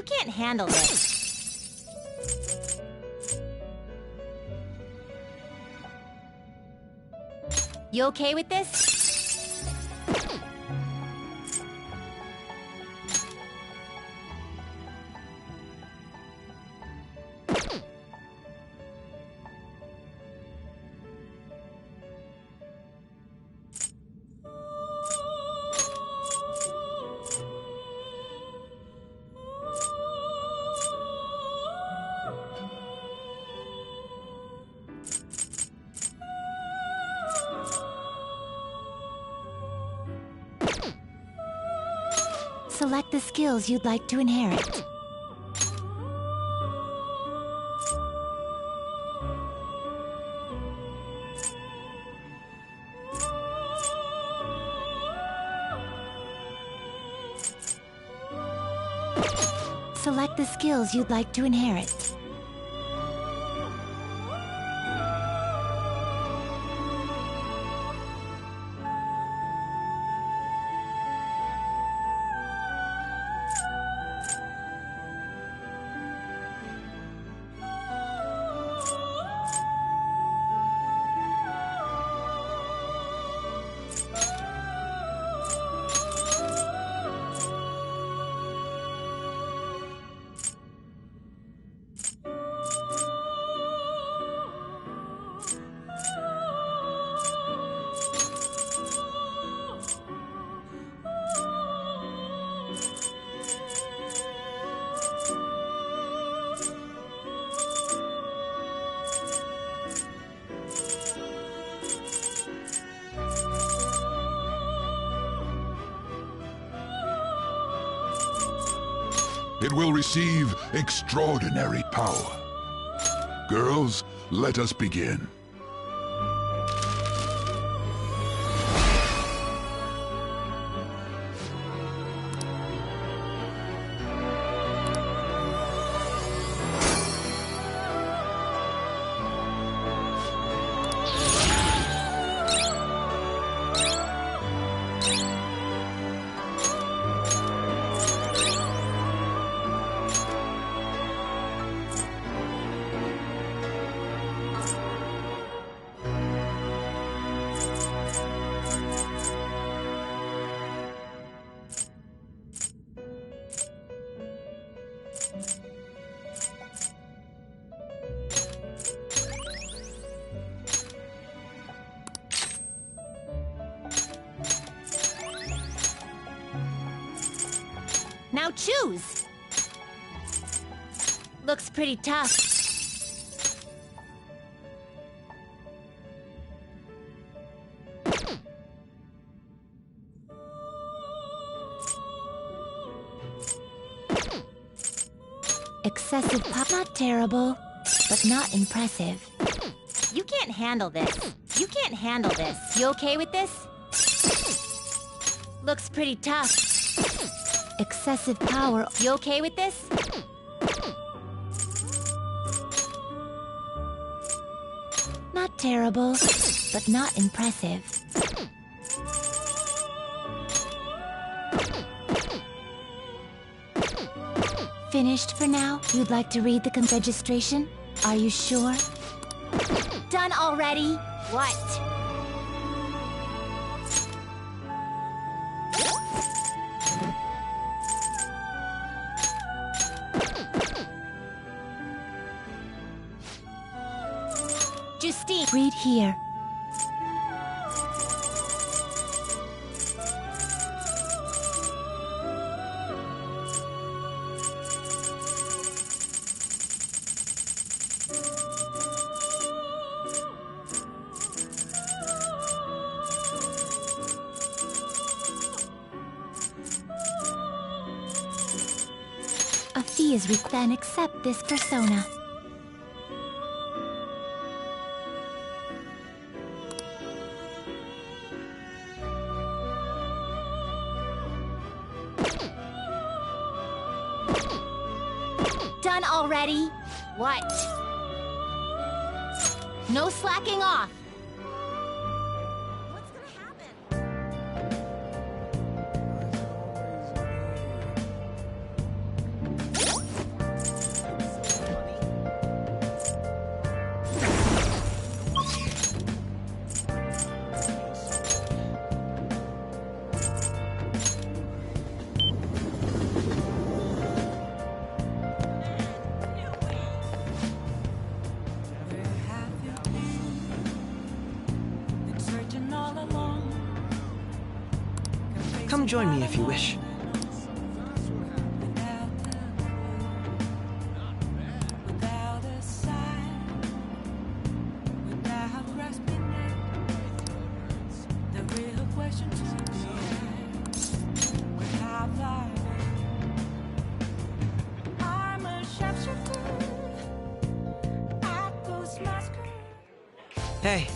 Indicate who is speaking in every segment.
Speaker 1: can't handle this. You okay with this? Select the skills you'd like to inherit. Select the skills you'd like to inherit.
Speaker 2: It will receive extraordinary power. Girls, let us begin.
Speaker 1: Now choose! Looks pretty tough. Excessive pop. Not terrible, but not impressive. You can't handle this. You can't handle this. You okay with this? Looks pretty tough. Excessive power. You okay with this? Not terrible, but not impressive. Finished for now? You'd like to read the registration? Are you sure? Done already? What? Justine, read here. A fee is required. Then accept this persona. Done already? What? No slacking off. What's gonna happen?
Speaker 3: Come join me if you wish. Hey.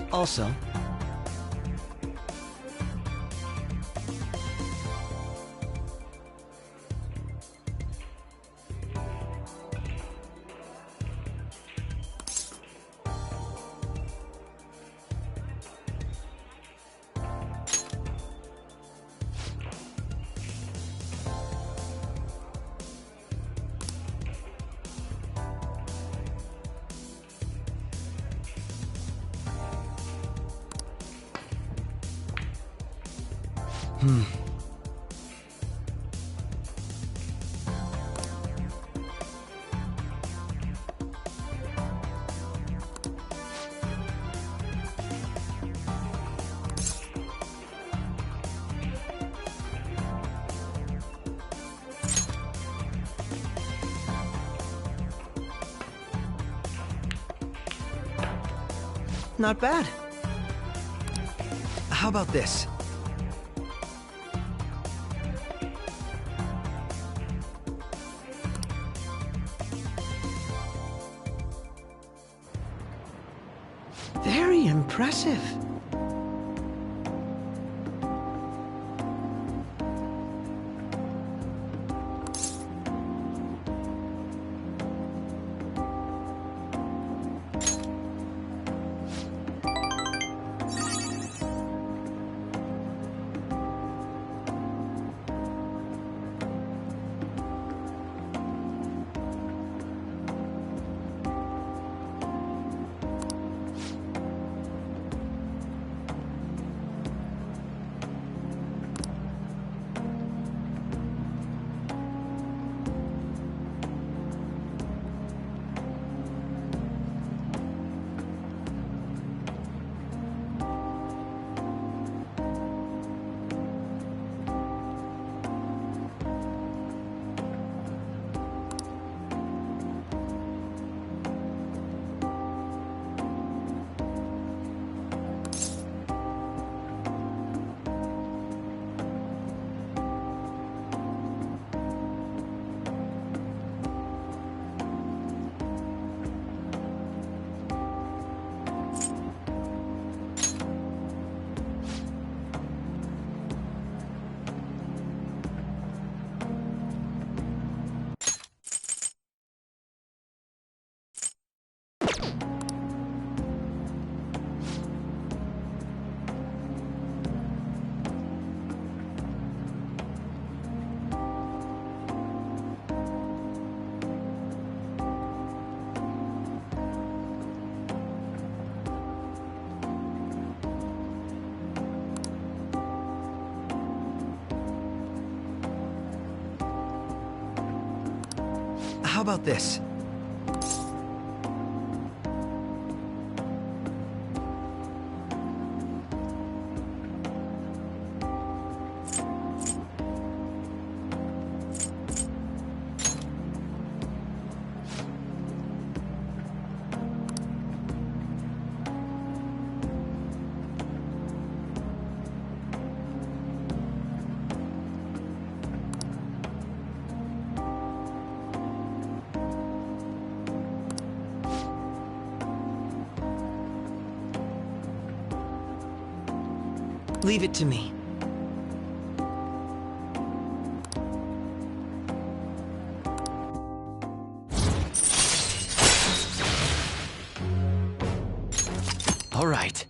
Speaker 3: Also, not bad. How about this? Very impressive. How about this? Leave it to me. All right.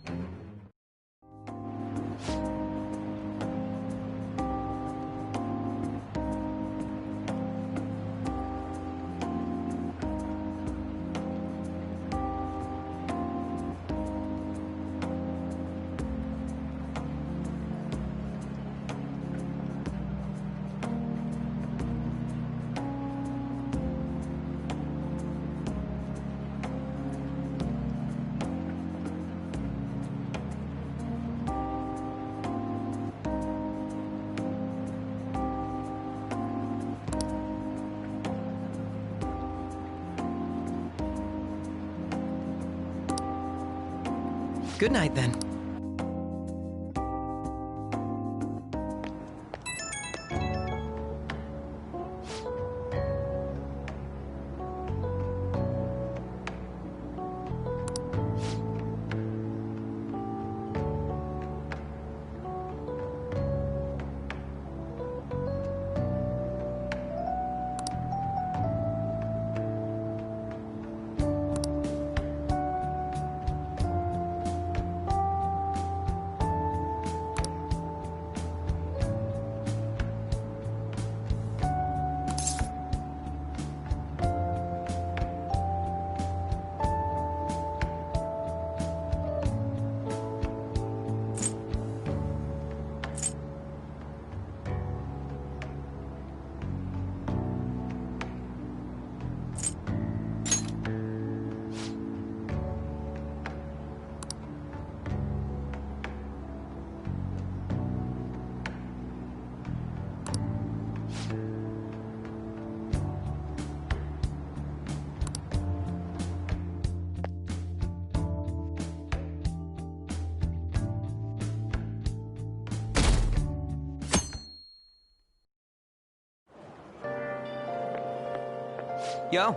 Speaker 3: Good night, then. Yo.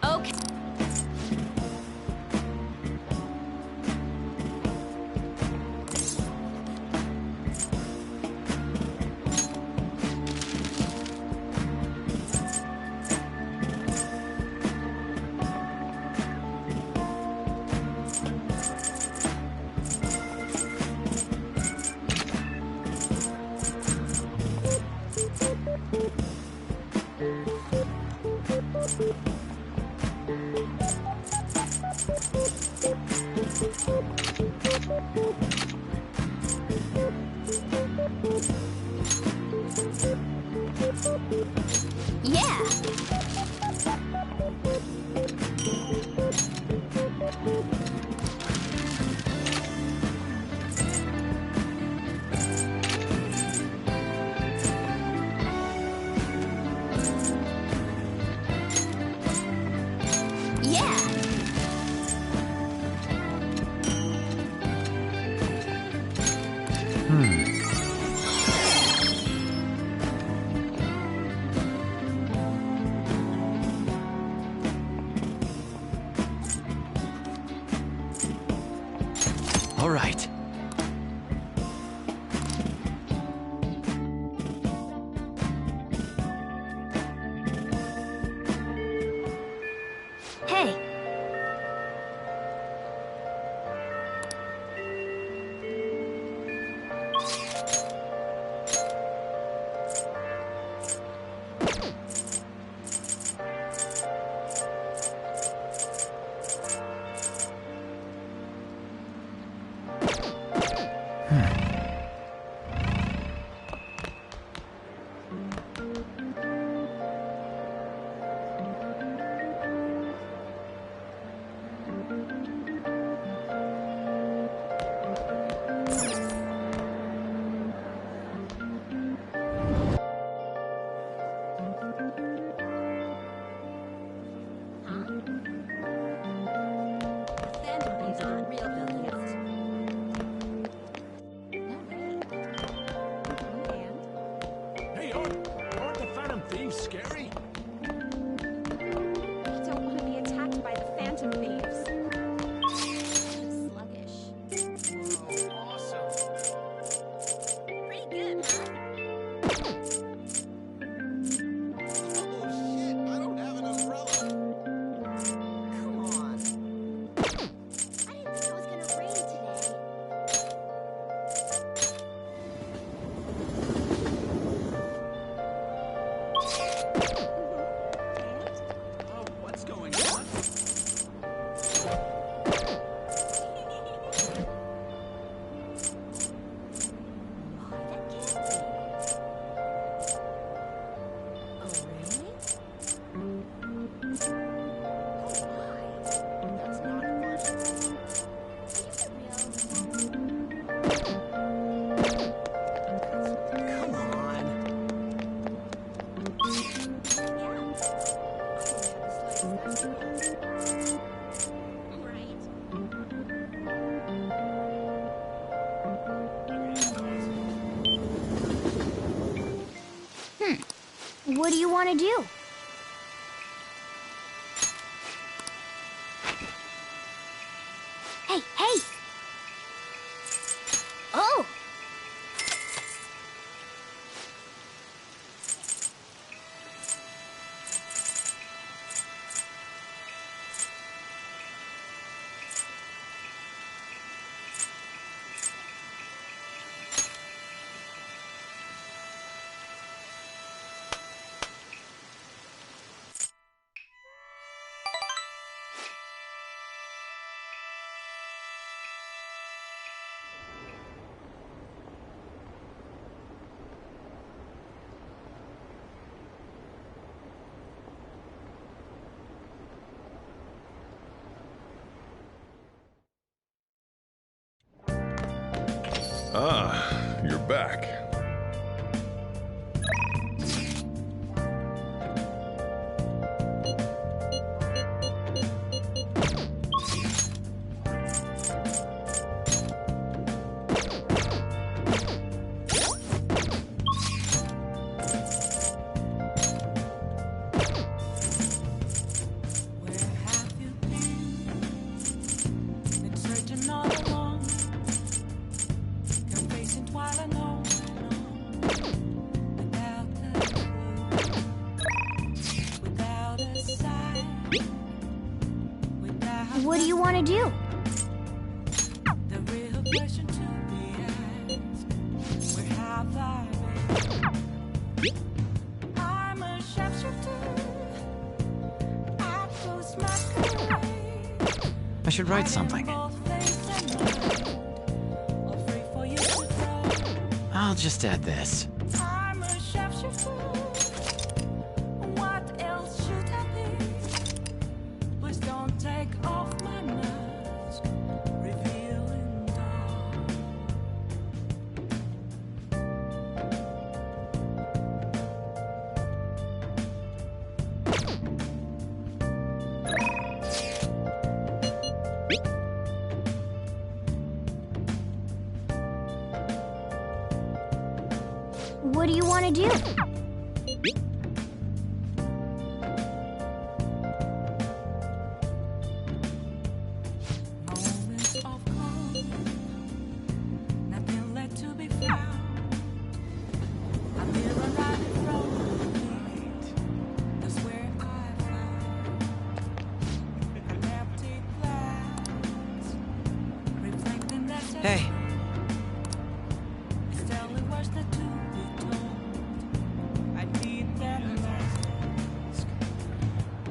Speaker 1: Okay. Yeah. Yeah.
Speaker 3: All right.
Speaker 4: Hey!
Speaker 5: Hey, aren't the Phantom Thieves scary?
Speaker 6: I don't want to be attacked by the Phantom Thieves. Sluggish.
Speaker 5: Whoa, awesome.
Speaker 6: Pretty good, huh?
Speaker 7: Oh shit, I don't have an umbrella.
Speaker 6: Come on. I didn't think it was gonna rain today.
Speaker 5: Oh, what's going on?
Speaker 6: That's not funny.
Speaker 5: Come on.
Speaker 4: What do you want to do? Hey, hey! Oh!
Speaker 2: Ah, you're back.
Speaker 8: Where have you been searching all along, complacent while alone, without a clue, without a sign, without
Speaker 4: What do you want to do?
Speaker 8: the real question to be asked. Where have I been? I'm a sharpshooter. I post masquerade.
Speaker 3: I should write something. I'll just add this.
Speaker 8: I'm a sharpshooter. What else should I be? Please don't take off my mask, revealing dark.
Speaker 4: What do you want to do?
Speaker 8: Moments of calm, nothing left to be found. A mirror right in front of me, that's where I found
Speaker 9: Hey.
Speaker 8: It's telling words that to be told. I need that mask.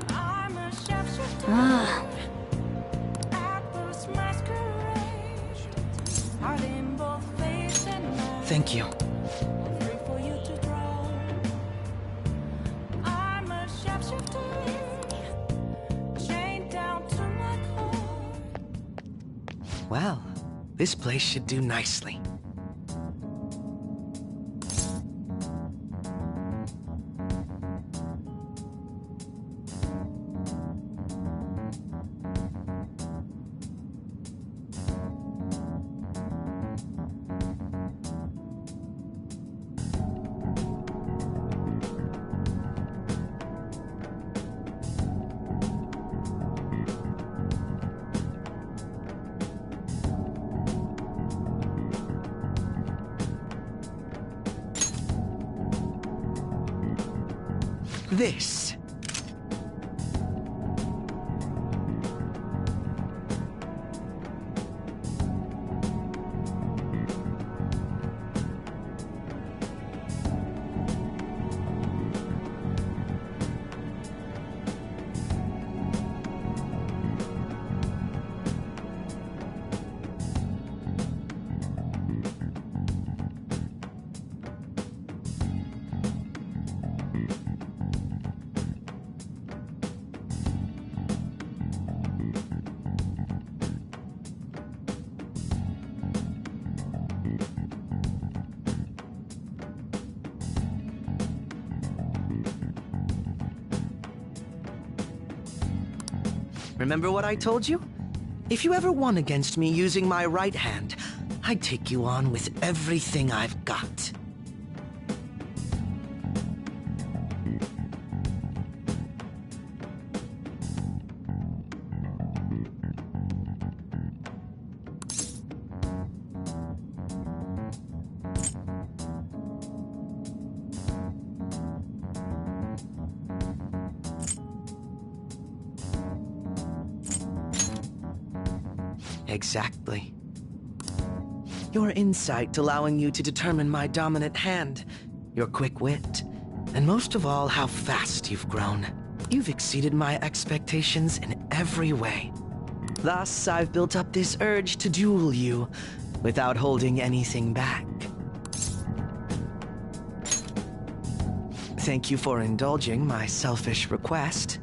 Speaker 8: I'm a chef at this masquerade. Heart in both face and mind.
Speaker 9: Thank you.
Speaker 8: Free for you to draw. I'm a chef chained down to my core.
Speaker 9: Well, this place should do nicely. This. Remember what I told you? If you ever won against me using my right hand, I'd take you on with everything I've got. Exactly. Your insight allowing you to determine my dominant hand, your quick wit, and most of all, how fast you've grown. You've exceeded my expectations in every way. Thus, I've built up this urge to duel you without holding anything back. Thank you for indulging my selfish request.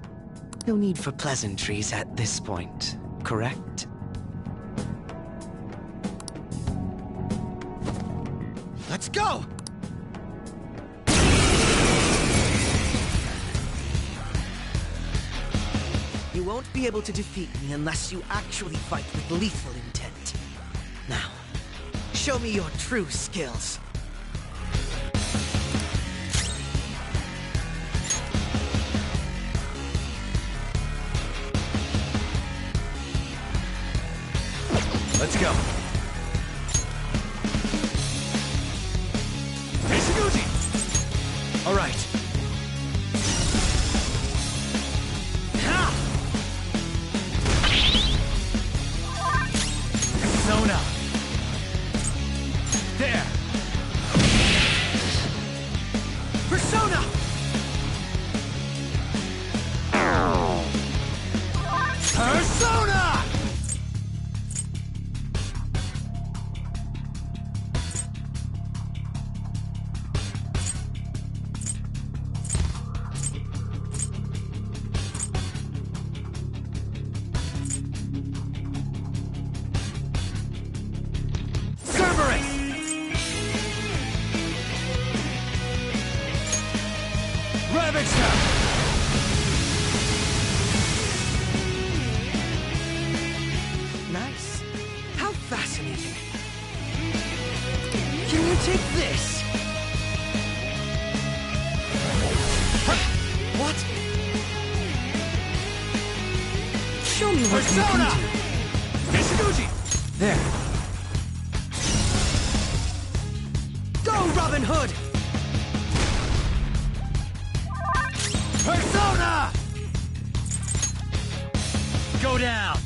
Speaker 9: No need for pleasantries at this point, correct? Let's go! You won't be able to defeat me unless you actually fight with lethal intent. Now, show me your true skills.
Speaker 2: Let's go.
Speaker 9: All right.
Speaker 2: Persona. There.
Speaker 9: Persona!
Speaker 2: Persona!
Speaker 9: Nice. How fascinating. Can you take this? What? Show me what you can do.
Speaker 2: Nishiguchi!
Speaker 9: There. Go, Robin Hood!
Speaker 2: Persona! Go down!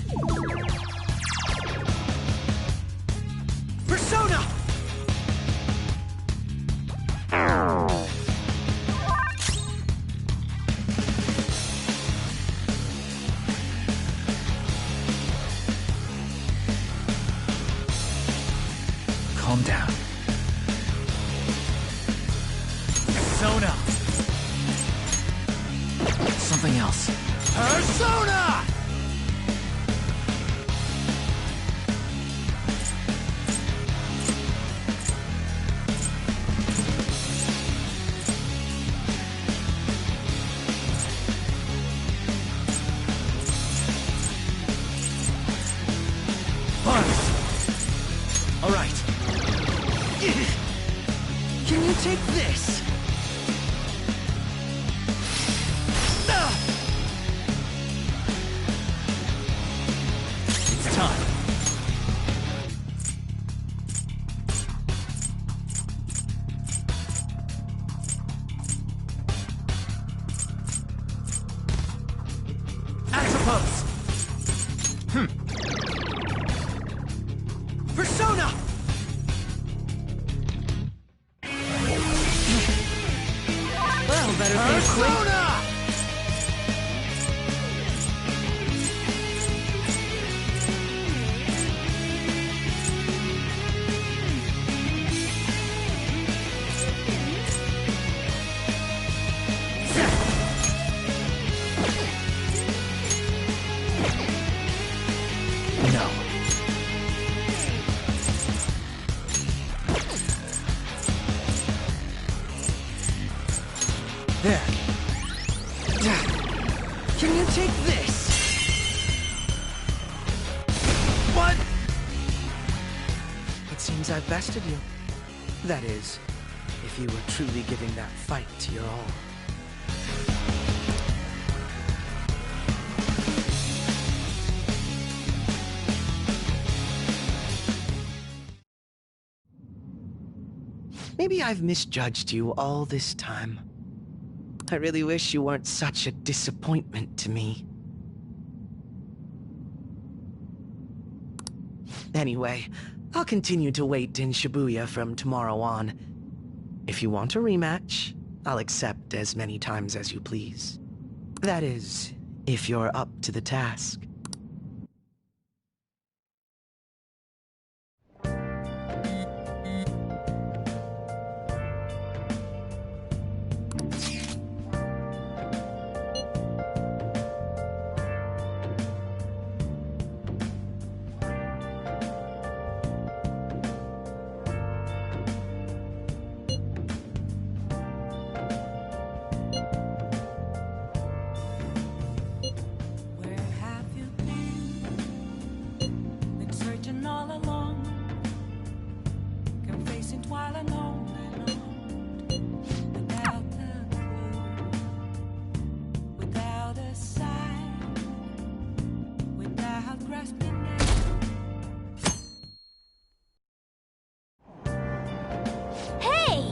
Speaker 2: down. Persona!
Speaker 3: Something else.
Speaker 2: Persona!
Speaker 9: All right. Can you take this?
Speaker 2: It's time. I suppose.
Speaker 9: Persona! Well, better finish quick.
Speaker 2: Persona!
Speaker 3: No.
Speaker 9: There. Can you take this?
Speaker 2: What?
Speaker 9: It seems I've bested you. That is, if you were truly giving that fight your all. Maybe I've misjudged you all this time. I really wish you weren't such a disappointment to me. Anyway, I'll continue to wait in Shibuya from tomorrow on. If you want a rematch, I'll accept as many times as you please. That is, if you're up to the task.
Speaker 8: Where have you been searching all along, confessing while alone and on, without a clue, without a sign, without grasping it.
Speaker 4: Hey!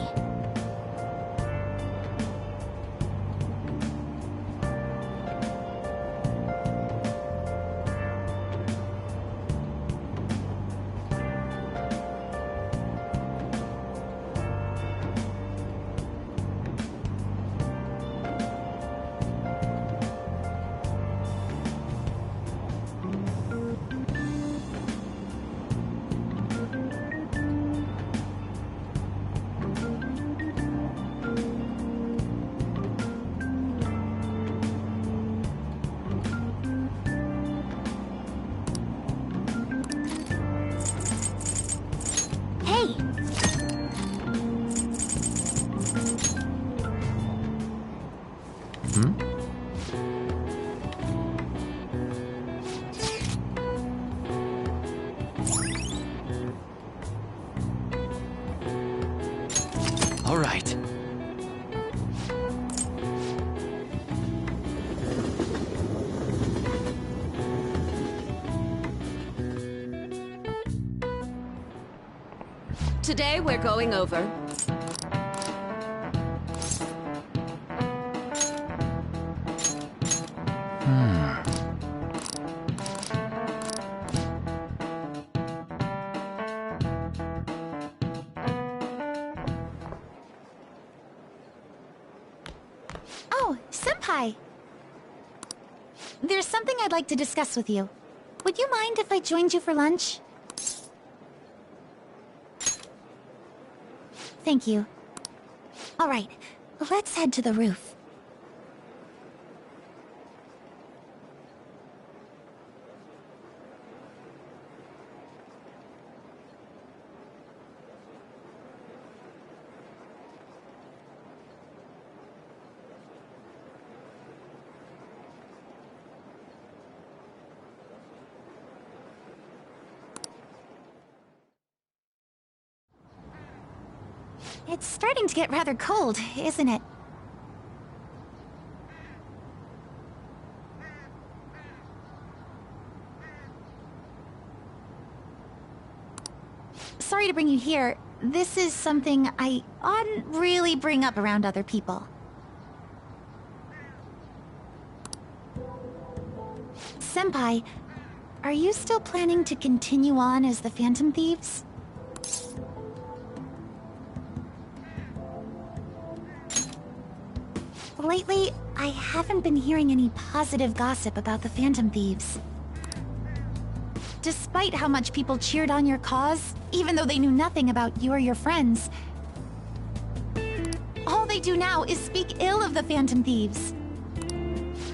Speaker 4: Hey!
Speaker 3: All right.
Speaker 10: Today we're going over
Speaker 1: Oh, Senpai! There's something I'd like to discuss with you. Would you mind if I joined you for lunch? Thank you. All right, let's head to the roof. It's starting to get rather cold, isn't it? Sorry to bring you here. This is something I oughtn't really bring up around other people. Senpai, are you still planning to continue on as the Phantom Thieves? Lately, I haven't been hearing any positive gossip about the Phantom Thieves. Despite how much people cheered on your cause, even though they knew nothing about you or your friends, all they do now is speak ill of the Phantom Thieves.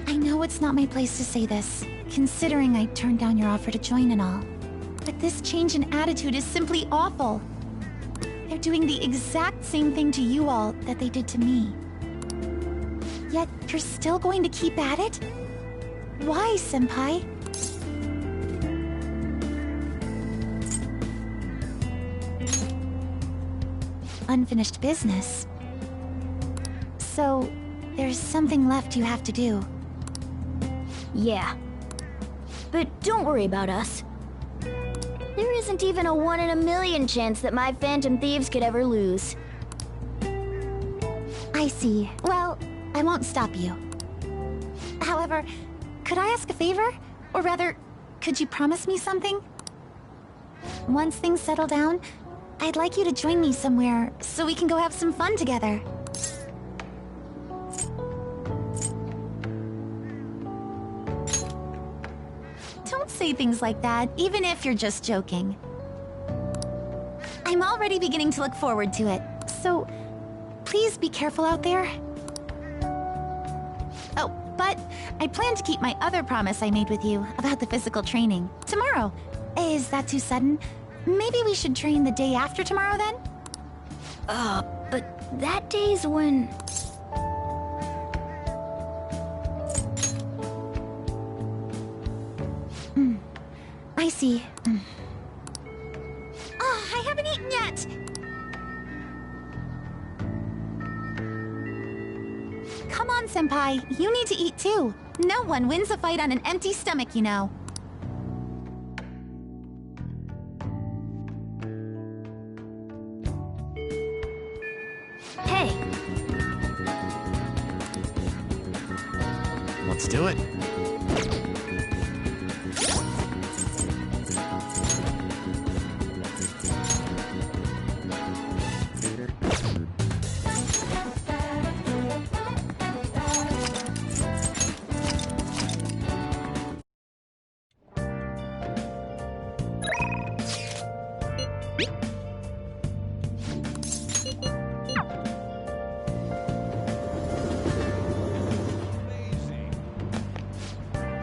Speaker 1: I know it's not my place to say this, considering I turned down your offer to join and all. But this change in attitude is simply awful. They're doing the exact same thing to you all that they did to me. Yet you're still going to keep at it? Why, Senpai? Unfinished business. So, there's something left you have to do.
Speaker 4: Yeah. But don't worry about us. There isn't even a 1 in a million chance that my Phantom Thieves could ever lose.
Speaker 1: I see. Well, I won't stop you. However, could I ask a favor? Or rather, could you promise me something? Once things settle down, I'd like you to join me somewhere so we can go have some fun together. Don't say things like that, even if you're just joking. I'm already beginning to look forward to it, so please be careful out there. Oh, but I plan to keep my other promise I made with you about the physical training tomorrow. Is that too sudden? Maybe we should train the day after tomorrow then?
Speaker 4: But that day's when...
Speaker 1: I see. Oh, I haven't eaten yet! Come on, Senpai. You need to eat too. No one wins a fight on an empty stomach, you know.
Speaker 4: Hey,
Speaker 3: Let's do it.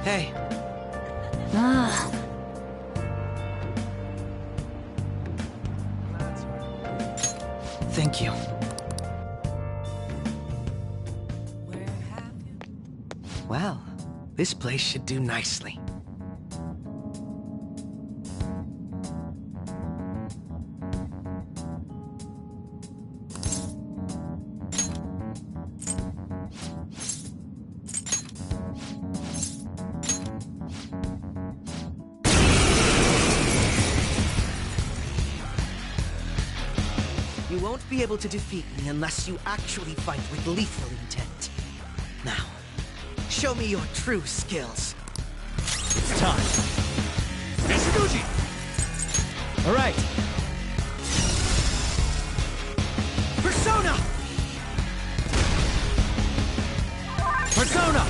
Speaker 9: Hey, thank you. Well, this place should do nicely. You won't be able to defeat me unless you actually fight with lethal intent. Now, show me your true skills.
Speaker 2: It's time. Nishiguchi! All right.
Speaker 9: Persona!
Speaker 2: Persona!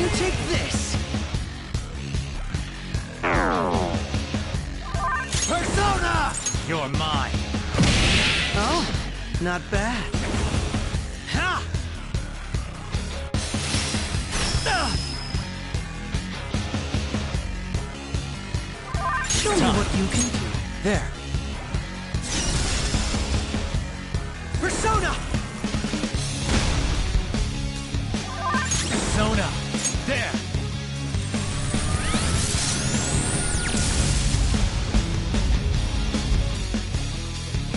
Speaker 9: you take this?
Speaker 2: Persona! You're mine.
Speaker 9: Oh, not bad.
Speaker 2: Ha!
Speaker 9: Show me what you can do.
Speaker 2: There.
Speaker 9: Persona!
Speaker 2: Persona! There!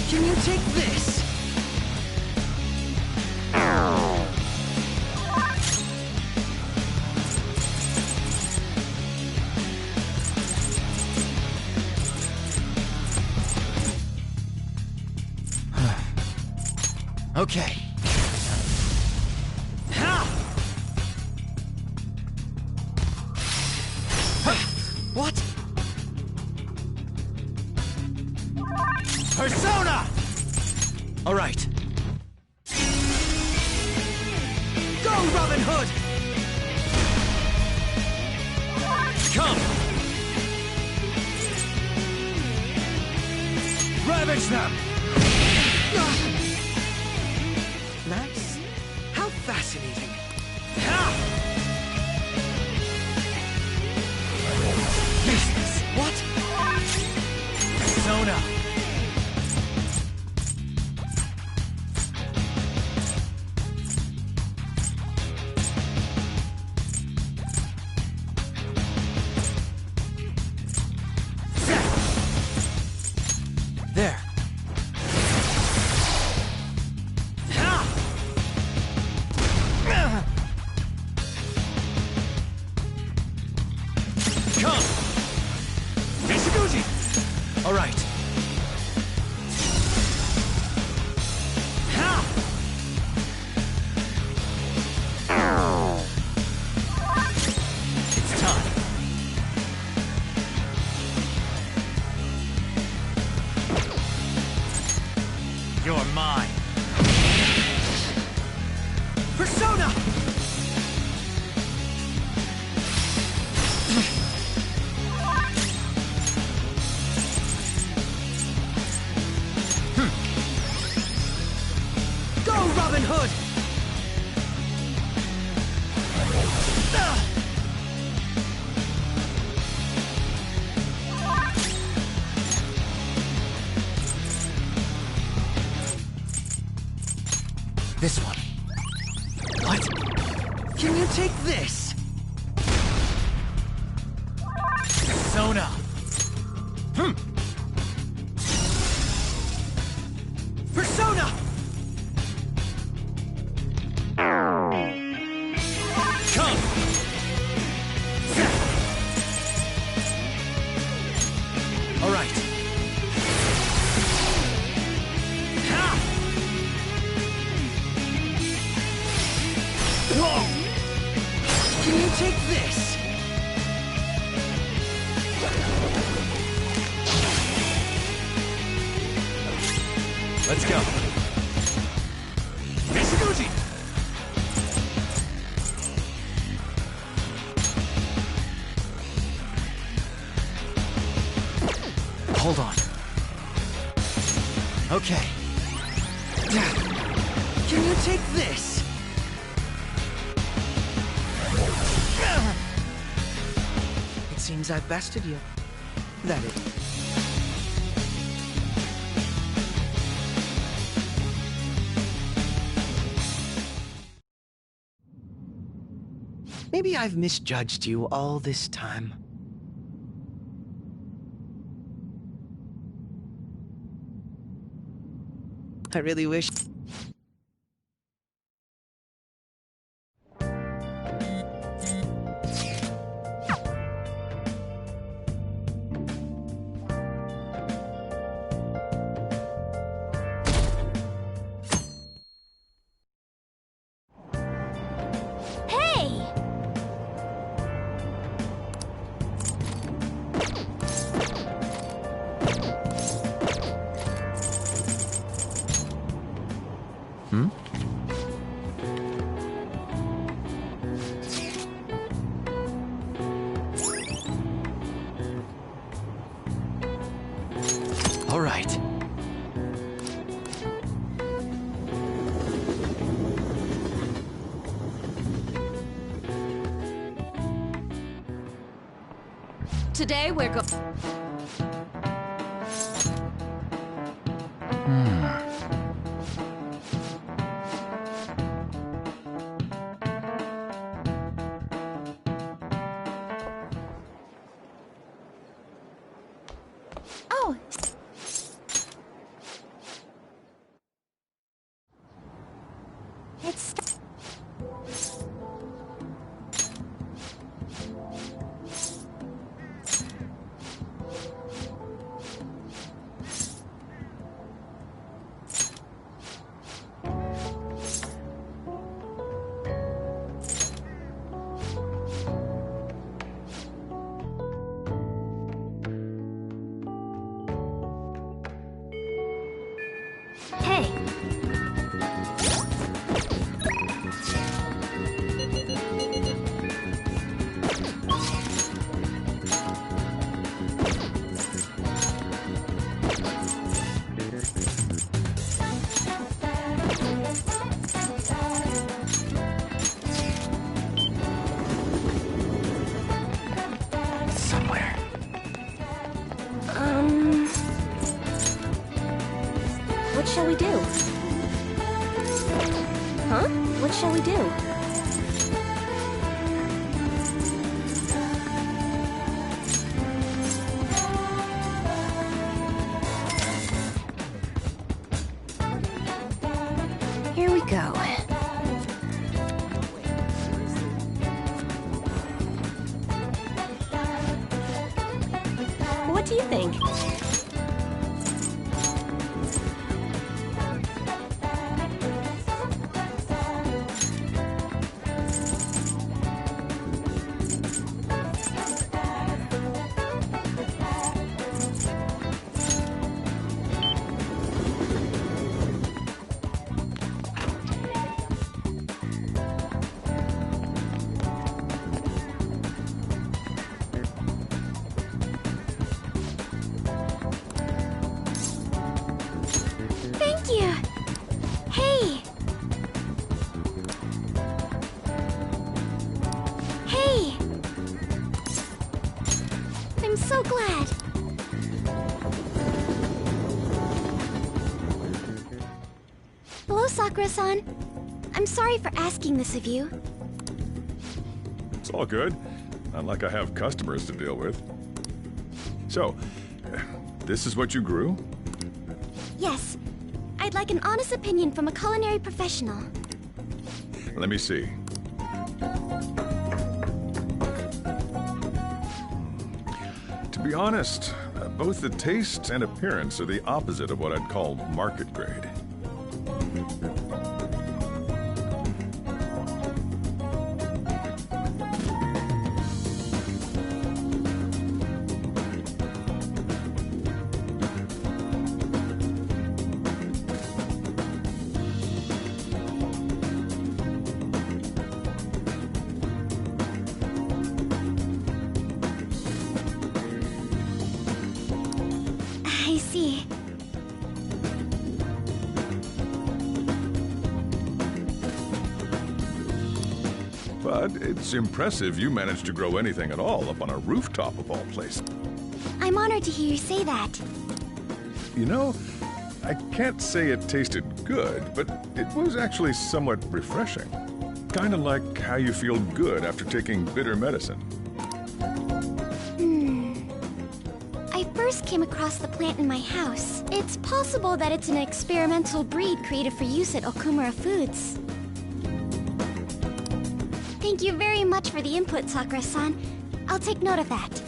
Speaker 9: Can you take this?
Speaker 2: Okay.
Speaker 9: What?
Speaker 2: Persona! All right.
Speaker 9: Go, Robin Hood!
Speaker 2: Come! Ravage them!
Speaker 9: Nice. How fascinating.
Speaker 2: Useless.
Speaker 9: What?
Speaker 2: Persona! There. Come! Nishiguchi! All right. It's time. You're mine.
Speaker 9: Persona! Go, Robin Hood!
Speaker 2: This one. What?
Speaker 9: Can you take this?
Speaker 2: Persona!
Speaker 9: Persona!
Speaker 2: Come! All right.
Speaker 9: Can you take this?
Speaker 2: Let's go. Nishiguchi! Hold on. Okay.
Speaker 9: Can you take this? It seems I've bested you. That is. Maybe I've misjudged you all this time. I really wish...
Speaker 4: Hey!
Speaker 3: right.
Speaker 10: Today we're go-
Speaker 1: Oh, it's...
Speaker 4: Hey,
Speaker 3: Somewhere.
Speaker 4: what shall we do? Huh? What shall we do? Here we go. What do you think? Thank you. Hey. Hey. I'm so glad. Hello, Sakura-san. I'm sorry for asking this of you.
Speaker 11: It's all good. Not like I have customers to deal with. So, this is what you grew?
Speaker 4: Yes. I'd like an honest opinion from a culinary professional.
Speaker 11: Let me see. To be honest, both the taste and appearance are the opposite of what I'd call market grade.
Speaker 4: I see.
Speaker 11: But it's impressive you managed to grow anything at all up on a rooftop of all places.
Speaker 4: I'm honored to hear you say that.
Speaker 11: You know, I can't say it tasted good, but it was actually somewhat refreshing. Kind of like how you feel good after taking bitter medicine.
Speaker 4: I first came across the plant in my house. It's possible that it's an experimental breed created for use at Okumura Foods. Thank you very much for the input, Sakura-san. I'll take note of that.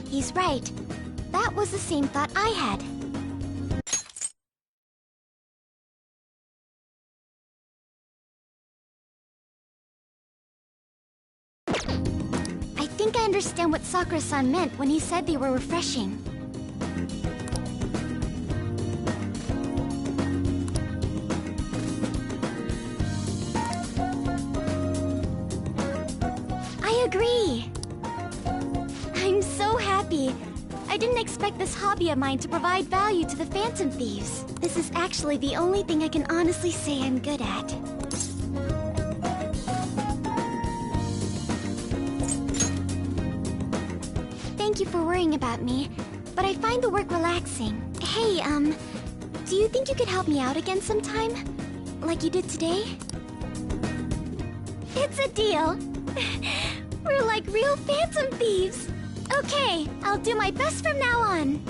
Speaker 4: He's right. That was the same thought I had. I think I understand what Sakura-san meant when he said they were refreshing. I agree. I'm so happy. I didn't expect this hobby of mine to provide value to the Phantom Thieves. This is actually the only thing I can honestly say I'm good at. Thank you for worrying about me, but I find the work relaxing. Hey, do you think you could help me out again sometime? Like you did today? It's a deal! We're like real Phantom Thieves! Okay, I'll do my best from now on.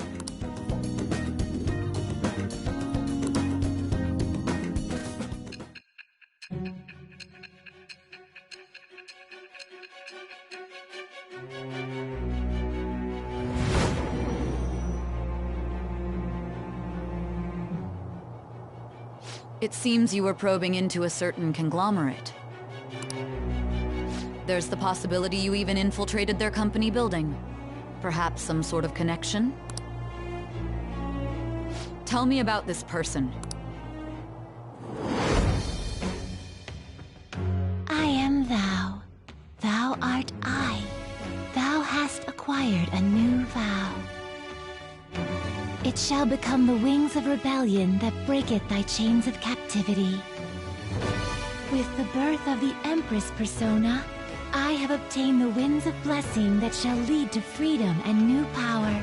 Speaker 10: It seems you were probing into a certain conglomerate. There's the possibility you even infiltrated their company building. Perhaps some sort of connection? Tell me about this person.
Speaker 1: I am thou. Thou art I. Thou hast acquired a new vow. It shall become the wings of rebellion that breaketh thy chains of captivity. With the birth of the Empress persona, I have obtained the winds of blessing that shall lead to freedom and new power.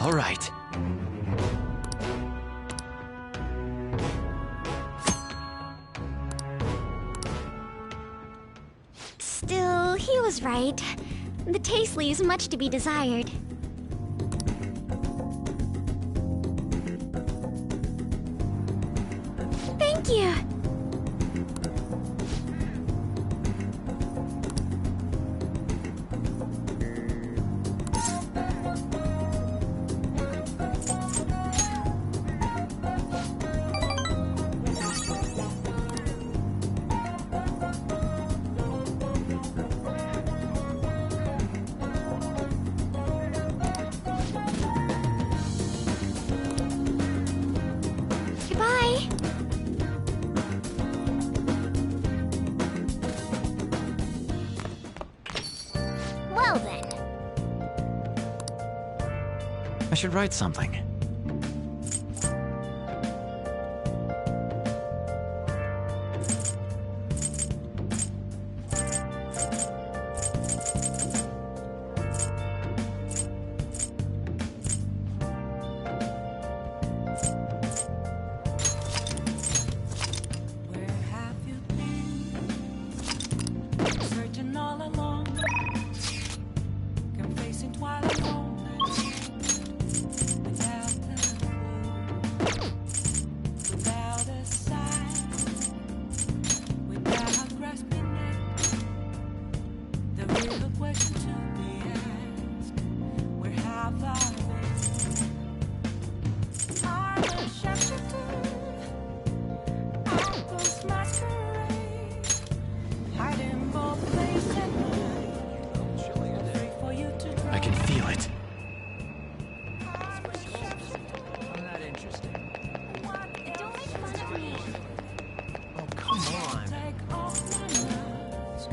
Speaker 2: All right.
Speaker 4: Still, he was right. The taste leaves much to be desired. Thank you! Goodbye! Well then.
Speaker 2: I should write something.
Speaker 8: Where have you been? Searching all along, confessing twilight moments without a clue, without a sign, without grasping it. The real question to be asked: where have I been? I'm a shepherd. Apples masquerade, hiding both place and night. Free for you to
Speaker 2: I can feel it.
Speaker 5: I'm not interested.
Speaker 4: Don't make fun of me.
Speaker 5: Oh, come on.
Speaker 8: take off my mask.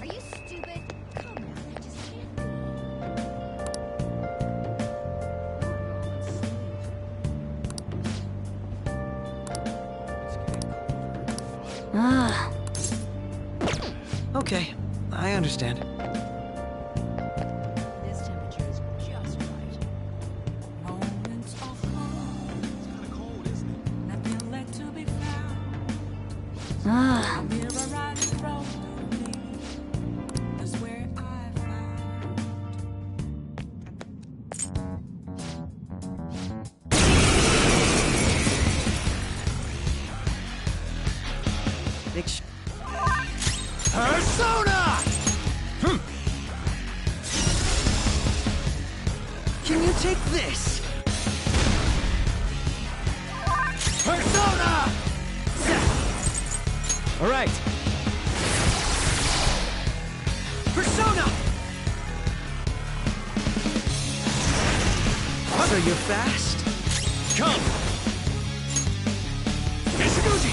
Speaker 6: Are you stupid? Come on, I just can't be.
Speaker 1: Ah,
Speaker 9: Okay, I understand.
Speaker 6: This temperature is just right.
Speaker 8: Moments of calm,
Speaker 7: It's kind of cold, isn't it?
Speaker 8: nothing left to be found.
Speaker 1: ah.
Speaker 8: A mirror right in front of me. That's where I found.
Speaker 9: Big sh-
Speaker 2: Persona!
Speaker 9: take this?
Speaker 2: Persona! All right.
Speaker 9: Persona! So you're fast?
Speaker 2: Come! Misaguchi!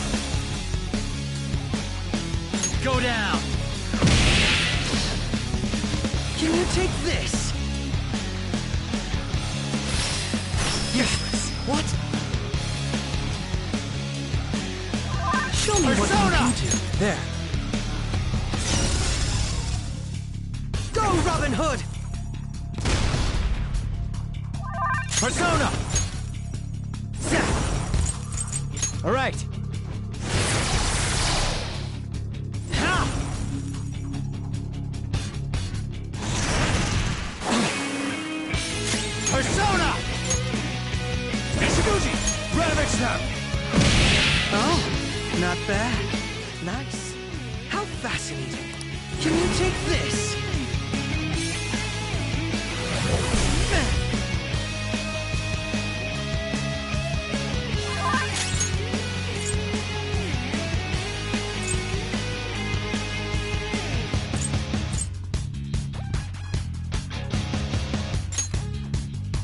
Speaker 2: Go down!
Speaker 9: Can you take this?
Speaker 2: Useless.
Speaker 9: What? Show me
Speaker 2: Persona!
Speaker 9: what you can do.
Speaker 2: There.
Speaker 9: Go, Robin Hood!
Speaker 2: Persona! All right. Ha! Persona! Misaguchi! Renovix now!
Speaker 9: Oh, not bad. Nice. How fascinating. Can you take this?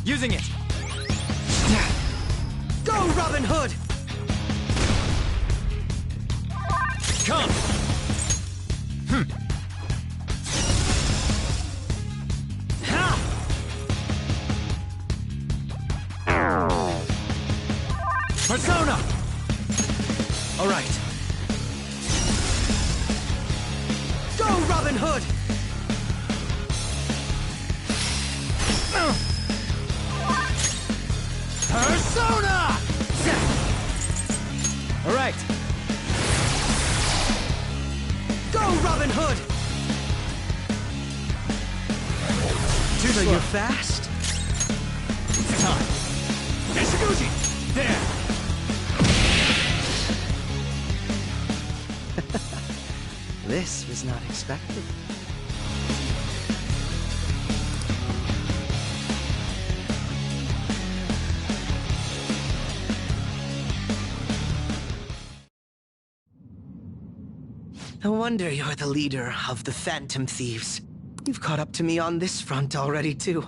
Speaker 2: Using it!
Speaker 9: Go, Robin Hood!
Speaker 2: Come! Ha! Persona! All right.
Speaker 9: Go, Robin Hood!
Speaker 2: Persona! All right.
Speaker 9: Go, Robin Hood!
Speaker 2: Too
Speaker 9: So
Speaker 2: slow.
Speaker 9: you're fast?
Speaker 2: It's time. Misaguchi! There!
Speaker 9: This was not expected. No wonder you're the leader of the Phantom Thieves. You've caught up to me on this front already, too.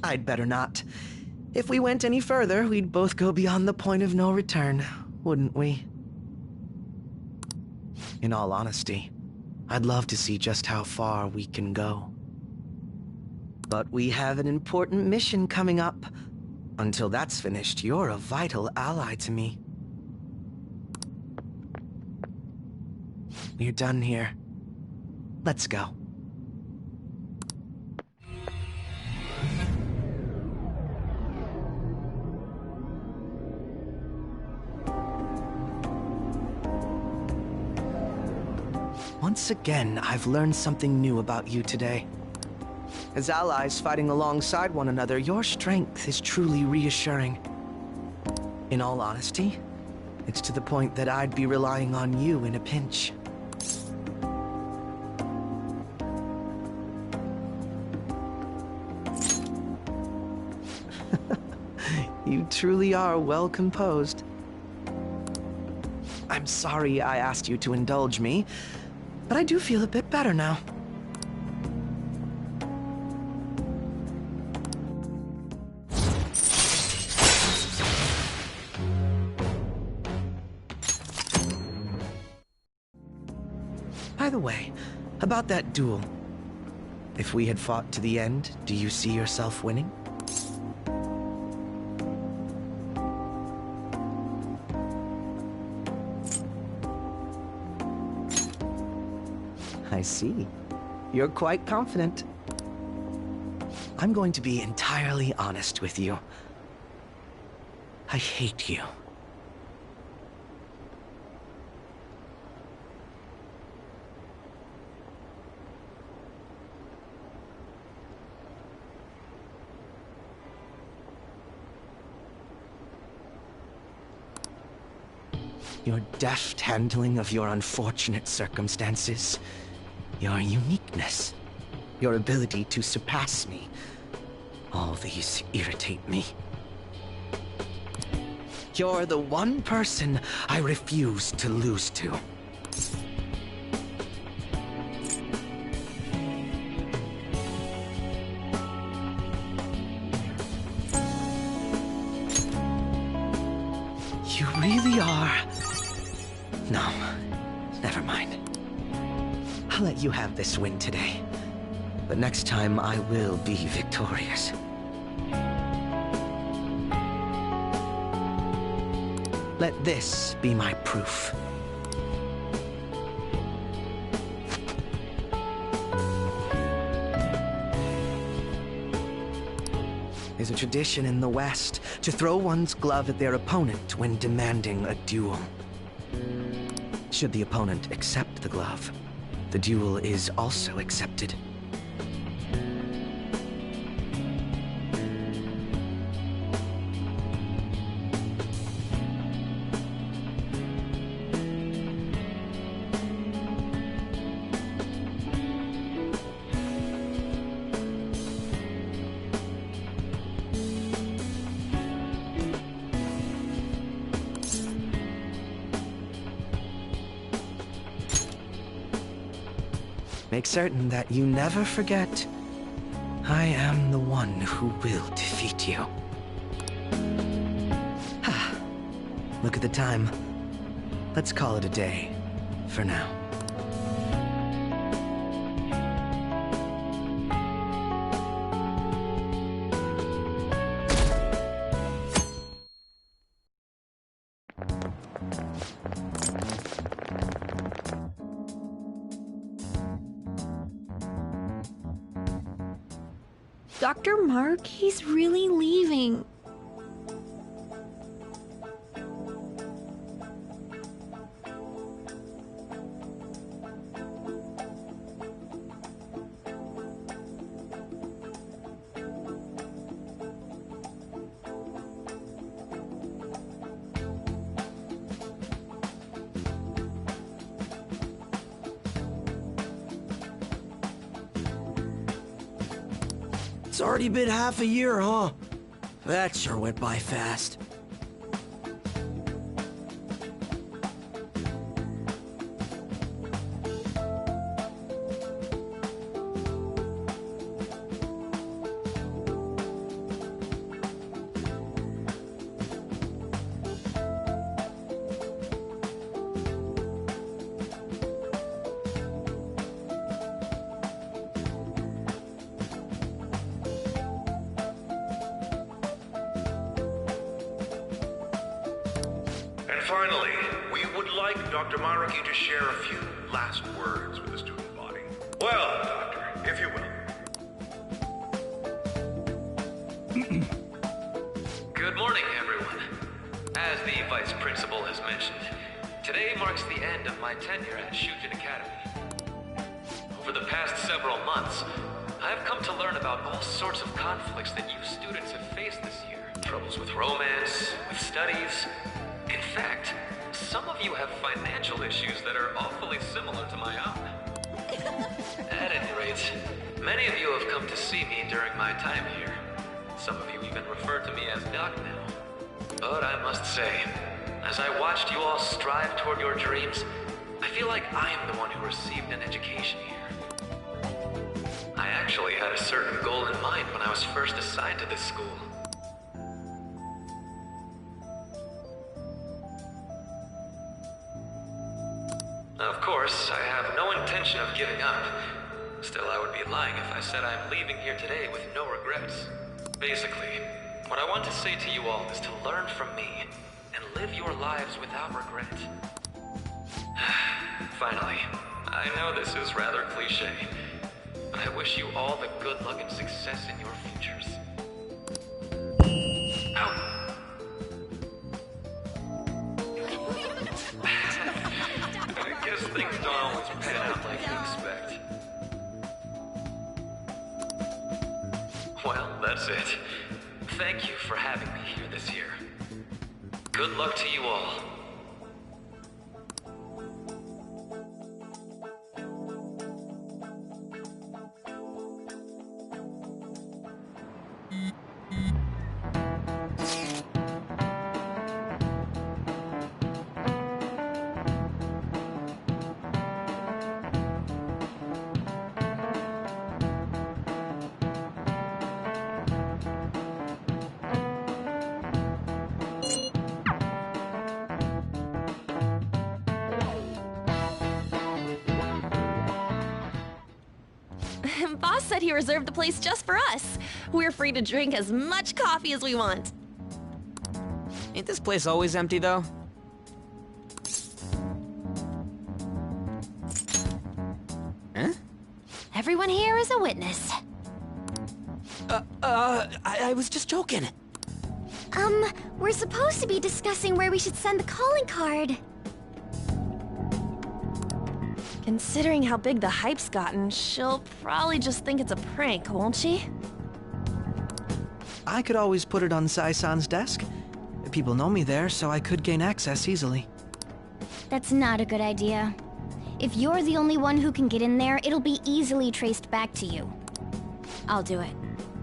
Speaker 9: I'd better not. If we went any further, we'd both go beyond the point of no return, wouldn't we? In all honesty, I'd love to see just how far we can go. But we have an important mission coming up. Until that's finished, you're a vital ally to me. We're done here. Let's go. Once again, I've learned something new about you today. As allies fighting alongside one another, your strength is truly reassuring. In all honesty, it's to the point that I'd be relying on you in a pinch. You truly are well composed. I'm sorry I asked you to indulge me, but I do feel a bit better now. By the way, about that duel. If we had fought to the end, do you see yourself winning? I see. You're quite confident. I'm going to be entirely honest with you. I hate you. Your deft handling of your unfortunate circumstances. Your uniqueness. Your ability to surpass me. All these irritate me. You're the one person I refuse to lose to. You really are... No, never mind. I'll let you have this win today. But next time I will be victorious. Let this be my proof. There's a tradition in the West to throw one's glove at their opponent when demanding a duel. Should the opponent accept the glove, the duel is also accepted. Make certain that you never forget, I am the one who will defeat you. Look at the time. Let's call it a day, for now.
Speaker 4: Dr. Mark, he's really leaving.
Speaker 12: It's already been half a year, huh? That sure went by fast.
Speaker 13: Finally, we would like Dr. Maraki to share a few last words with the student body. Well, Doctor, if you will.
Speaker 3: Good morning, everyone. As the Vice Principal has mentioned, today marks the end of my tenure at Shujin Academy. Over the past several months, I've come to learn about all sorts of conflicts that you students have faced this year. Troubles with romance, with studies. In fact, some of you have financial issues that are awfully similar to my own. At any rate, many of you have come to see me during my time here. Some of you even refer to me as Doc now. But I must say, as I watched you all strive toward your dreams, I feel like I am the one who received an education here. I actually had a certain goal in mind when I was first assigned to this school. Of course, I have no intention of giving up. Still, I would be lying if I said I'm leaving here today with no regrets. Basically, what I want to say to you all is to learn from me and live your lives without regret. Finally, I know this is rather cliche, but I wish you all the good luck and success in your futures. Ow! I guess things don't always pan out like you expect. Well, that's it. Thank you for having me here this year. Good luck to you all.
Speaker 14: Boss said he reserved the place just for us. We're free to drink as much coffee as we want.
Speaker 5: Ain't this place always empty, though? Huh?
Speaker 4: Everyone here is a witness.
Speaker 5: I was just joking.
Speaker 4: We're supposed to be discussing where we should send the calling card.
Speaker 14: Considering how big the hype's gotten, she'll probably just think it's a prank, won't she?
Speaker 9: I could always put it on Sai-san's desk. People know me there, so I could gain access easily.
Speaker 4: That's not a good idea. If you're the only one who can get in there, it'll be easily traced back to you. I'll do it.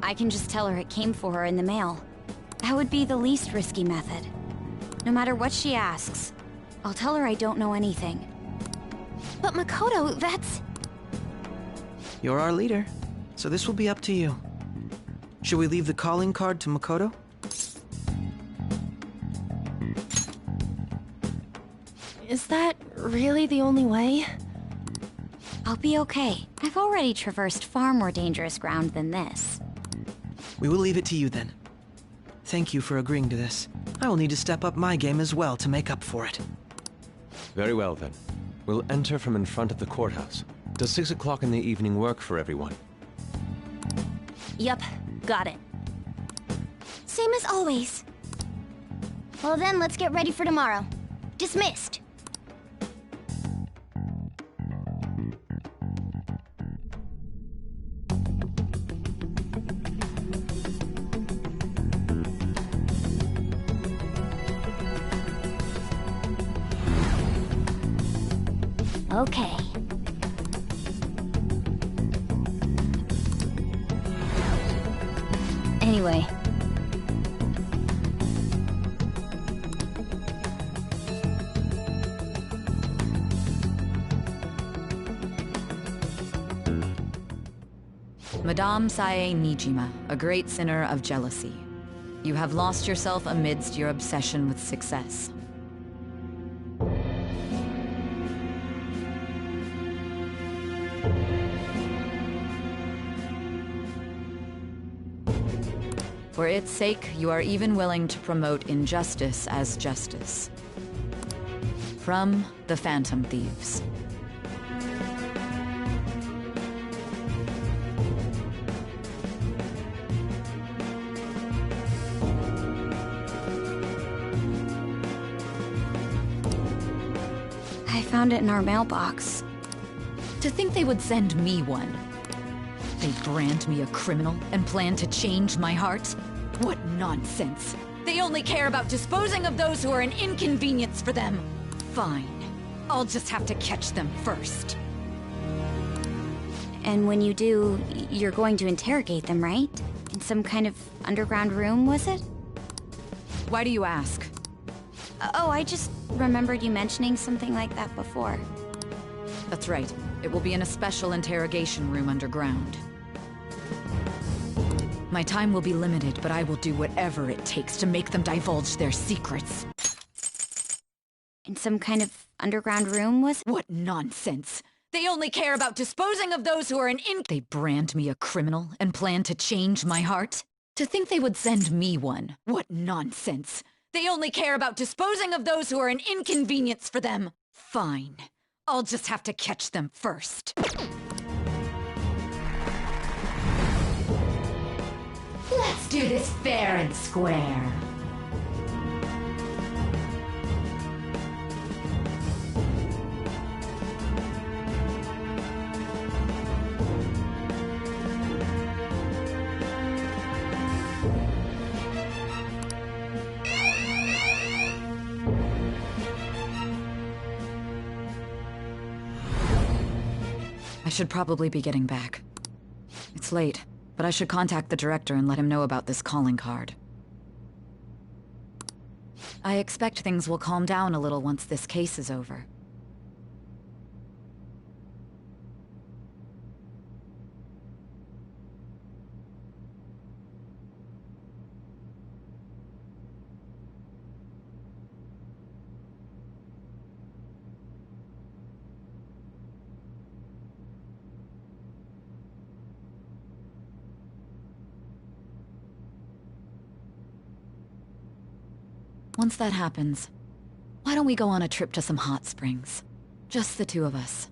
Speaker 4: I can just tell her it came for her in the mail. That would be the least risky method. No matter what she asks, I'll tell her I don't know anything.
Speaker 14: But Makoto, that's...
Speaker 9: You're our leader, so this will be up to you. Should we leave the calling card to Makoto?
Speaker 14: Is that really the only way?
Speaker 4: I'll be okay. I've already traversed far more dangerous ground than this.
Speaker 9: We will leave it to you then. Thank you for agreeing to this. I will need to step up my game as well to make up for it.
Speaker 15: Very well then. We'll enter from in front of the courthouse. Does 6 o'clock in the evening work for everyone?
Speaker 14: Yup, got it.
Speaker 4: Same as always. Well then, let's get ready for tomorrow. Dismissed. Okay. Anyway.
Speaker 10: Madame Sae Nijima, a great sinner of jealousy. You have lost yourself amidst your obsession with success. For its sake, you are even willing to promote injustice as justice. From the Phantom Thieves.
Speaker 4: I found it in our mailbox.
Speaker 10: To think they would send me one. They brand me a criminal and plan to change my heart? What nonsense! They only care about disposing of those who are an inconvenience for them. Fine. I'll just have to catch them first.
Speaker 4: And when you do, you're going to interrogate them, right? In some kind of underground room, was it?
Speaker 10: Why do you ask?
Speaker 4: Oh, I just remembered you mentioning something like that before.
Speaker 10: That's right. It will be in a special interrogation room underground. My time will be limited, but I will do whatever it takes to make them divulge their secrets.
Speaker 4: In some kind of underground room, was it?
Speaker 10: What nonsense! They only care about disposing of those who are an They brand me a criminal and plan to change my heart? To think they would send me one. What nonsense! They only care about disposing of those who are an inconvenience for them. Fine. I'll just have to catch them first.
Speaker 16: Let's do this fair and square.
Speaker 10: I should probably be getting back. It's late, but I should contact the director and let him know about this calling card. I expect things will calm down a little once this case is over. Once that happens, why don't we go on a trip to some hot springs? Just the two of us.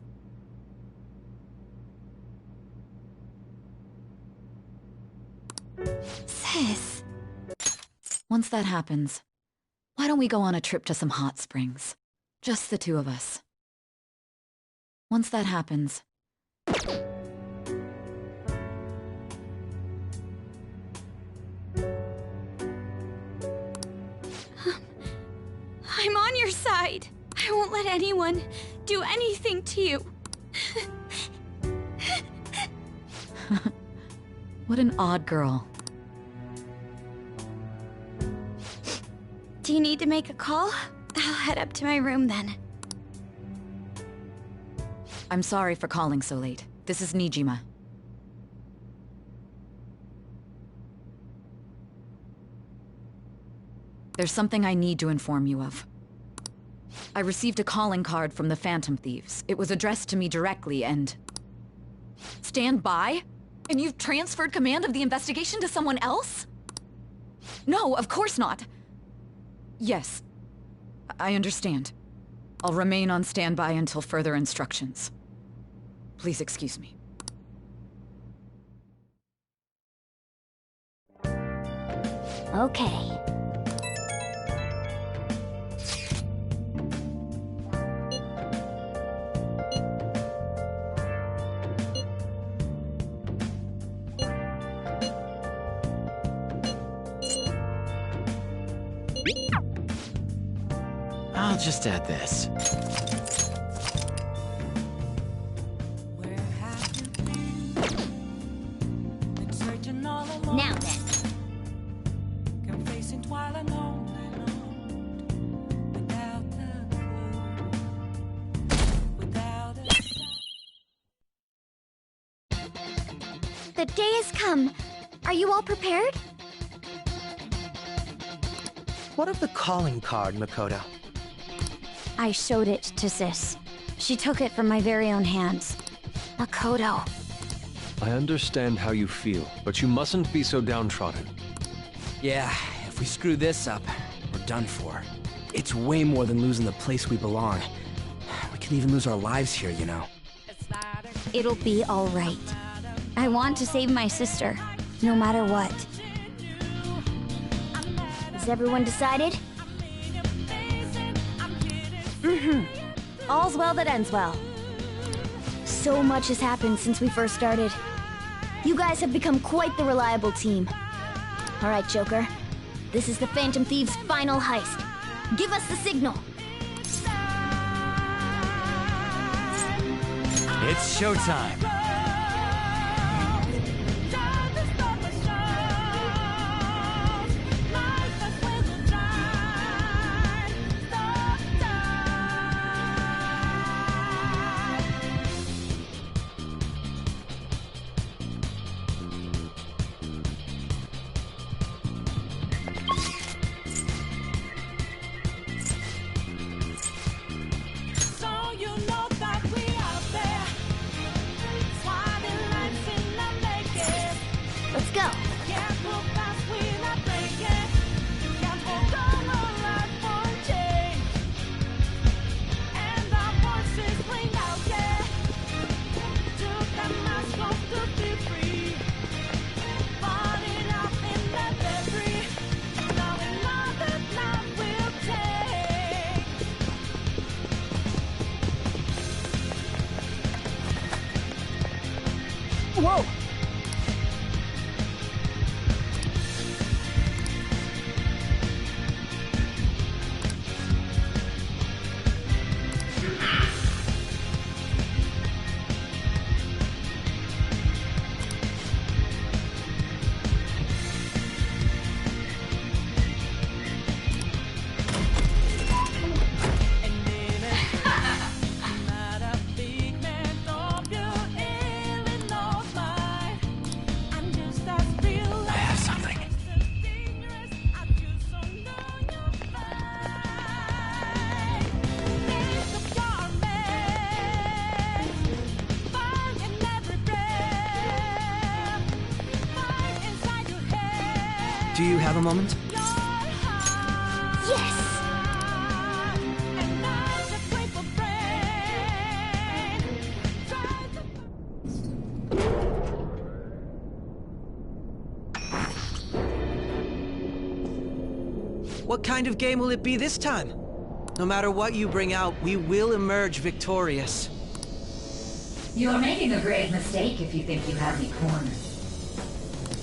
Speaker 1: Sis.
Speaker 10: Once that happens, why don't we go on a trip to some hot springs? Just the two of us. Once that happens...
Speaker 4: I'm on your side. I won't let anyone do anything to you.
Speaker 10: What an odd girl.
Speaker 4: Do you need to make a call? I'll head up to my room then.
Speaker 10: I'm sorry for calling so late. This is Nijima. There's something I need to inform you of. I received a calling card from the Phantom Thieves. It was addressed to me directly and... Stand by? And you've transferred command of the investigation to someone else? No, of course not. Yes, I understand. I'll remain on standby until further instructions. Please excuse me.
Speaker 4: Okay.
Speaker 5: I'll just add this.
Speaker 4: Now then. The day has come. Are you all prepared?
Speaker 9: What of the calling card, Makoto?
Speaker 4: I showed it to Sis. She took it from my very own hands. Makoto.
Speaker 15: I understand how you feel, but you mustn't be so downtrodden.
Speaker 5: Yeah, if we screw this up, we're done for. It's way more than losing the place we belong. We could even lose our lives here, you know.
Speaker 4: It'll be all right. I want to save my sister, no matter what. Is everyone decided? All's well that ends well. So much has happened since we first started. You guys have become quite the reliable team. All right, Joker. This is the Phantom Thieves' final heist. Give us the signal.
Speaker 2: It's showtime.
Speaker 4: Let's go. Whoa!
Speaker 5: Do you have a moment?
Speaker 4: Yes!
Speaker 9: What kind of game will it be this time? No matter what you bring out, we will emerge victorious.
Speaker 16: You're making a grave mistake if you think you have me cornered.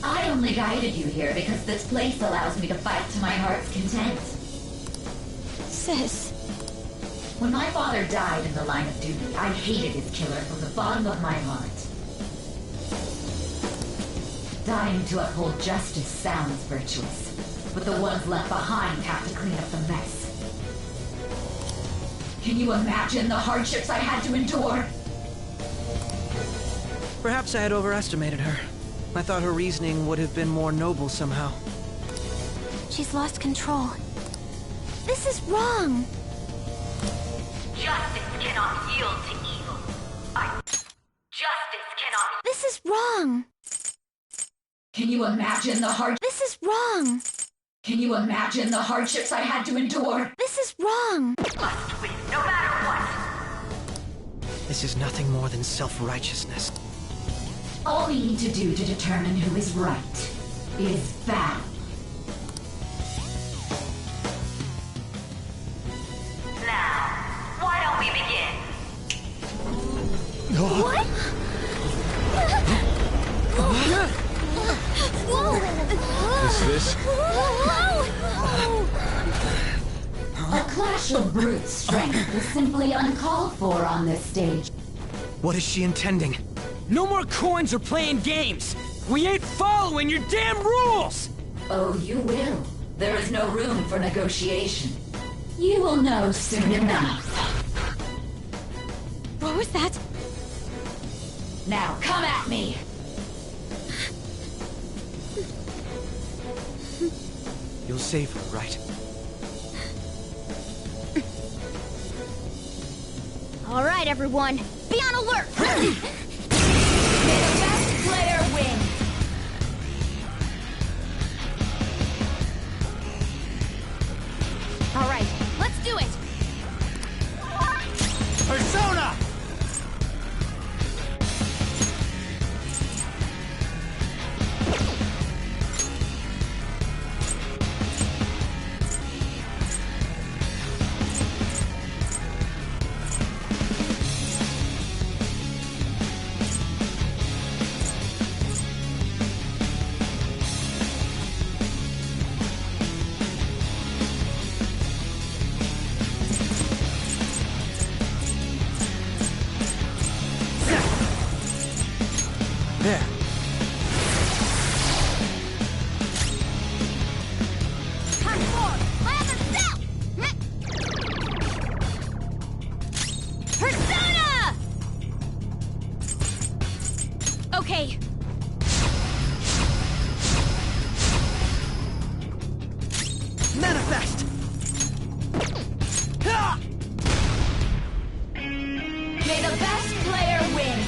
Speaker 16: I only guided you here because this place allows me to fight to my heart's content.
Speaker 4: Sis.
Speaker 16: When my father died in the line of duty, I hated his killer from the bottom of my heart. Dying to uphold justice sounds virtuous, but the ones left behind have to clean up the mess. Can you imagine the hardships I had to endure?
Speaker 9: Perhaps I had overestimated her. I thought her reasoning would have been more noble somehow.
Speaker 14: She's lost control. This is wrong.
Speaker 16: Justice cannot yield to evil. Justice cannot...
Speaker 14: This is wrong.
Speaker 16: Can you imagine the hard...
Speaker 14: This is wrong.
Speaker 16: Can you imagine the hardships I had to endure?
Speaker 14: This is wrong.
Speaker 16: Must win, no matter what.
Speaker 9: This is nothing more than self-righteousness.
Speaker 16: All we need to do to determine who is right is battle. Now, why don't we begin?
Speaker 14: What?
Speaker 11: Is this?
Speaker 16: A clash of brute strength is simply uncalled for on this stage.
Speaker 9: What is she intending?
Speaker 5: No more coins or playing games! We ain't following your damn rules!
Speaker 16: Oh, you will. There is no room for negotiation. You will know soon enough.
Speaker 14: What was that?
Speaker 16: Now come at me!
Speaker 9: You'll save her, right?
Speaker 4: All right, everyone. Be on alert!
Speaker 16: May the best player win!
Speaker 14: All right, let's do it!
Speaker 2: Persona!
Speaker 5: There.
Speaker 14: Persona! Okay.
Speaker 9: Manifest!
Speaker 16: May the best player win!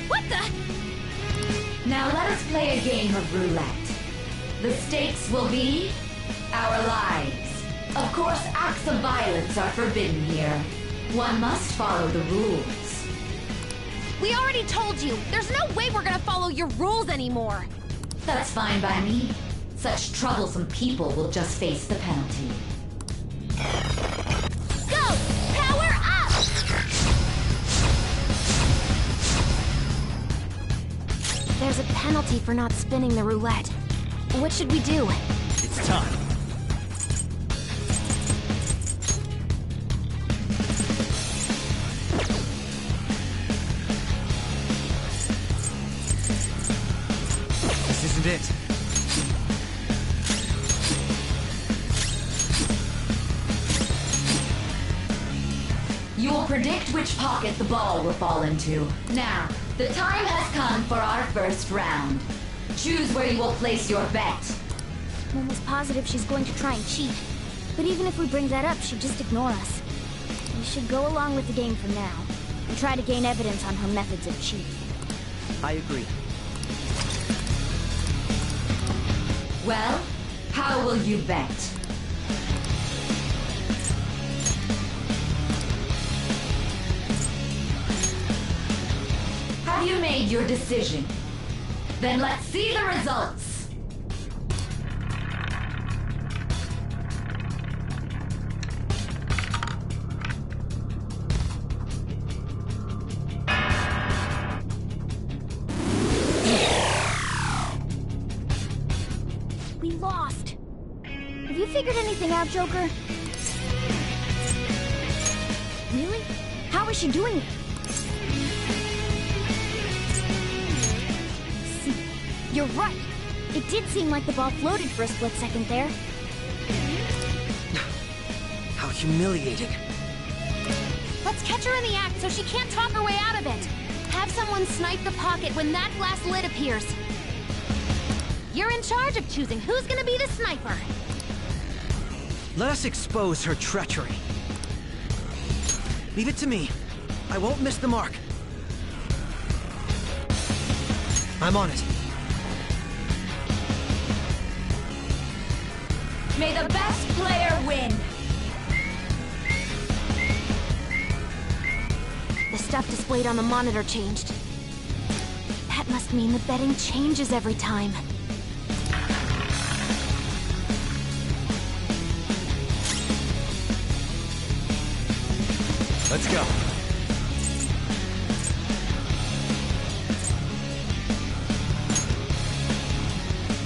Speaker 14: What the?
Speaker 16: Now let us play a game of roulette. The stakes will be our lives. Of course, acts of violence are forbidden here. One must follow the rules.
Speaker 14: We already told you. There's no way we're gonna follow your rules anymore.
Speaker 16: That's fine by me. Such troublesome people will just face the penalty.
Speaker 14: Go! Power up! There's a penalty for not spinning the roulette. What should we do?
Speaker 2: It's time.
Speaker 5: This isn't it.
Speaker 16: You will predict which pocket the ball will fall into. Now, the time has come for our first round. Choose where you will place your bet.
Speaker 4: I'm almost positive she's going to try and cheat. But even if we bring that up, she'd just ignore us. We should go along with the game for now, and try to gain evidence on her methods of cheating.
Speaker 9: I agree.
Speaker 16: Well, how will you bet? Have you made your decision? Then let's see the results.
Speaker 4: We lost. Have you figured anything out, Joker? Really? How is she doing it? See, you're right. It did seem like the ball floated for a split second there.
Speaker 9: How humiliating.
Speaker 1: Let's catch her in the act so she can't talk her way out of it. Have someone snipe the pocket when that glass lid appears. You're in charge of choosing who's gonna be the sniper.
Speaker 12: Let us expose her treachery. Leave it to me. I won't miss the mark. I'm on it.
Speaker 16: May the best player win.
Speaker 4: The stuff displayed on the monitor changed. That must mean the betting changes every time.
Speaker 15: Let's go.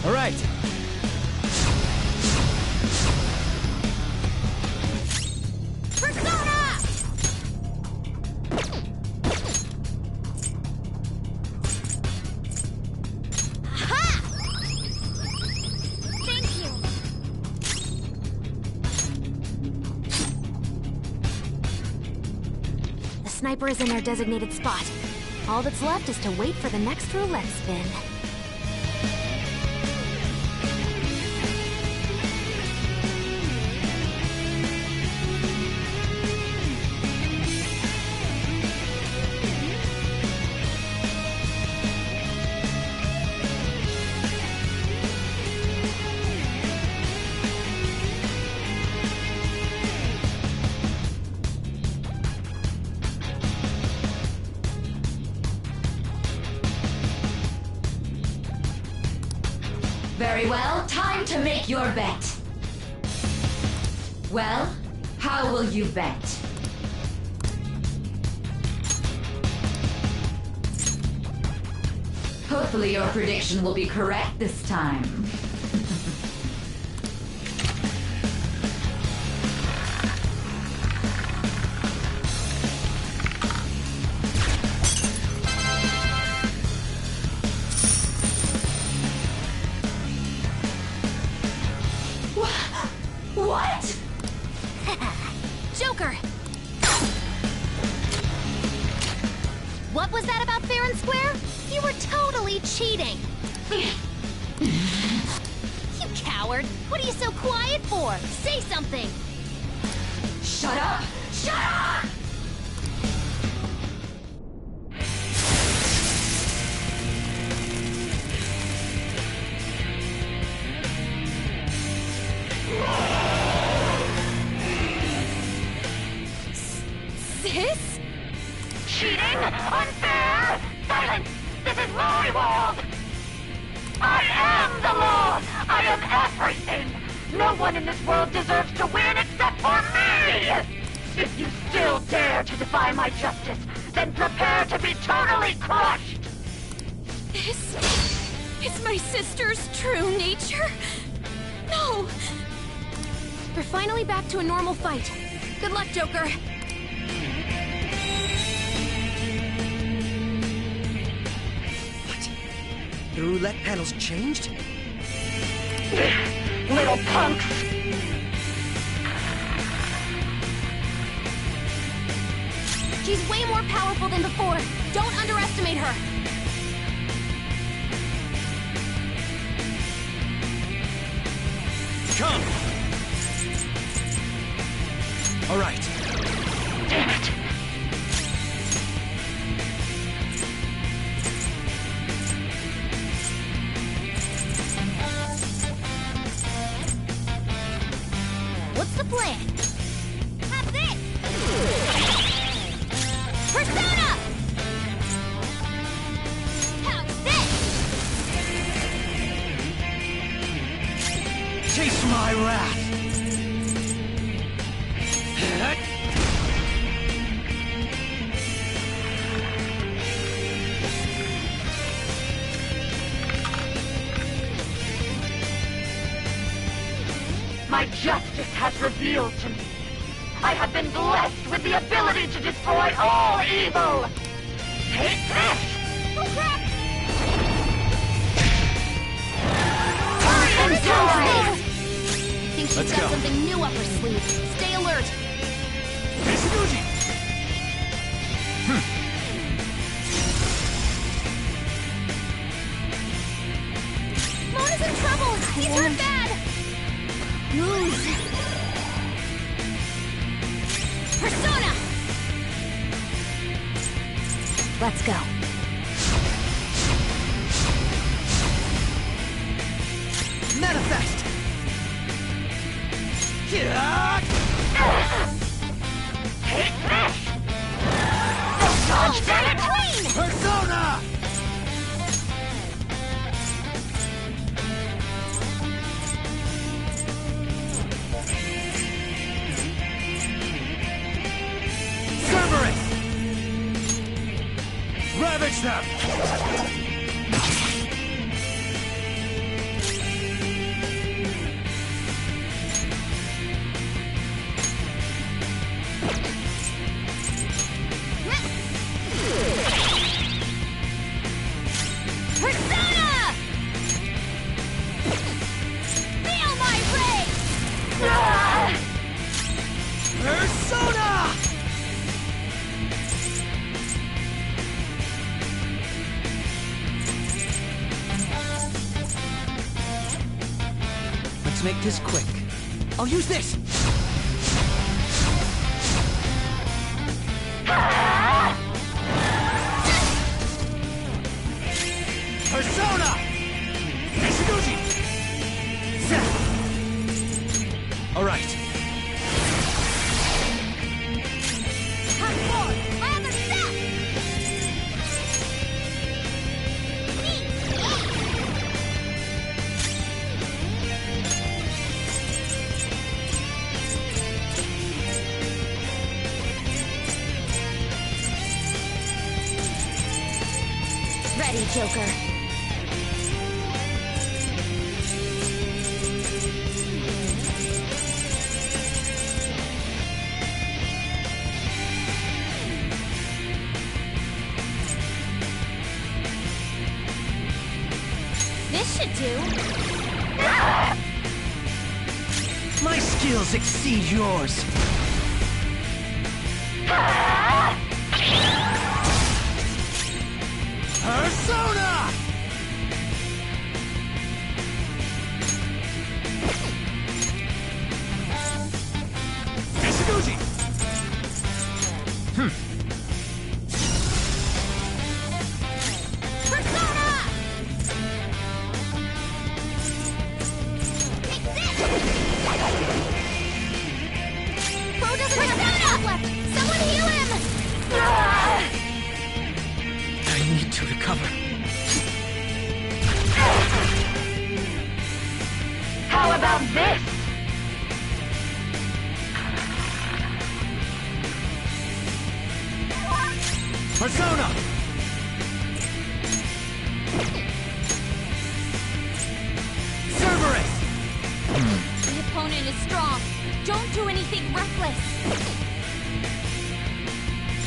Speaker 12: All right.
Speaker 1: Persona! Aha! Thank you.
Speaker 4: The sniper is in their designated spot. All that's left is to wait for the next roulette spin.
Speaker 16: Very well, time to make your bet. Well, how will you bet? Hopefully your prediction will be correct this time. What?
Speaker 1: Joker! What was that about fair and square? You were totally cheating! You coward! What are you so quiet for? Say something!
Speaker 16: Shut up! Shut up!
Speaker 1: Sis?
Speaker 17: Cheating? Unfair? Silence! This is my world! I am the law! I am everything! No one in this world deserves to win except for me! If you still dare to defy my justice, then prepare to be totally crushed!
Speaker 1: This is my sister's true nature? No! We're finally back to a normal fight. Good luck, Joker.
Speaker 12: The roulette panel's changed?
Speaker 17: Little punks!
Speaker 1: She's way more powerful than before. Don't underestimate her.
Speaker 12: Come! All right.
Speaker 17: Damn it!
Speaker 1: What's the plan? Have this! Persona!
Speaker 12: Face my wrath!
Speaker 17: My justice has revealed to me. I have been blessed with the ability to destroy all evil! Take this! Oh crap!
Speaker 4: Think she's
Speaker 17: Let's
Speaker 4: got
Speaker 17: go.
Speaker 4: something new up her sleeve. Stay alert.
Speaker 1: Mona's in trouble! He's hurt bad!
Speaker 4: Moves. Persona! Let's go.
Speaker 12: Manifest!
Speaker 17: Take this! Dodge that!
Speaker 12: Persona!
Speaker 2: Cerberus! Ravage them!
Speaker 4: Persona! Feel my rage!
Speaker 12: Persona! Let's make this quick. I'll use this!
Speaker 2: Persona! Nishiguchi! All right.
Speaker 4: Ready, Joker. This should do.
Speaker 12: My skills exceed yours.
Speaker 2: Persona! Nishiguchi!
Speaker 1: Bo doesn't have enough left! Someone heal him!
Speaker 12: I need to recover.
Speaker 17: How about this?
Speaker 2: Persona! Cerberus!
Speaker 4: The opponent is strong. Don't do anything reckless.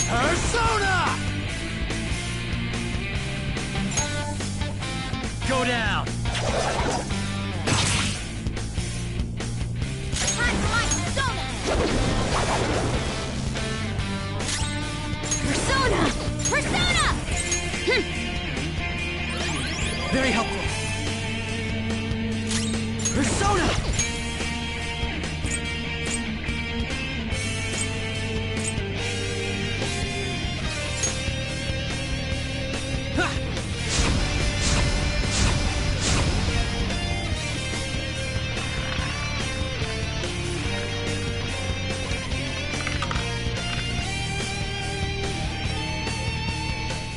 Speaker 2: Persona! Go down!
Speaker 4: Persona! Persona!
Speaker 12: Very helpful. Persona!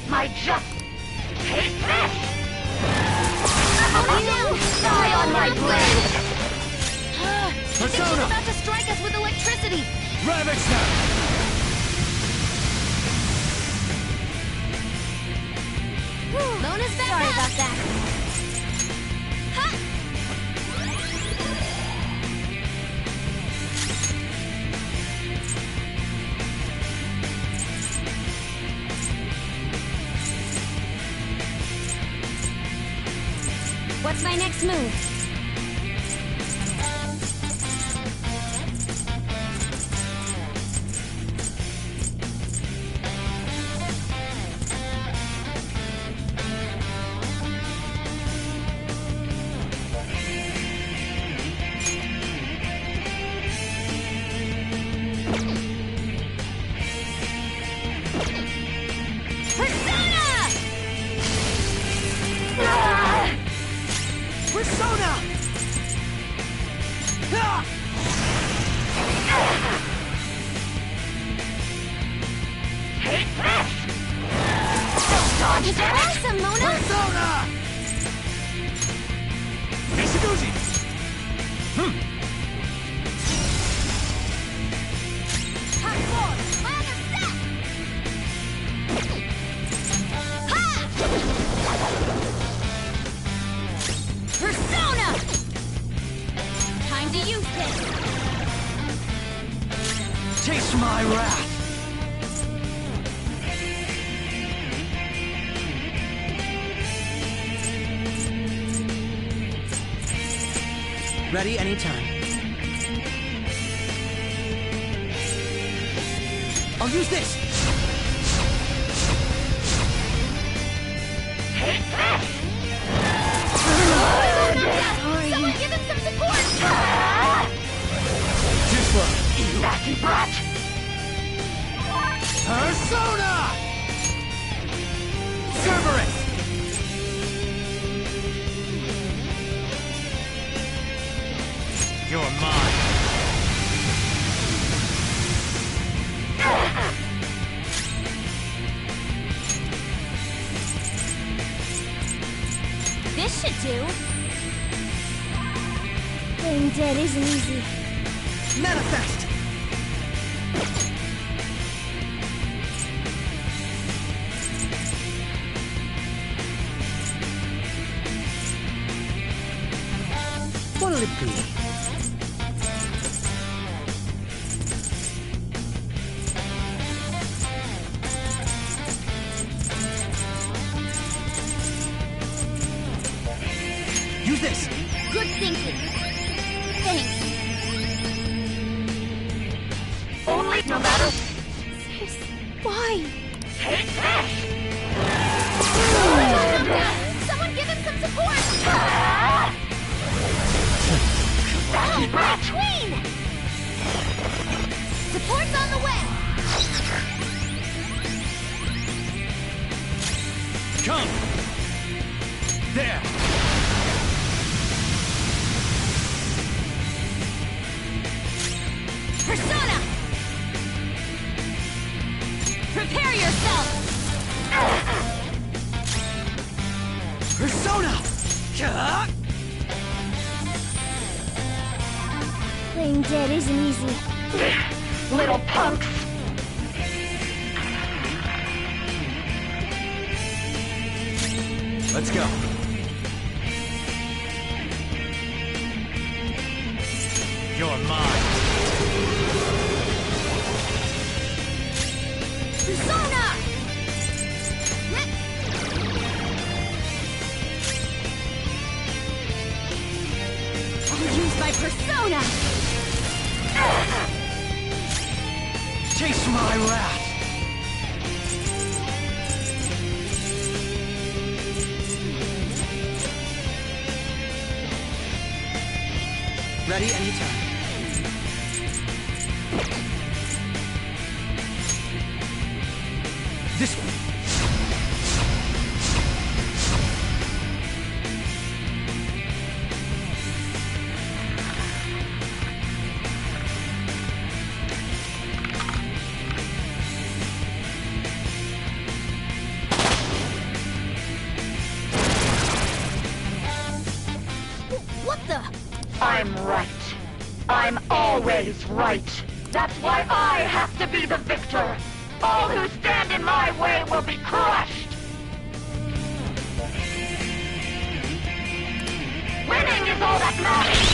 Speaker 17: My just... Take this! Die on my blade!
Speaker 2: Persona!
Speaker 14: about to strike us with electricity!
Speaker 2: Ravage them!
Speaker 14: Mona's back. Sorry about that.
Speaker 4: What's my next move?
Speaker 2: Persona! Ah!
Speaker 17: Take this! Don't dodge
Speaker 14: It's
Speaker 17: this!
Speaker 14: awesome, Mona!
Speaker 2: Persona! Mishibushi!
Speaker 14: Hot forward! Ladder set! Ha! Persona! Time to use this!
Speaker 2: Taste my wrath!
Speaker 9: Ready anytime.
Speaker 2: I'll use this!
Speaker 17: Take this!
Speaker 14: Someone give him some support!
Speaker 2: Too slow.
Speaker 17: Nasty brat!
Speaker 2: Persona! Cerberus! You're mine.
Speaker 14: This should do. Playing dead isn't easy.
Speaker 9: Manifest! What'll it be?
Speaker 2: Use this!
Speaker 14: Good thinking. Thanks.
Speaker 17: Only no matter...
Speaker 14: Why?
Speaker 17: Take this!
Speaker 14: Someone give him some support!
Speaker 17: Nasty brat!
Speaker 14: Queen! Support's on the way!
Speaker 2: Come! There!
Speaker 14: Persona! Prepare yourself!
Speaker 2: Persona!
Speaker 14: Playing dead isn't easy.
Speaker 17: Little punks!
Speaker 2: Let's go. You're mine.
Speaker 14: Persona! I'll use my persona!
Speaker 2: Taste my wrath.
Speaker 9: Ready anytime.
Speaker 2: This one.
Speaker 14: What the?
Speaker 17: I'm right. I I'm always right. That's why I have to be the victor. All who stand in my way will be crushed. Winning is all that matters.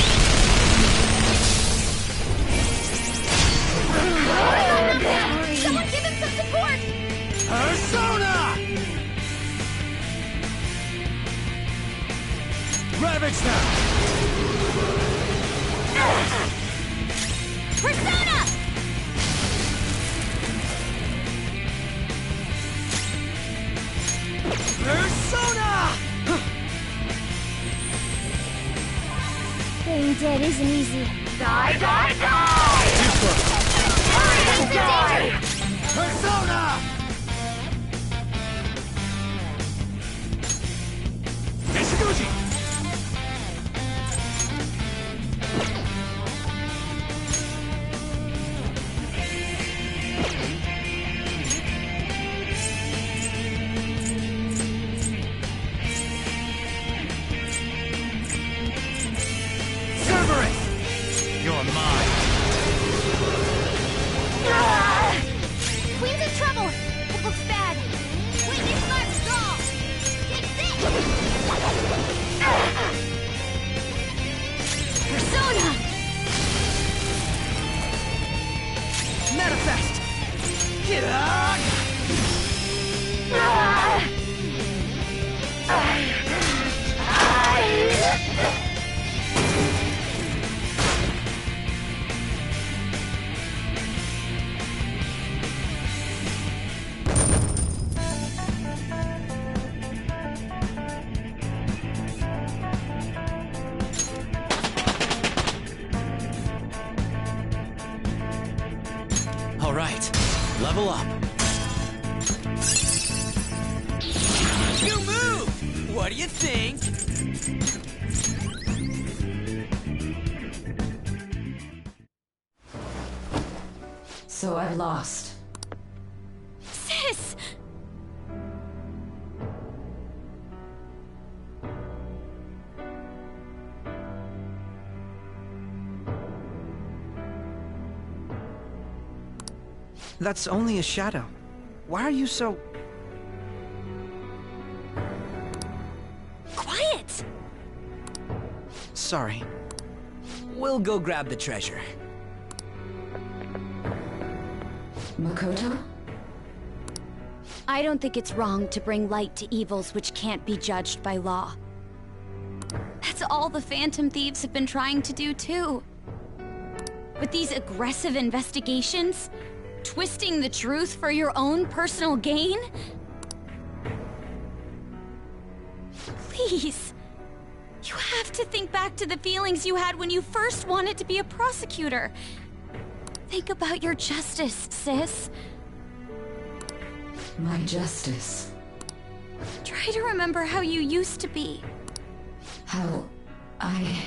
Speaker 4: Someone give him some support!
Speaker 2: Persona! Ravage them!
Speaker 4: Persona!
Speaker 2: Persona!
Speaker 4: Being dead isn't easy.
Speaker 17: Die, die, die! Hurry and die!
Speaker 2: Persona! Nishiguchi! Cerberus! You're mine!
Speaker 4: Queen's in trouble! It looks bad. Queen needs smart straw! Take this! Persona!
Speaker 5: Manifest! Get out! All right, level up. New move! What do you think?
Speaker 10: So I've lost.
Speaker 4: Sis!
Speaker 9: That's only a shadow. Why are you so...
Speaker 4: Quiet!
Speaker 9: Sorry.
Speaker 5: We'll go grab the treasure.
Speaker 10: Makoto?
Speaker 4: I don't think it's wrong to bring light to evils which can't be judged by law. That's all the Phantom Thieves have been trying to do, too. With these aggressive investigations, twisting the truth for your own personal gain? Please. You have to think back to the feelings you had when you first wanted to be a prosecutor. Think about your justice, sis.
Speaker 10: My justice.
Speaker 4: Try to remember how you used to be.
Speaker 10: How I...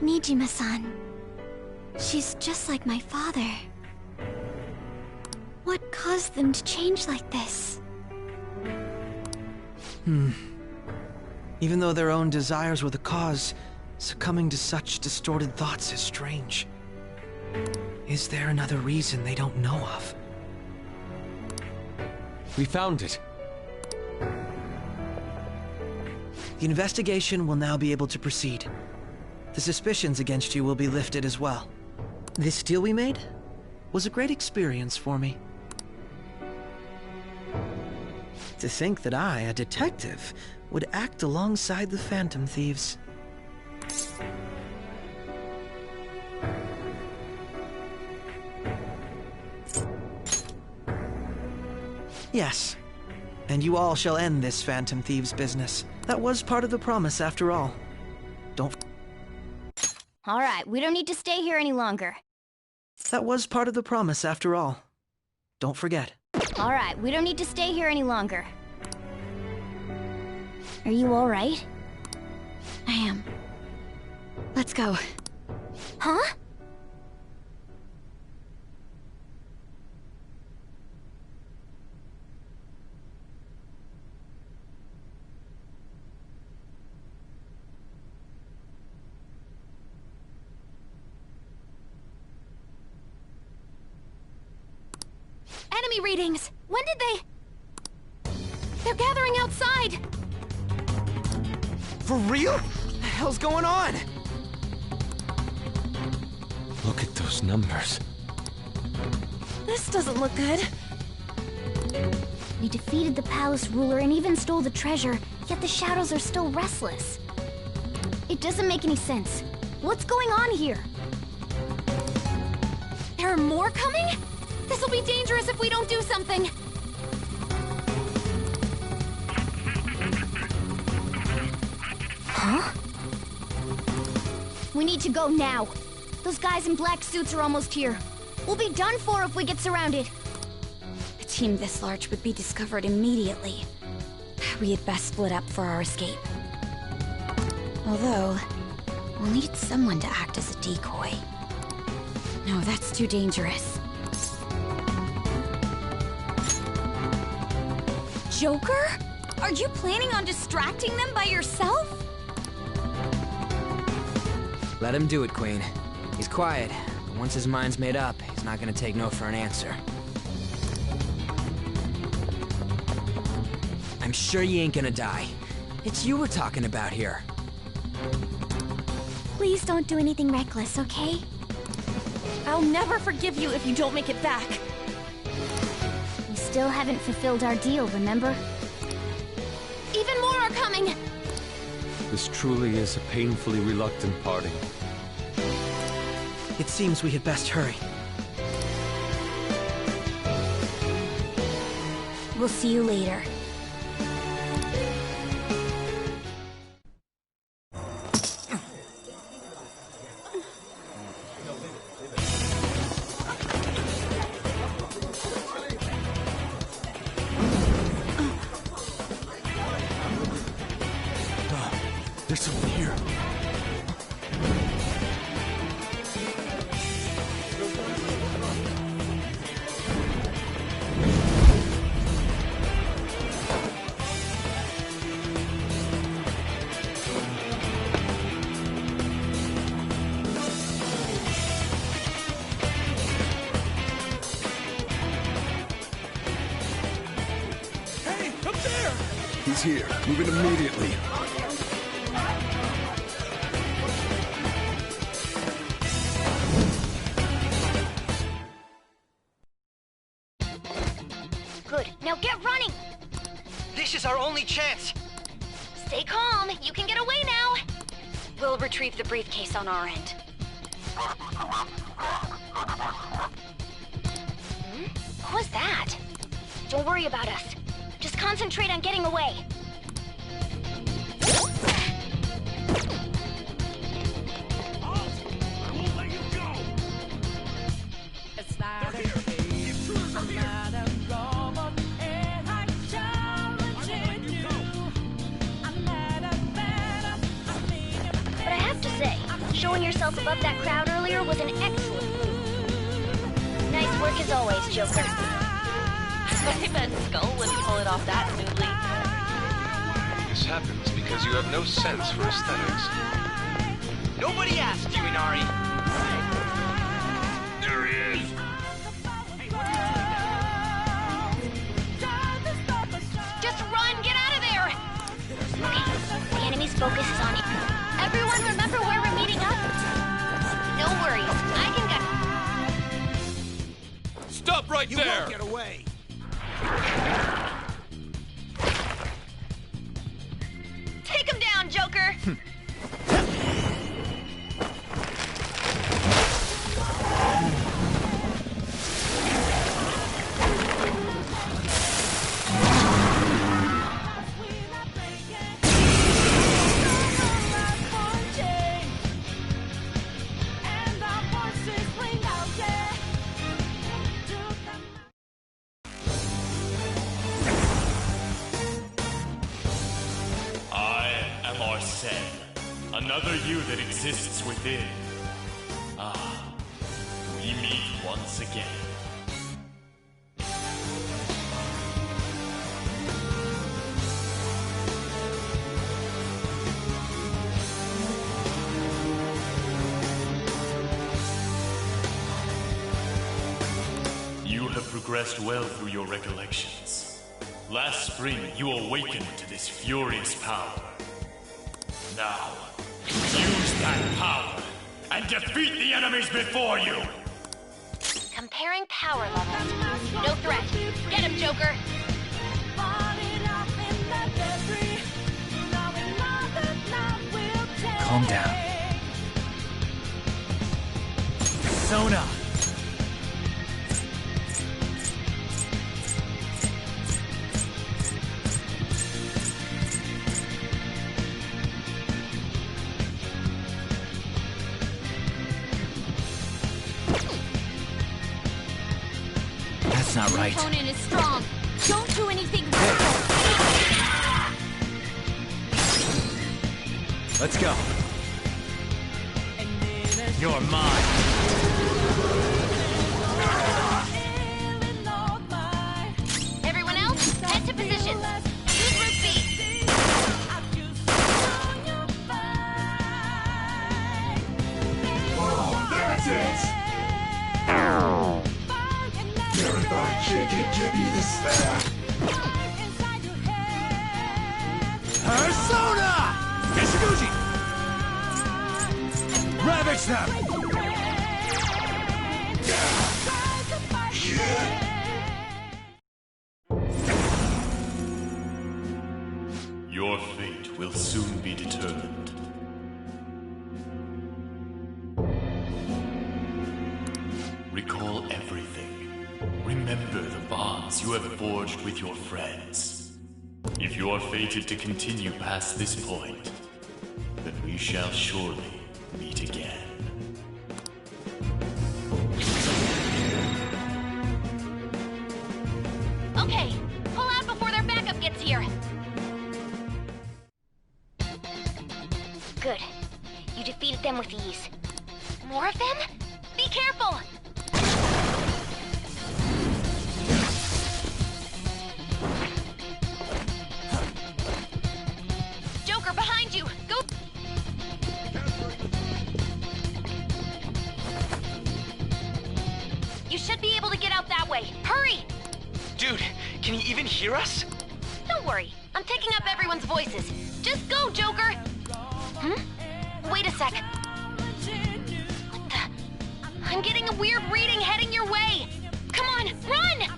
Speaker 4: Nijima-san. She's just like my father. What caused them to change like this?
Speaker 9: Even though their own desires were the cause, succumbing to such distorted thoughts is strange. Is there another reason they don't know of?
Speaker 15: We found it.
Speaker 9: The investigation will now be able to proceed. The suspicions against you will be lifted as well. This deal we made was a great experience for me. To think that I, a detective, would act alongside the Phantom Thieves. Yes, and you all shall end this Phantom Thieves business. That was part of the promise after all. Don't...
Speaker 4: All right, we don't need to stay here any longer.
Speaker 9: That was part of the promise after all. Don't forget.
Speaker 4: All right, we don't need to stay here any longer. Are you all right? I am. Let's go. Huh? Enemy readings! When did they... They're gathering outside!
Speaker 5: For real? What the hell's going on?
Speaker 15: Look at those numbers.
Speaker 14: This doesn't look good.
Speaker 4: We defeated the palace ruler and even stole the treasure, yet the shadows are still restless. It doesn't make any sense. What's going on here? There are more coming? This will be dangerous if we don't do something. Huh? We need to go now. Those guys in black suits are almost here. We'll be done for if we get surrounded. A team this large would be discovered immediately. We had best split up for our escape. Although, we'll need someone to act as a decoy. No, that's too dangerous. Joker? Are you planning on distracting them by yourself?
Speaker 5: Let him do it, Queen. He's quiet, but once his mind's made up, he's not gonna take no for an answer. I'm sure you ain't gonna die. It's you we're talking about here.
Speaker 4: Please don't do anything reckless, okay?
Speaker 14: I'll never forgive you if you don't make it back.
Speaker 4: We still haven't fulfilled our deal, remember? Even more are coming!
Speaker 15: This truly is a painfully reluctant parting.
Speaker 9: It seems we had best hurry.
Speaker 4: We'll see you later.
Speaker 11: There's someone here.
Speaker 2: Hey, up there!
Speaker 11: He's here. Move in immediately.
Speaker 4: Good. Now get running!
Speaker 9: This is our only chance.
Speaker 4: Stay calm. You can get away now. We'll retrieve the briefcase on our end. What was that? Don't worry about us. Just concentrate on getting away. But I have to say, showing yourself above that crowd earlier was an excellent move. Nice work as always, Joker.
Speaker 14: I bet Skull wouldn't pull it off that smoothly.
Speaker 3: This happens because you have no sense for aesthetics.
Speaker 9: Nobody asked you, Inari.
Speaker 2: There he is!
Speaker 4: Just run! Get out of there! Okay, the enemy's focus is on you. Everyone remember where we're meeting up? No worries, I can go.
Speaker 2: Stop right there!
Speaker 12: You won't get away.
Speaker 4: Take him down, Joker!
Speaker 2: Another you that exists within. Ah, we meet once again. You have have progressed well through your recollections. Last spring, you awakened to this furious power. Now, use that power and defeat the enemies before you!
Speaker 17: Comparing power levels. No threat. Get him, Joker!
Speaker 5: Calm down. Persona! That's not right.
Speaker 4: Your opponent is strong. Don't do anything.
Speaker 5: Let's go. You're mine.
Speaker 17: Everyone else, head to positions. Use Route B.
Speaker 18: That's it! Marathon chicken, give me the spare!
Speaker 5: Persona! Kishiguchi! Ravage them!
Speaker 2: Your fate will soon be determined. Recall everything. Remember the bonds you have forged with your friends. If you are fated to continue past this point, then we shall surely meet again.
Speaker 17: Okay, pull out before their backup gets here. Good. You defeated them with ease. More of them? Be careful! Joker, behind you! Go! You should be able to get out that way. Hurry!
Speaker 9: Dude, can you even hear us?
Speaker 17: Don't worry. I'm picking up everyone's voices. Just go, Joker! Wait a sec. What the? I'm getting a weird reading heading your way! Come on, run!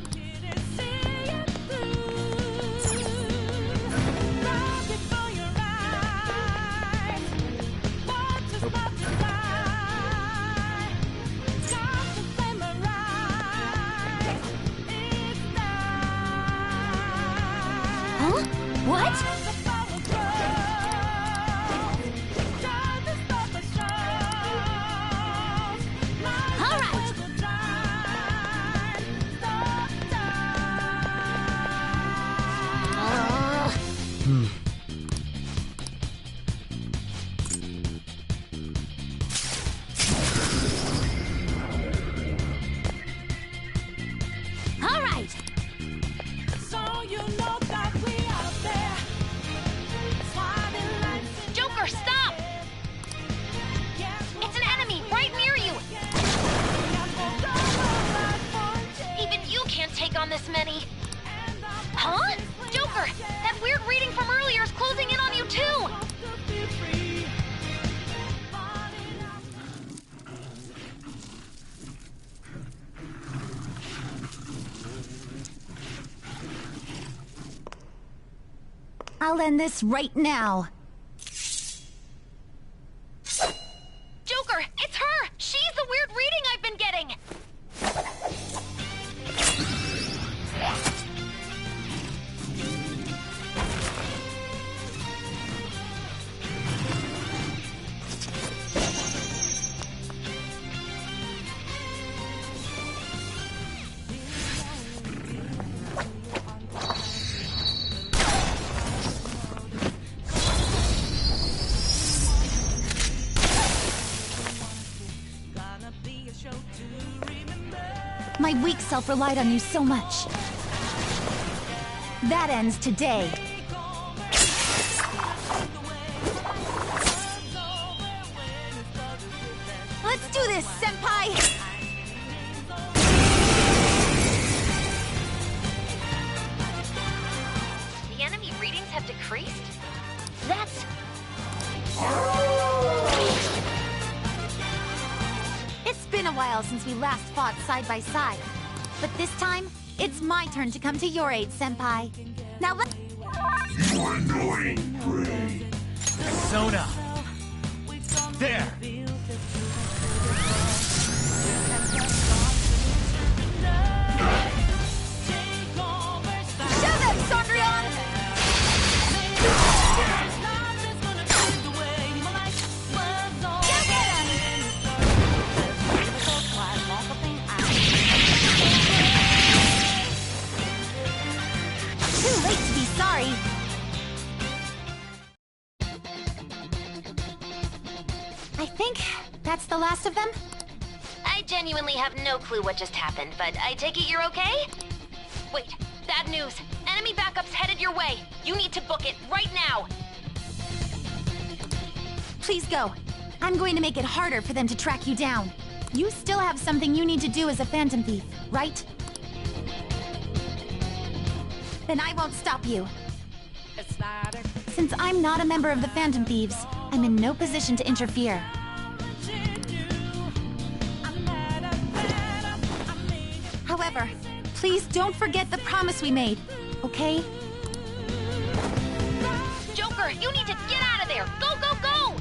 Speaker 4: Huh? What?
Speaker 17: Joker, stop! It's an enemy right near you! Even you can't take on this many. Huh? Joker, that weird reading from earlier is closing in on you too!
Speaker 1: I'll end this right now.
Speaker 17: Joker, it's her! She's the weird reading I've been getting!
Speaker 1: My weak self relied on you so much. That ends today. Let's do this, Senpai!
Speaker 17: rats?
Speaker 1: It's been a while since we last fought side by side. But this time, it's my turn to come to your aid, Senpai. Now let—
Speaker 18: You annoying prey.
Speaker 2: Persona! There!
Speaker 1: Show them, Sondrion! Too late to be sorry. I think that's the last of them.
Speaker 17: I genuinely have no clue what just happened, but I take it you're okay? Wait, bad news. Enemy backup's headed your way. You need to book it right now.
Speaker 1: Please go. I'm going to make it harder for them to track you down. You still have something you need to do as a Phantom Thief, right? Then I won't stop you. Since I'm not a member of the Phantom Thieves, I'm in no position to interfere. However, please don't forget the promise we made, okay?
Speaker 17: Joker, you need to get out of there! Go, go, go!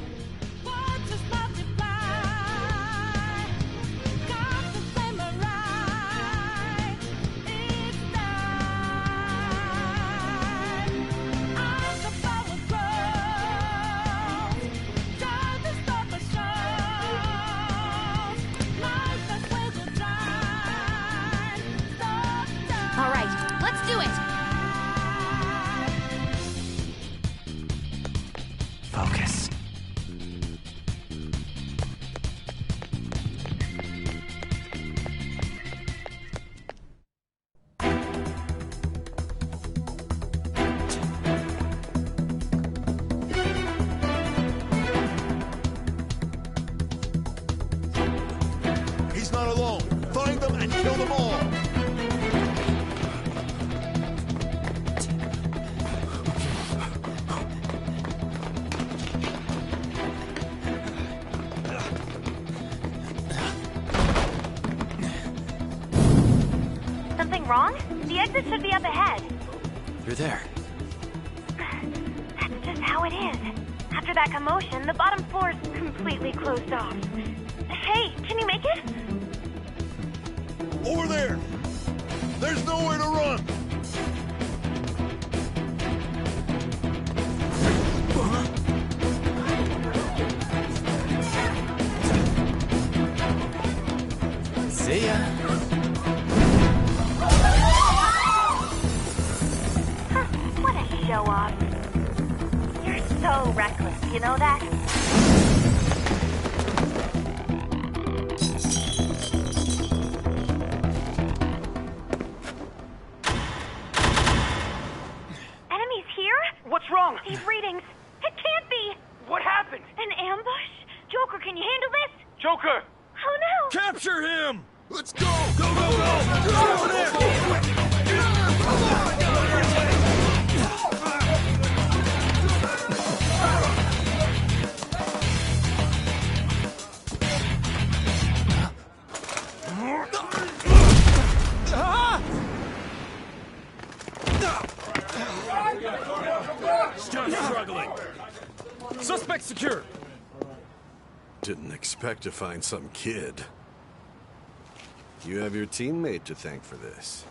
Speaker 1: All right, let's do it!
Speaker 5: Focus.
Speaker 7: He's not alone. Find them and kill them all.
Speaker 17: Something wrong? The exit should be up ahead.
Speaker 5: You're there.
Speaker 17: That's just how it is. After that commotion, the bottom floor's completely closed off. Hey, can you make it?
Speaker 7: Over there. There's nowhere to run.
Speaker 5: See ya.
Speaker 17: What a show off. You're so reckless, you know that? Enemies here?
Speaker 19: What's wrong?
Speaker 17: These readings. It can't be.
Speaker 19: What happened?
Speaker 17: An ambush? Joker, can you handle this?
Speaker 19: Joker!
Speaker 17: Oh no!
Speaker 7: Capture him! Let's go! Go, go, go! Get over there!
Speaker 2: Stop struggling!
Speaker 7: Suspect secure! Didn't expect to find some kid.
Speaker 20: You have your teammate to thank for this.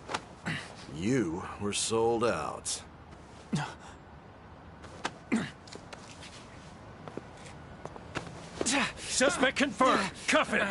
Speaker 20: You were sold out.
Speaker 2: Suspect confirmed. Cuff it.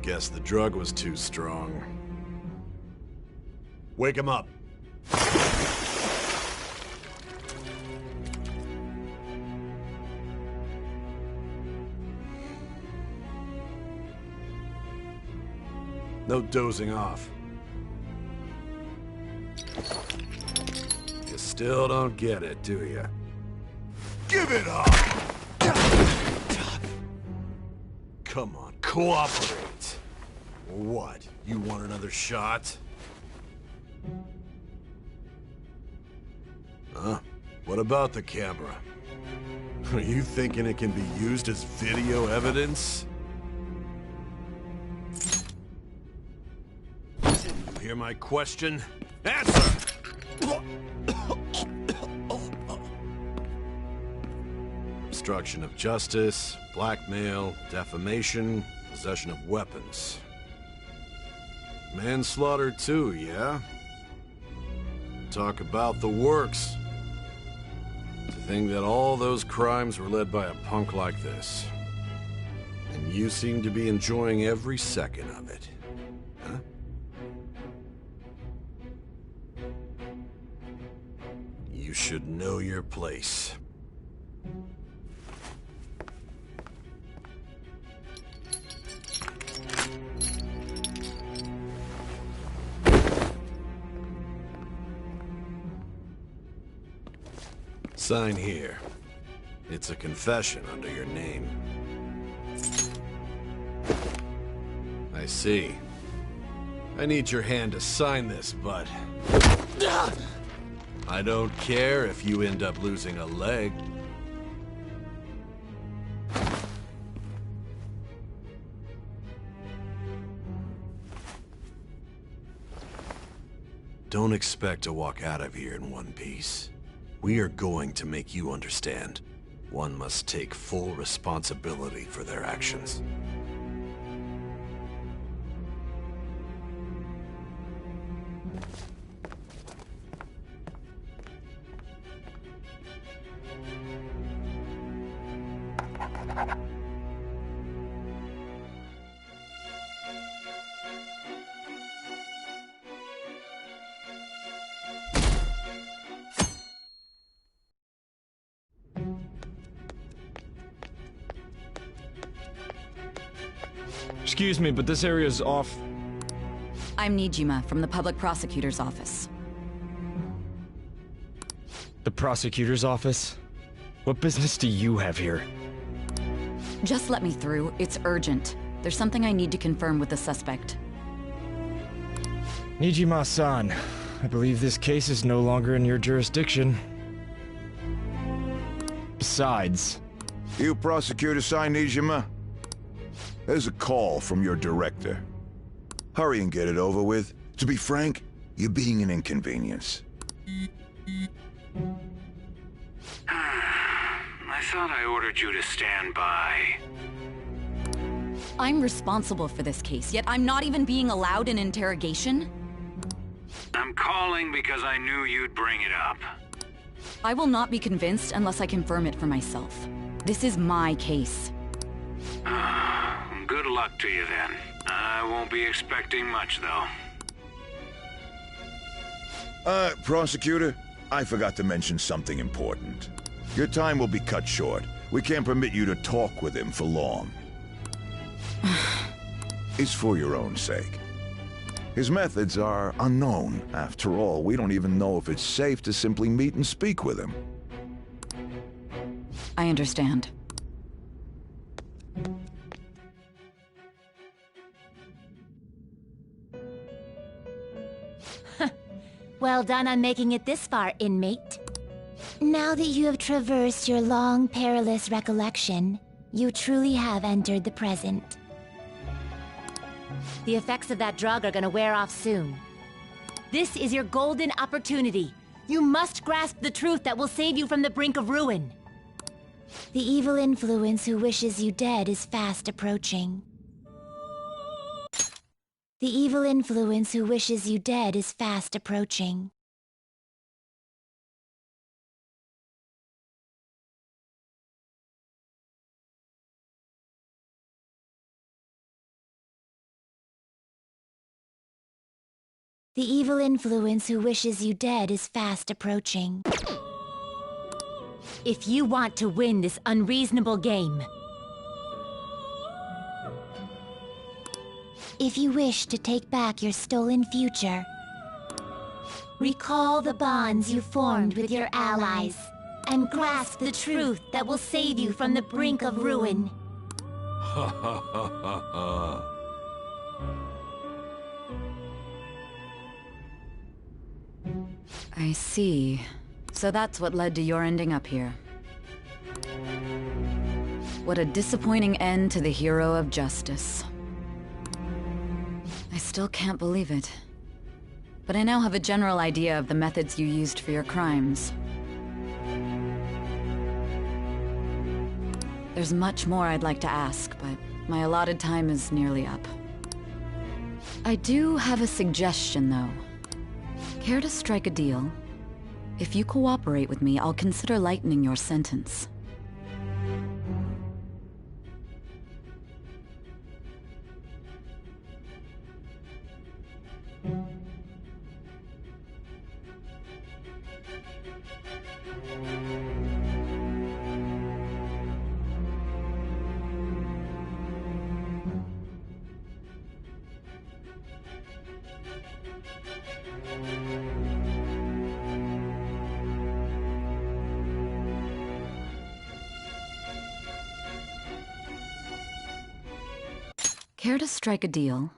Speaker 20: Guess the drug was too strong. Wake him up. No dozing off. You still don't get it, do you? Give it up! Come on, cooperate. What? You want another shot? Huh? What about the camera? Are you thinking it can be used as video evidence? You hear my question? Answer! Obstruction of justice, blackmail, defamation, possession of weapons. Manslaughter too, yeah? Talk about the works. To think that all those crimes were led by a punk like this. And you seem to be enjoying every second of it. Huh? You should know your place. Sign here. It's a confession under your name. I see. I need your hand to sign this, but... I don't care if you end up losing a leg. Don't expect to walk out of here in one piece. We are going to make you understand. One must take full responsibility for their actions.
Speaker 19: Excuse me, but this area's off.
Speaker 10: I'm Nijima from the Public Prosecutor's Office.
Speaker 19: The prosecutor's office? What business do you have here?
Speaker 10: Just let me through. It's urgent. There's something I need to confirm with the suspect.
Speaker 19: Nijima-san, I believe this case is no longer in your jurisdiction. Besides...
Speaker 21: You prosecutor signed Nijima? There's a call from your director. Hurry and get it over with. To be frank, you're being an inconvenience.
Speaker 22: I thought I ordered you to stand by.
Speaker 10: I'm responsible for this case, yet I'm not even being allowed an interrogation?
Speaker 22: I'm calling because I knew you'd bring it up.
Speaker 10: I will not be convinced unless I confirm it for myself. This is my case.
Speaker 22: Good luck to you then. I won't be expecting much, though.
Speaker 21: Prosecutor, I forgot to mention something important. Your time will be cut short. We can't permit you to talk with him for long. It's for your own sake. His methods are unknown. After all, we don't even know if it's safe to simply meet and speak with him.
Speaker 10: I understand.
Speaker 1: Well done on making it this far, inmate.
Speaker 4: Now that you have traversed your long, perilous recollection, you truly have entered the present.
Speaker 1: The effects of that drug are gonna wear off soon. This is your golden opportunity. You must grasp the truth that will save you from the brink of ruin.
Speaker 4: The evil influence who wishes you dead is fast approaching. The evil influence who wishes you dead is fast approaching.
Speaker 1: The evil influence who wishes you dead is fast approaching. If you want to win this unreasonable game, if you wish to take back your stolen future, recall the bonds you formed with your allies, and grasp the truth that will save you from the brink of ruin.
Speaker 20: Ha ha ha ha ha.
Speaker 10: I see. So that's what led to your ending up here. What a disappointing end to the hero of justice. I still can't believe it. But I now have a general idea of the methods you used for your crimes. There's much more I'd like to ask, but my allotted time is nearly up. I do have a suggestion, though. Care to strike a deal? If you cooperate with me, I'll consider lightening your sentence. Care to strike a deal?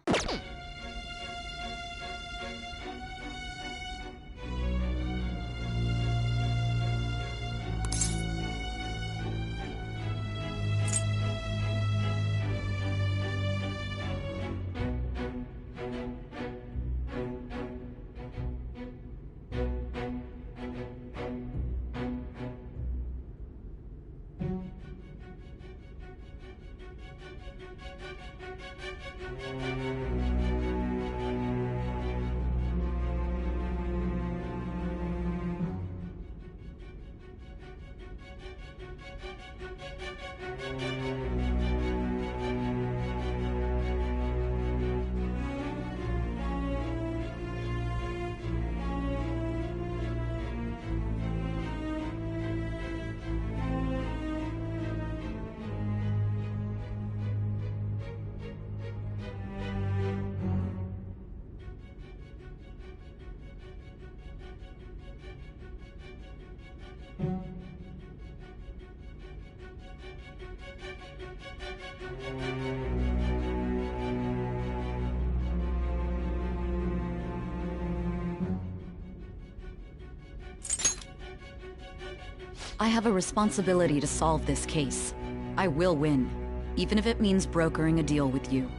Speaker 10: I have a responsibility to solve this case. I will win, even if it means brokering a deal with you.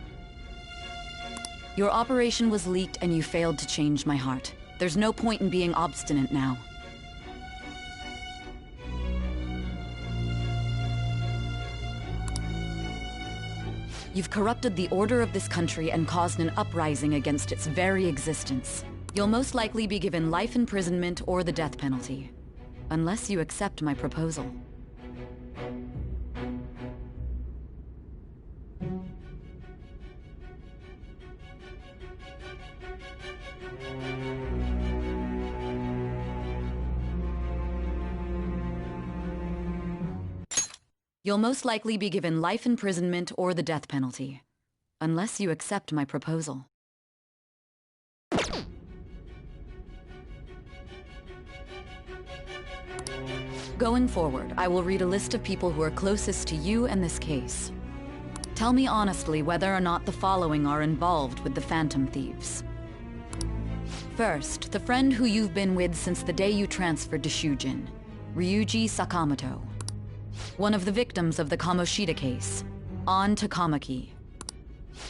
Speaker 10: Your operation was leaked and you failed to change my heart. There's no point in being obstinate now. You've corrupted the order of this country and caused an uprising against its very existence. You'll most likely be given life imprisonment or the death penalty. Unless you accept my proposal. You'll most likely be given life imprisonment or the death penalty. Unless you accept my proposal. Going forward, I will read a list of people who are closest to you and this case. Tell me honestly whether or not the following are involved with the Phantom Thieves. First, the friend who you've been with since the day you transferred to Shujin, Ryuji Sakamoto. One of the victims of the Kamoshida case, An Takamaki.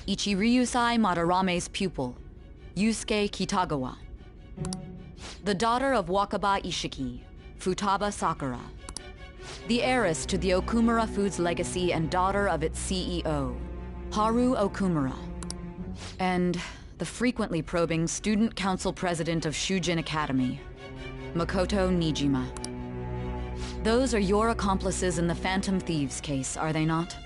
Speaker 10: Ichiryusai Madarame's pupil, Yusuke Kitagawa. The daughter of Wakaba Ishiki, Futaba Sakura. The heiress to the Okumura Foods legacy and daughter of its CEO, Haru Okumura. And the frequently probing student council president of Shujin Academy, Makoto Nijima. Those are your accomplices in the Phantom Thieves case, are they not?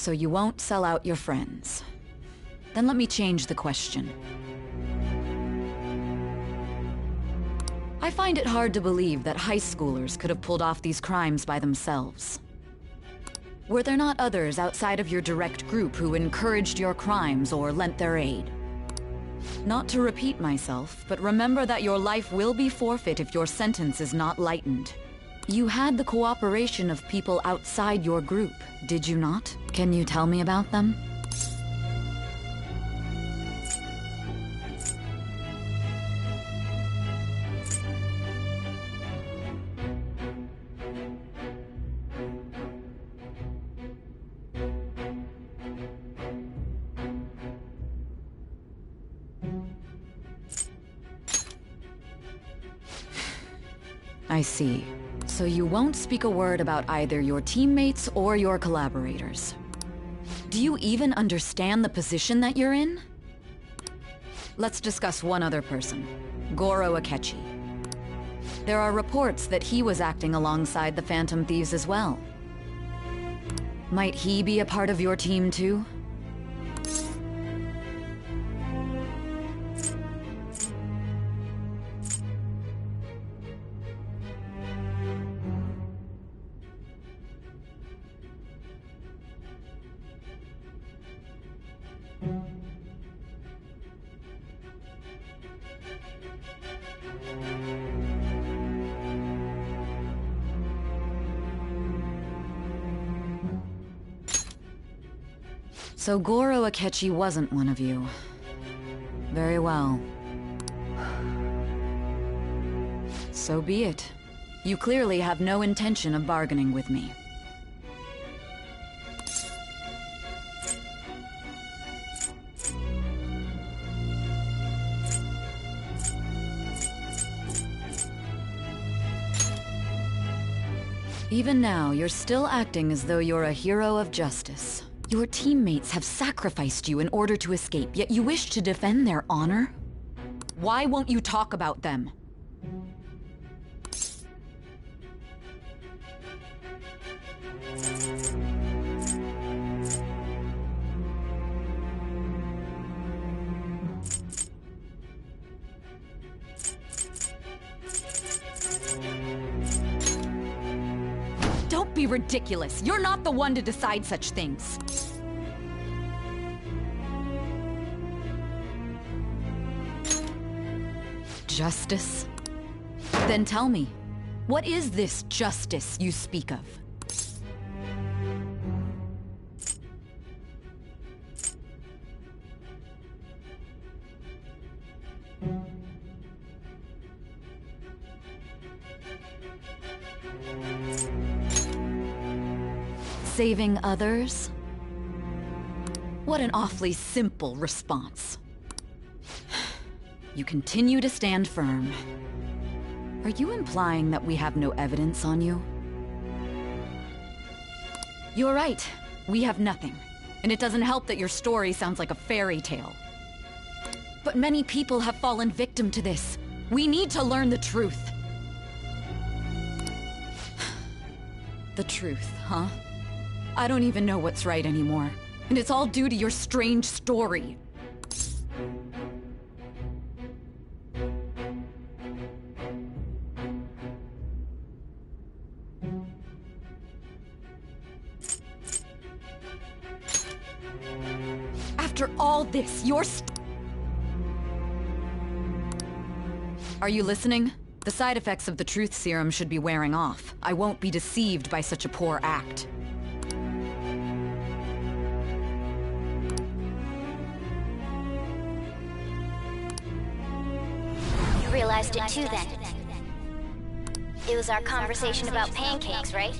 Speaker 10: So you won't sell out your friends. Then let me change the question. I find it hard to believe that high schoolers could have pulled off these crimes by themselves. Were there not others outside of your direct group who encouraged your crimes or lent their aid? Not to repeat myself, but remember that your life will be forfeit if your sentence is not lightened. You had the cooperation of people outside your group, did you not? Can you tell me about them? I see. So you won't speak a word about either your teammates or your collaborators. Do you even understand the position that you're in? Let's discuss one other person, Goro Akechi. There are reports that he was acting alongside the Phantom Thieves as well. Might he be a part of your team too? So Goro Akechi wasn't one of you. Very well. So be it. You clearly have no intention of bargaining with me. Even now, you're still acting as though you're a hero of justice. Your teammates have sacrificed you in order to escape, yet you wish to defend their honor? Why won't you talk about them? Don't be ridiculous. You're not the one to decide such things. Justice? Then tell me, what is this justice you speak of? Saving others? What an awfully simple response. You continue to stand firm. Are you implying that we have no evidence on you? You're right. We have nothing. And it doesn't help that your story sounds like a fairy tale. But many people have fallen victim to this. We need to learn the truth. The truth, huh? I don't even know what's right anymore. And it's all due to your strange story. After all this, you're Are you listening? The side effects of the truth serum should be wearing off. I won't be deceived by such a poor act.
Speaker 4: realized it too then. It was our conversation about pancakes, right?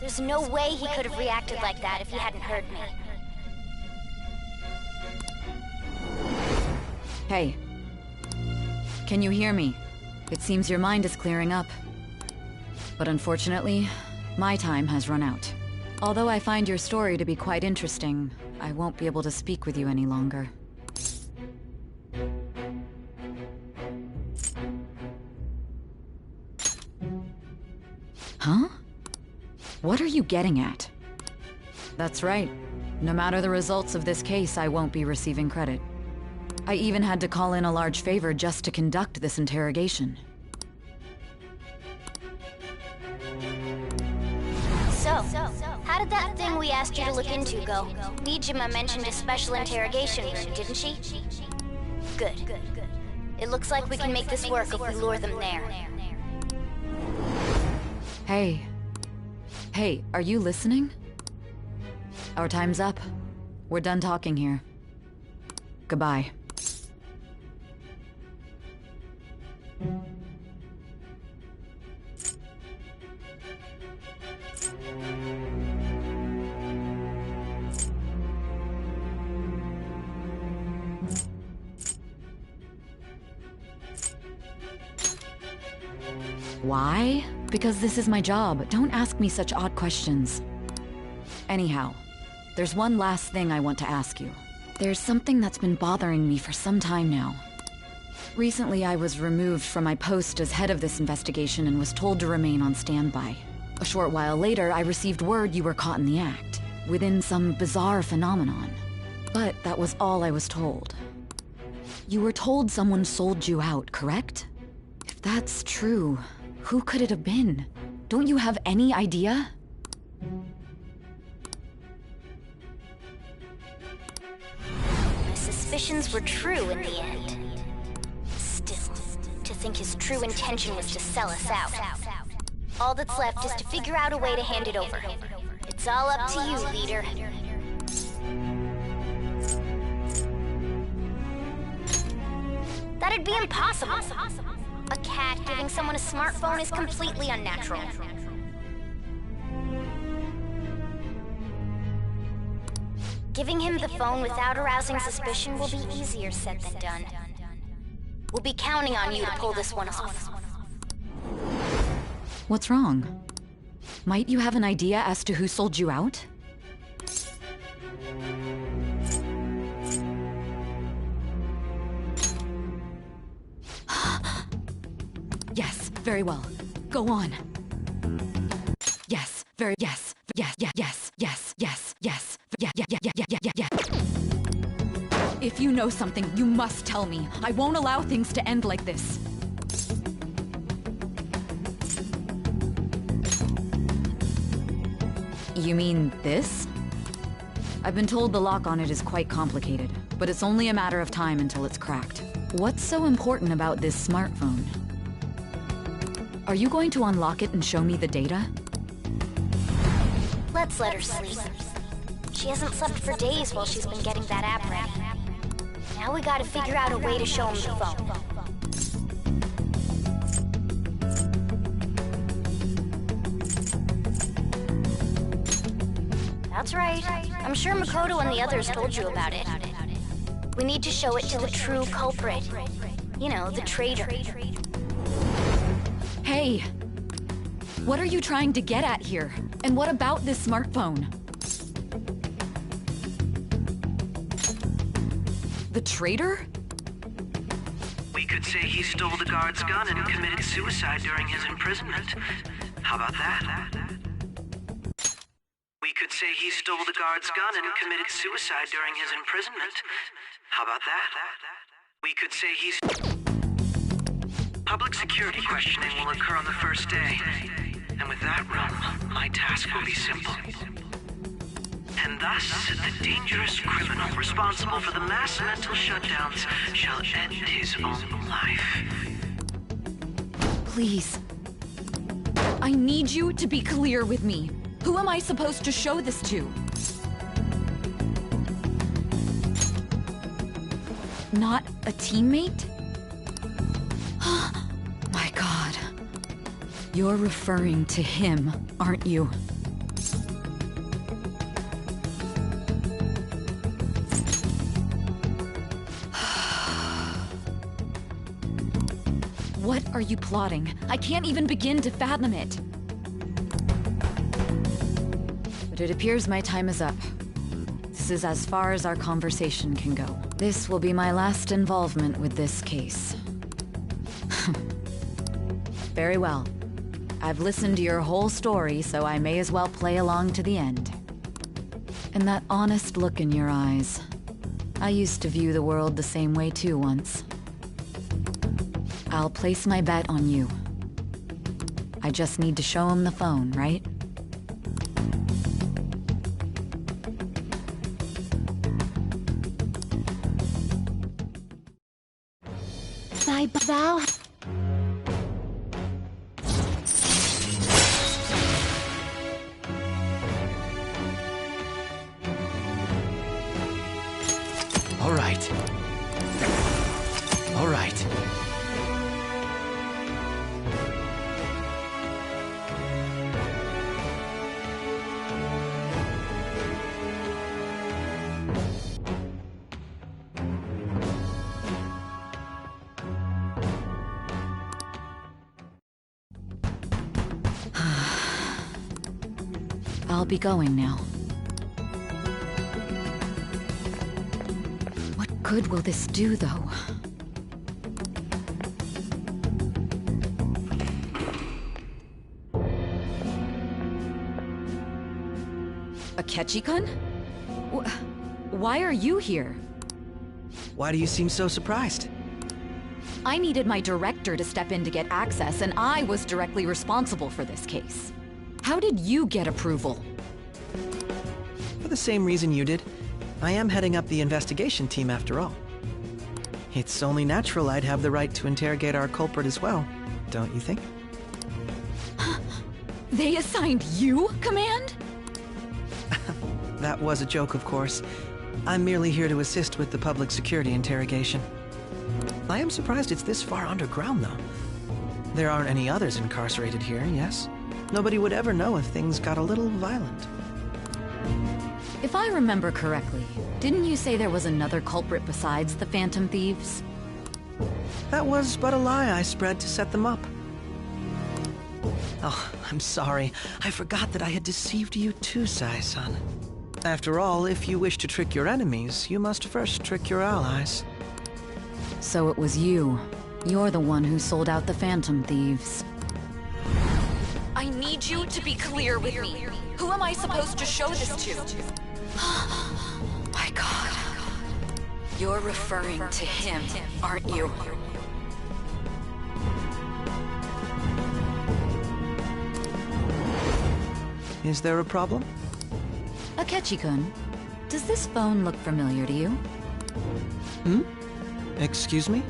Speaker 4: There's no way he could have reacted like that if he hadn't heard me.
Speaker 10: Hey. Can you hear me? It seems your mind is clearing up. But unfortunately, my time has run out. Although I find your story to be quite interesting, I won't be able to speak with you any longer. Huh? What are you getting at? That's right. No matter the results of this case, I won't be receiving credit. I even had to call in a large favor just to conduct this interrogation.
Speaker 4: So, how did that thing we asked you to look into go? Nijima mentioned a special interrogation room, didn't she? Good. It looks like we can make this work if we lure them there.
Speaker 10: Hey. Hey, are you listening? Our time's up. We're done talking here. Goodbye. Why? Because this is my job. Don't ask me such odd questions. Anyhow, there's one last thing I want to ask you. There's something that's been bothering me for some time now. Recently, I was removed from my post as head of this investigation and was told to remain on standby. A short while later, I received word you were caught in the act, within some bizarre phenomenon. But that was all I was told. You were told someone sold you out, correct? If that's true, who could it have been? Don't you have any idea?
Speaker 4: My suspicions were true in the end. Still, to think his true intention was to sell us out. All that's left is to figure out a way to hand it over. It's all up to you, leader. That'd be impossible. A cat giving someone a smartphone is completely unnatural. Giving him the phone without arousing suspicion will be easier said than done. We'll be counting on you to pull this one off.
Speaker 10: What's wrong? Might you have an idea as to who sold you out? Yes, very well. Go on. Yes, very yes, yes, yes, yes, yes, yes, yes, yeah, yeah, yeah, yeah, yeah, yeah, yeah. If you know something, you must tell me. I won't allow things to end like this. You mean this? I've been told the lock on it is quite complicated, but it's only a matter of time until it's cracked. What's so important about this smartphone? Are you going to unlock it and show me the data?
Speaker 4: Let's let her sleep. She hasn't slept for days while she's been getting that app ready. Now we gotta figure out a way to show him the phone. That's right. I'm sure Makoto and the others told you about it. We need to show it to the true culprit. You know, the traitor.
Speaker 10: Hey! What are you trying to get at here? And what about this smartphone? The traitor?
Speaker 6: We could say he stole the guard's gun and committed suicide during his imprisonment. How about that? We could say he stole the guard's gun and committed suicide during his imprisonment. How about that? We could say he's... Public security questioning will occur on the first day. And with that room, my task will be simple. And thus, the dangerous criminal responsible for the mass mental shutdowns shall end his own life.
Speaker 10: Please. I need you to be clear with me. Who am I supposed to show this to? Not a teammate? My God. You're referring to him, aren't you? What are you plotting? I can't even begin to fathom it. But it appears my time is up. This is as far as our conversation can go. This will be my last involvement with this case. Very well. I've listened to your whole story, so I may as well play along to the end. And that honest look in your eyes. I used to view the world the same way too once. I'll place my bet on you. I just need to show him the phone, right?
Speaker 1: Thou...
Speaker 5: All right. All right.
Speaker 10: I'll be going now. What good will this do, though? Akechi-kun? Why are you here?
Speaker 9: Why do you seem so surprised?
Speaker 10: I needed my director to step in to get access, and I was directly responsible for this case. How did you get approval?
Speaker 9: For the same reason you did. I am heading up the investigation team after all. It's only natural I'd have the right to interrogate our culprit as well, don't you think?
Speaker 10: They assigned you command?
Speaker 9: That was a joke, of course. I'm merely here to assist with the public security interrogation. I am surprised it's this far underground, though. There aren't any others incarcerated here, yes? Nobody would ever know if things got a little violent.
Speaker 10: If I remember correctly, didn't you say there was another culprit besides the Phantom Thieves?
Speaker 9: That was but a lie I spread to set them up. Oh, I'm sorry. I forgot that I had deceived you too, Sai-san. After all, if you wish to trick your enemies, you must first trick your allies.
Speaker 10: So it was you. You're the one who sold out the Phantom Thieves. I need you to be clear with me. Who am I supposed to show this to? My God. You're referring to him, aren't you?
Speaker 9: Is there a problem?
Speaker 10: Akechi-kun, does this phone look familiar to you?
Speaker 9: Hmm? Excuse me?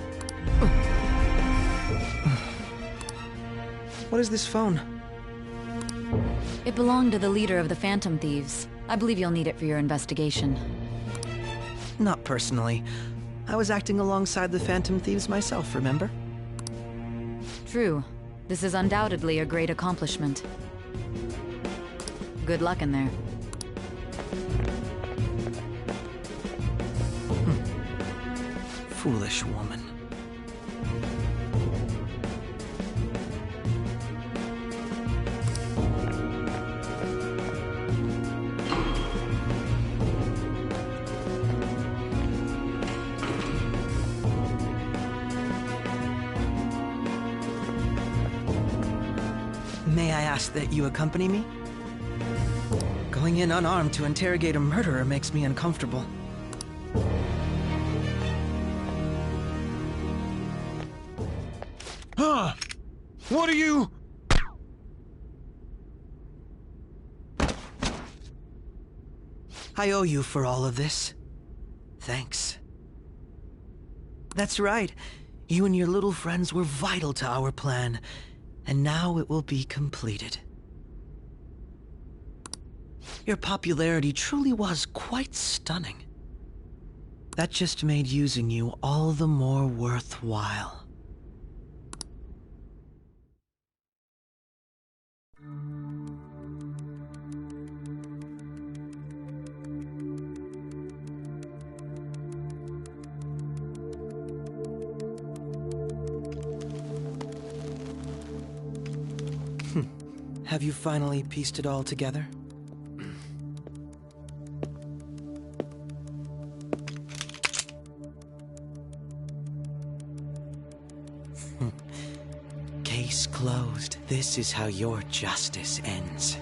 Speaker 9: What is this phone?
Speaker 10: It belonged to the leader of the Phantom Thieves. I believe you'll need it for your investigation.
Speaker 9: Not personally. I was acting alongside the Phantom Thieves myself, remember?
Speaker 10: True. This is undoubtedly a great accomplishment. Good luck in there.
Speaker 9: Foolish woman. May I ask that you accompany me? Going Going in unarmed to interrogate a murderer makes me uncomfortable.
Speaker 20: Huh? What are you...
Speaker 9: I owe you for all of this. Thanks. That's right. You and your little friends were vital to our plan, and now it will be completed. Your popularity truly was quite stunning. That just made using you all the more worthwhile. Have you finally pieced it all together? Case closed. This is how your justice ends.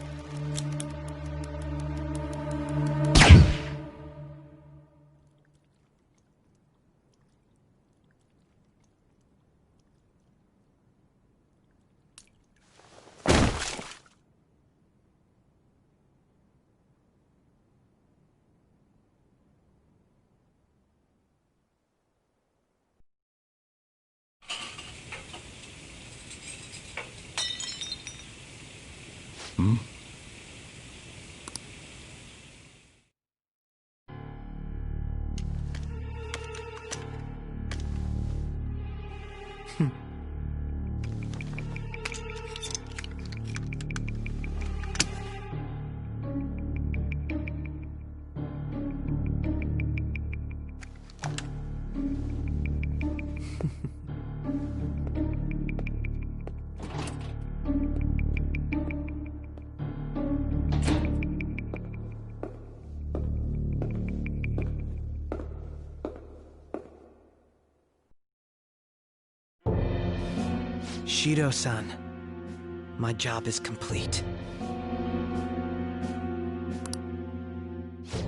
Speaker 11: Hmm?
Speaker 9: Shido-san, my job is complete.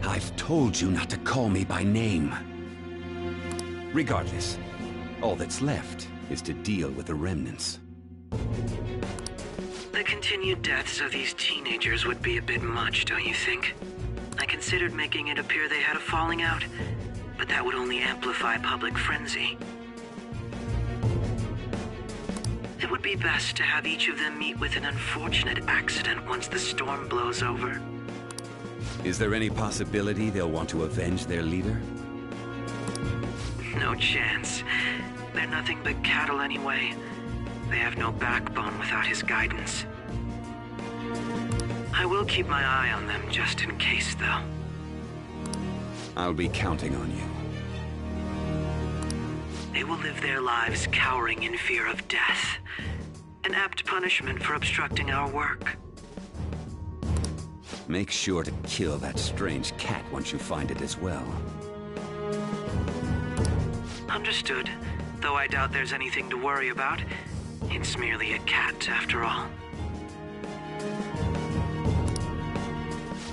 Speaker 8: I've told you not to call me by name. Regardless, all that's left is to deal with the remnants.
Speaker 6: The continued deaths of these teenagers would be a bit much, don't you think? I considered making it appear they had a falling out, but that would only amplify public frenzy. It would be best to have each of them meet with an unfortunate accident once the storm blows over.
Speaker 8: Is there any possibility they'll want to avenge their leader?
Speaker 6: No chance. They're nothing but cattle anyway. They have no backbone without his guidance. I will keep my eye on them just in case, though.
Speaker 8: I'll be counting on you.
Speaker 6: They will live their lives cowering in fear of death. An apt punishment for obstructing our work.
Speaker 8: Make sure to kill that strange cat once you find it as well.
Speaker 6: Understood, though I doubt there's anything to worry about. It's merely a cat, after all.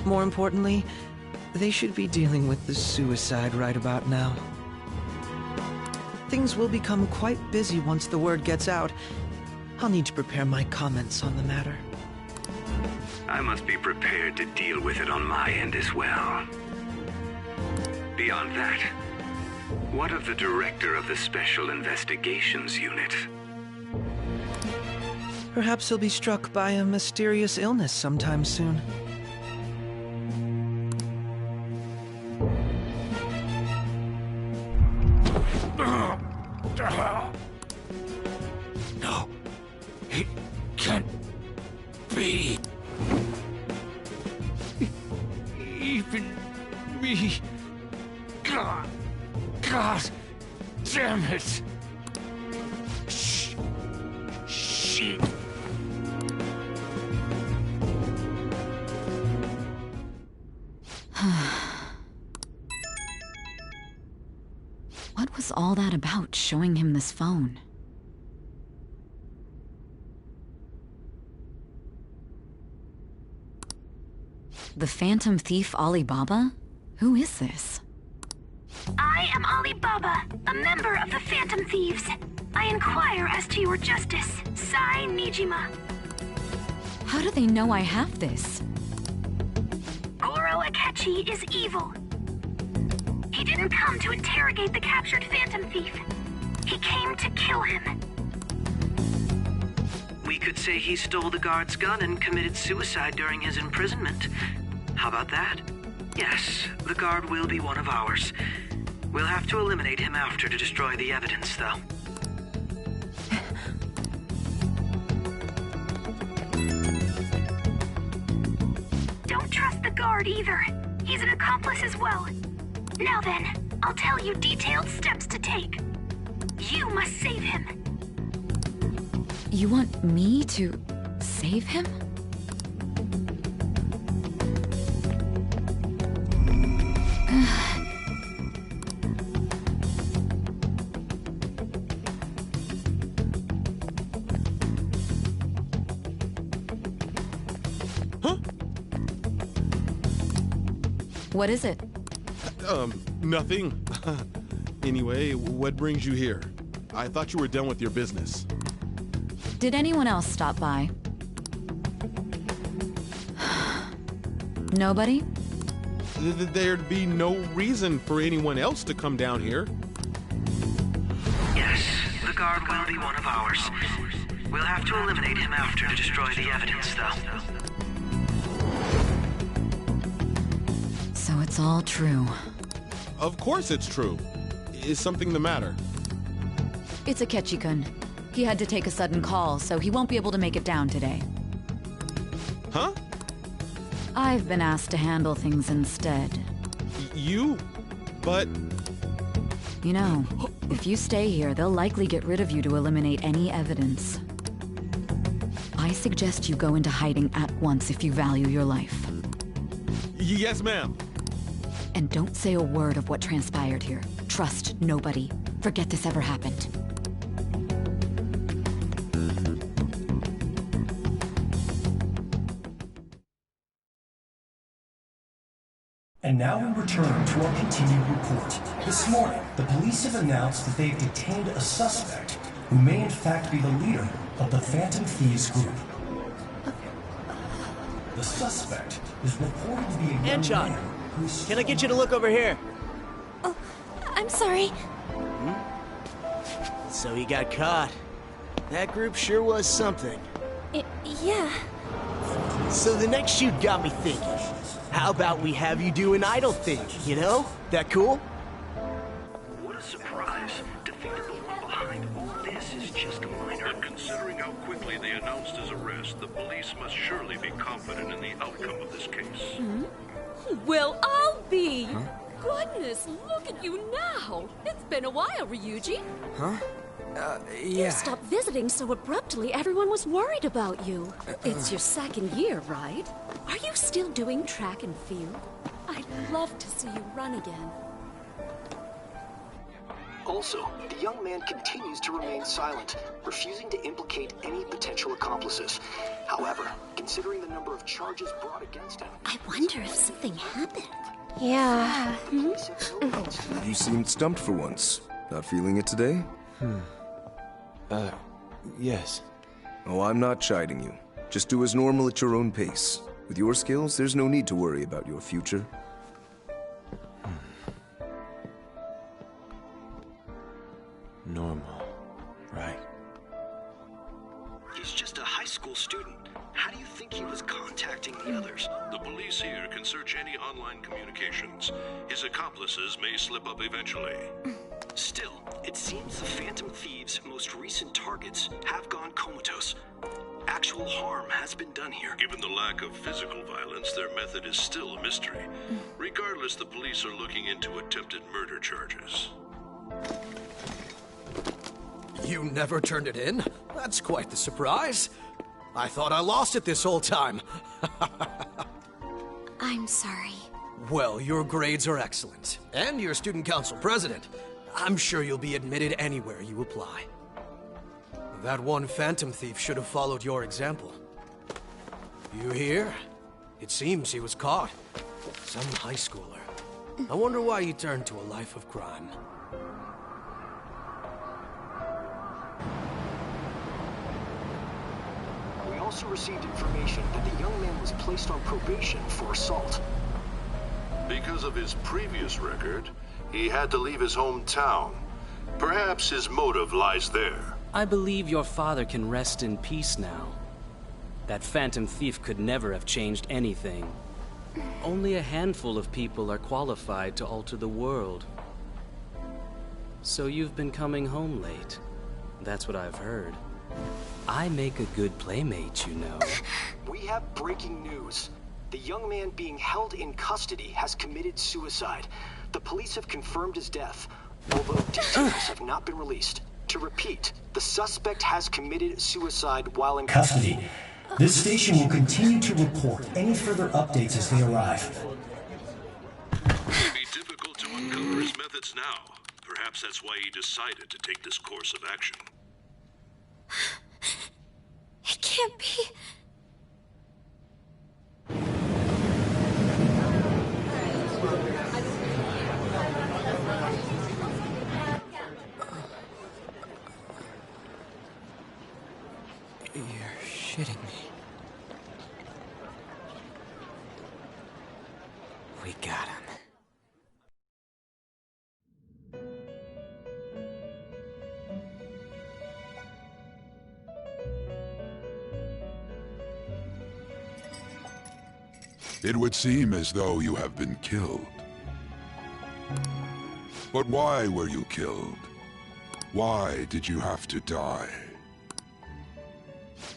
Speaker 9: More importantly, they should be dealing with the suicide right about now. Things will become quite busy once the word gets out. I'll need to prepare my comments on the matter.
Speaker 22: I must be prepared to deal with it on my end as well. Beyond that, what of the director of the Special Investigations Unit?
Speaker 9: Perhaps he'll be struck by a mysterious illness sometime soon.
Speaker 18: No, it can't be. Even me. God damn it. Shit.
Speaker 10: What was all that about, showing him this phone? The Phantom Thief Alibaba? Who is this?
Speaker 17: I am Alibaba, a member of the Phantom Thieves. I inquire as to your justice, Sai Nijima.
Speaker 10: How do they know I have this?
Speaker 17: Goro Akechi is evil. He didn't come to interrogate the captured Phantom Thief. He came to kill him.
Speaker 6: We could say he stole the guard's gun and committed suicide during his imprisonment. How about that? Yes, the guard will be one of ours. We'll have to eliminate him after to destroy the evidence, though.
Speaker 17: Don't trust the guard either. He's an accomplice as well. Now then, I'll tell you detailed steps to take. You must save him.
Speaker 10: You want me to save him? What is it?
Speaker 13: Nothing. Anyway, what brings you here? I thought you were done with your business.
Speaker 10: Did anyone else stop by? Nobody?
Speaker 13: There'd be no reason for anyone else to come down here.
Speaker 6: Yes, the guard will be one of ours. We'll have to eliminate him after to destroy the evidence, though.
Speaker 10: So it's all true.
Speaker 13: Of course it's true. Is something the matter?
Speaker 10: It's Akechi-kun. He had to take a sudden call, so he won't be able to make it down today.
Speaker 13: Huh?
Speaker 10: I've been asked to handle things instead.
Speaker 13: You? But...
Speaker 10: You know, if you stay here, they'll likely get rid of you to eliminate any evidence. I suggest you go into hiding at once if you value your life.
Speaker 13: Yes, ma'am.
Speaker 10: And don't say a word of what transpired here. Trust nobody. Forget this ever happened.
Speaker 16: And now we return to our continued report. This morning, the police have announced that they've detained a suspect who may in fact be the leader of the Phantom Thieves group. The suspect is reported to be a young man who's...
Speaker 23: Can I get you to look over here?
Speaker 14: Oh, I'm sorry.
Speaker 23: So he got caught. That group sure was something.
Speaker 14: Yeah.
Speaker 23: So the next shoot got me thinking. How about we have you do an idle thing, you know? That cool?
Speaker 22: What a surprise. To think that the one behind all this is just a minor.
Speaker 24: But considering how quickly they announced his arrest, the police must surely be confident in the outcome of this case.
Speaker 25: Well, I'll be. Huh? Goodness, look at you now. It's been a while, Ryuji.
Speaker 5: Huh?
Speaker 25: You
Speaker 5: Yeah.
Speaker 25: stopped visiting so abruptly, everyone was worried about you. It's your second year, right? Are you still doing track and field? I'd love to see you run again.
Speaker 26: Also, the young man continues to remain silent, refusing to implicate any potential accomplices. However, considering the number of charges brought against him...
Speaker 25: I wonder if something happened.
Speaker 14: Yeah.
Speaker 27: You seemed stumped for once. Not feeling it today?
Speaker 15: Yes.
Speaker 27: Oh, I'm not chiding you. Just do as normal at your own pace. With your skills, there's no need to worry about your future.
Speaker 15: Normal. Right.
Speaker 26: He's just a high school student. How do you think he was contacting the others?
Speaker 24: The police here can search any online communications. His accomplices may slip up eventually.
Speaker 26: Still, it seems the Phantom Thieves' most recent targets have gone comatose. Actual harm has been done here.
Speaker 24: Given the lack of physical violence, their method is still a mystery. Regardless, the police are looking into attempted murder charges.
Speaker 28: You never turned it in? That's quite the surprise. I thought I lost it this whole time.
Speaker 25: I'm sorry.
Speaker 28: Well, your grades are excellent. And you're student council president. I'm sure you'll be admitted anywhere you apply. That one Phantom Thief should have followed your example. You hear?
Speaker 23: It seems he was caught. Some high schooler. I wonder why he turned to a life of crime.
Speaker 26: We also received information that the young man was placed on probation for assault.
Speaker 24: Because of his previous record, he had to leave his hometown. Perhaps his motive lies there.
Speaker 1: I believe your father can rest in peace now. That phantom thief could never have changed anything. Only a handful of people are qualified to alter the world. So you've been coming home late. That's what I've heard. I make a good playmate, you know.
Speaker 26: We have breaking news. The young man being held in custody has committed suicide. The police have confirmed his death, although details have not been released. To repeat, the suspect has committed suicide while in
Speaker 16: custody. This station will continue to report any further updates as they arrive.
Speaker 24: It may be difficult to uncover his methods now. Perhaps that's why he decided to take this course of action.
Speaker 25: It can't be.
Speaker 5: You're shitting me. We got him.
Speaker 2: It would seem as though you have been killed. But why were you killed? Why did you have to die?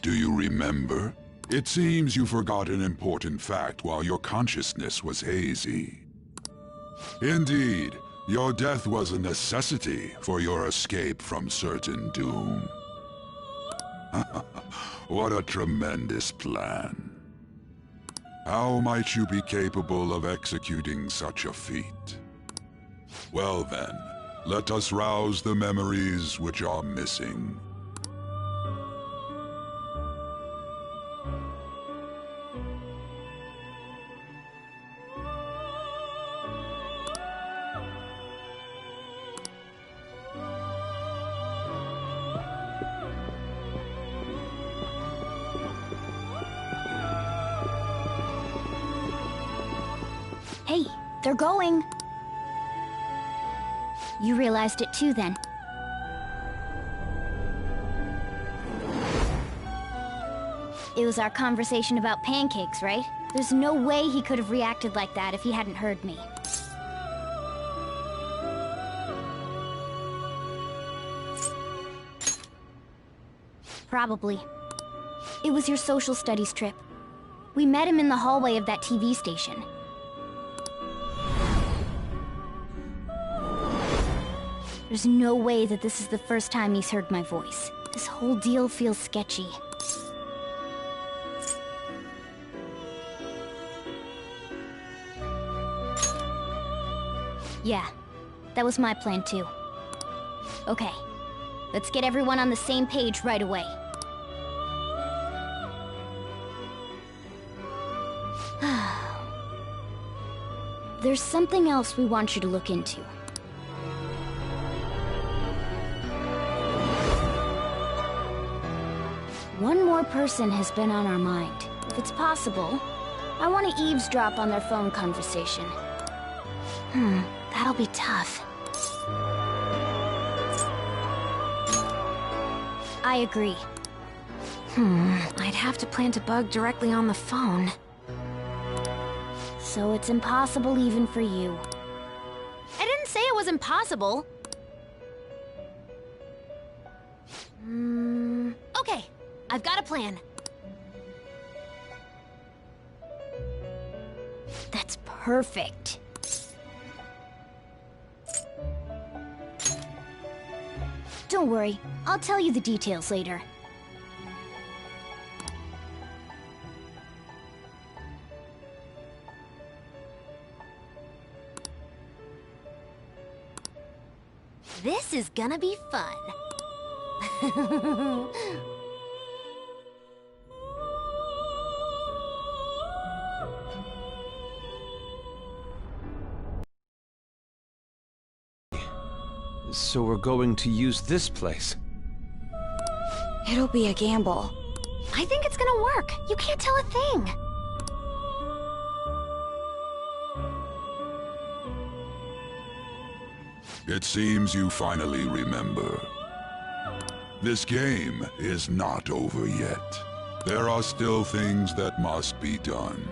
Speaker 2: Do you remember? It seems you forgot an important fact while your consciousness was hazy. Indeed, your death was a necessity for your escape from certain doom. What a tremendous plan. How might you be capable of executing such a feat? Well then, let us rouse the memories which are missing.
Speaker 3: Hey, they're going. You realized it too, then. It was our conversation about pancakes, right? There's no way he could have reacted like that if he hadn't heard me. Probably. It was your social studies trip. We met him in the hallway of that TV station. There's no way that this is the first time he's heard my voice. This whole deal feels sketchy. Yeah, that was my plan too. Okay, let's get everyone on the same page right away. There's something else we want you to look into. One more person has been on our mind. If it's possible, I want to eavesdrop on their phone conversation. That'll be tough. I agree.
Speaker 14: I'd have to plant a bug directly on the phone.
Speaker 3: So it's impossible even for you.
Speaker 14: I didn't say it was impossible. Okay, I've got a plan.
Speaker 3: That's perfect. Don't worry, I'll tell you the details later.
Speaker 14: This is gonna be fun.
Speaker 15: So we're going to use this place.
Speaker 3: It'll be a gamble. I think it's gonna work. You can't tell a thing.
Speaker 2: It seems you finally remember. This game is not over yet. There are still things that must be done.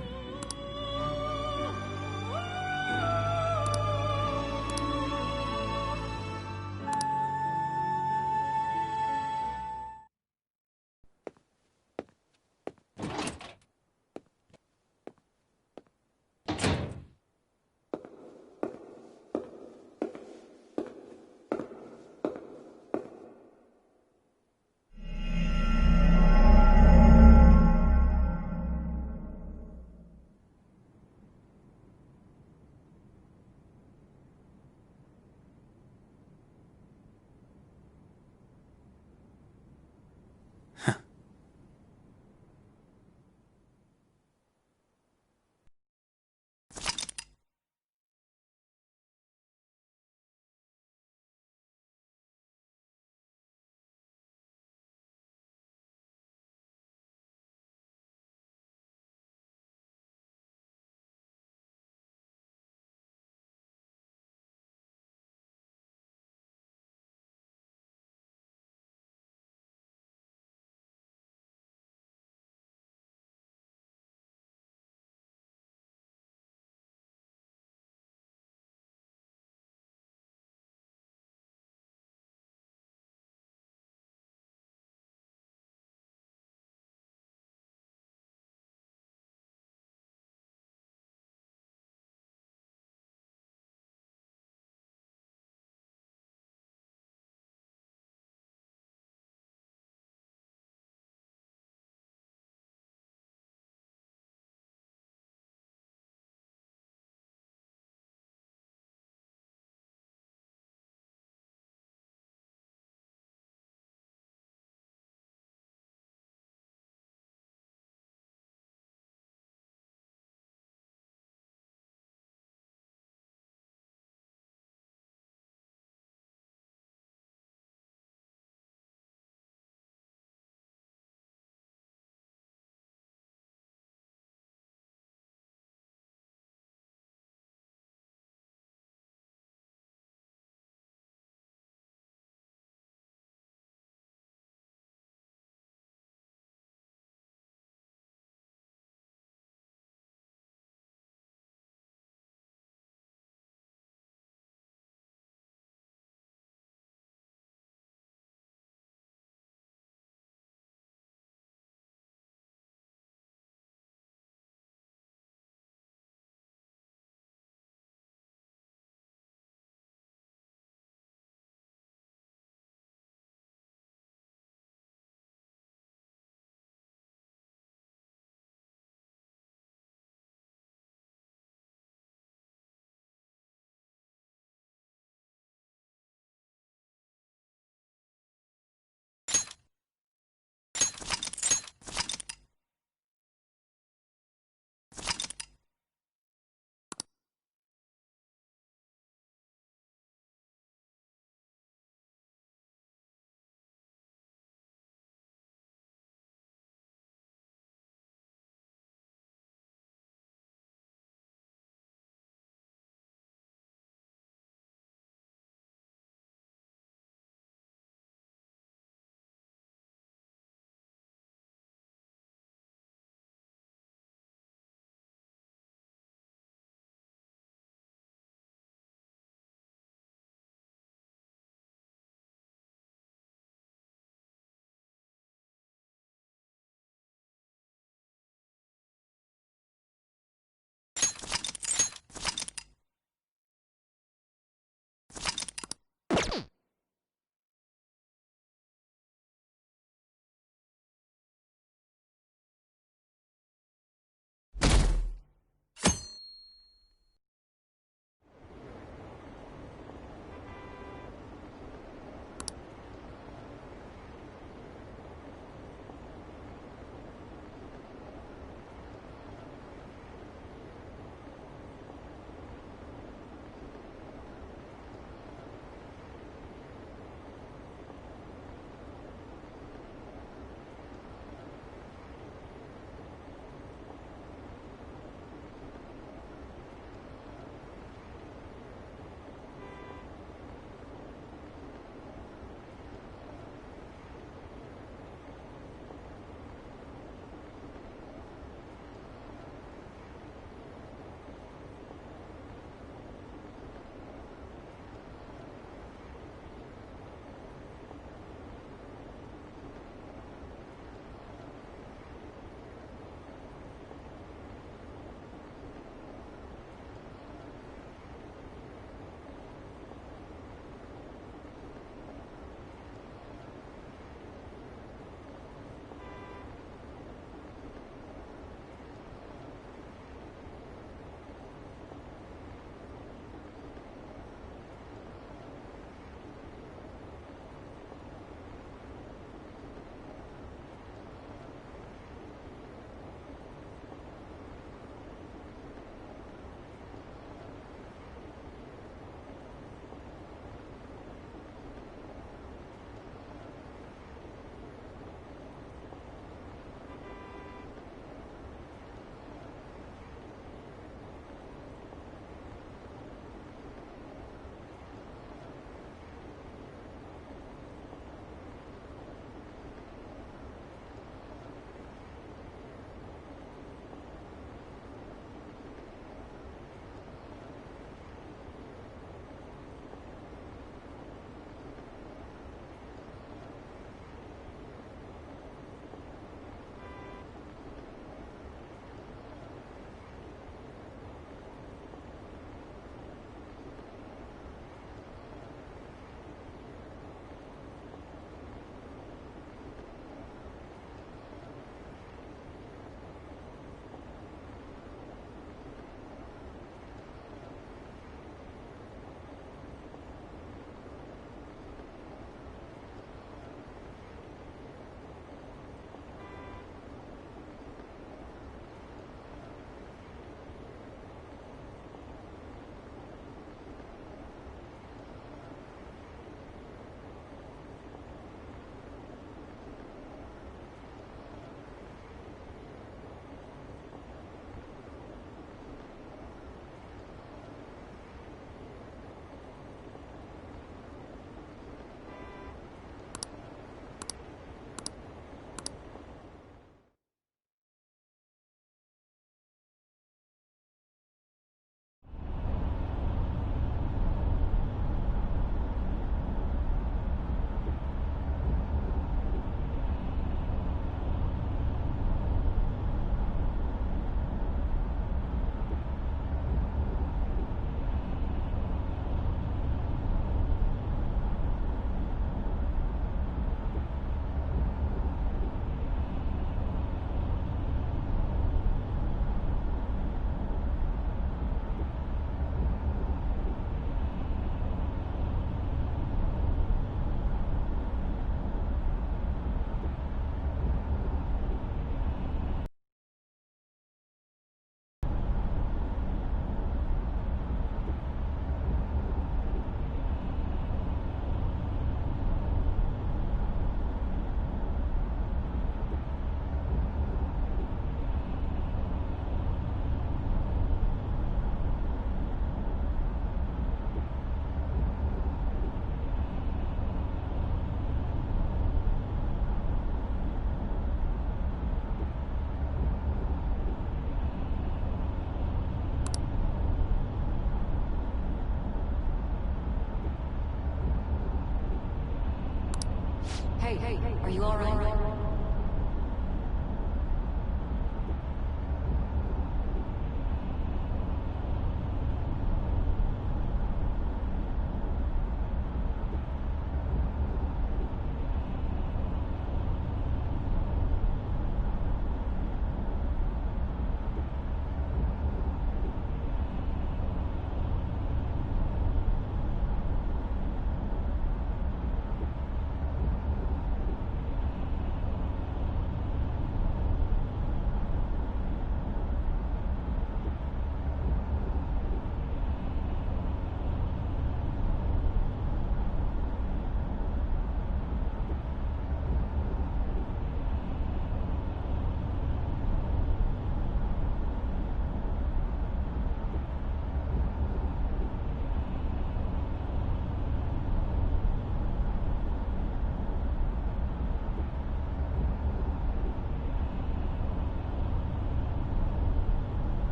Speaker 10: are you alright?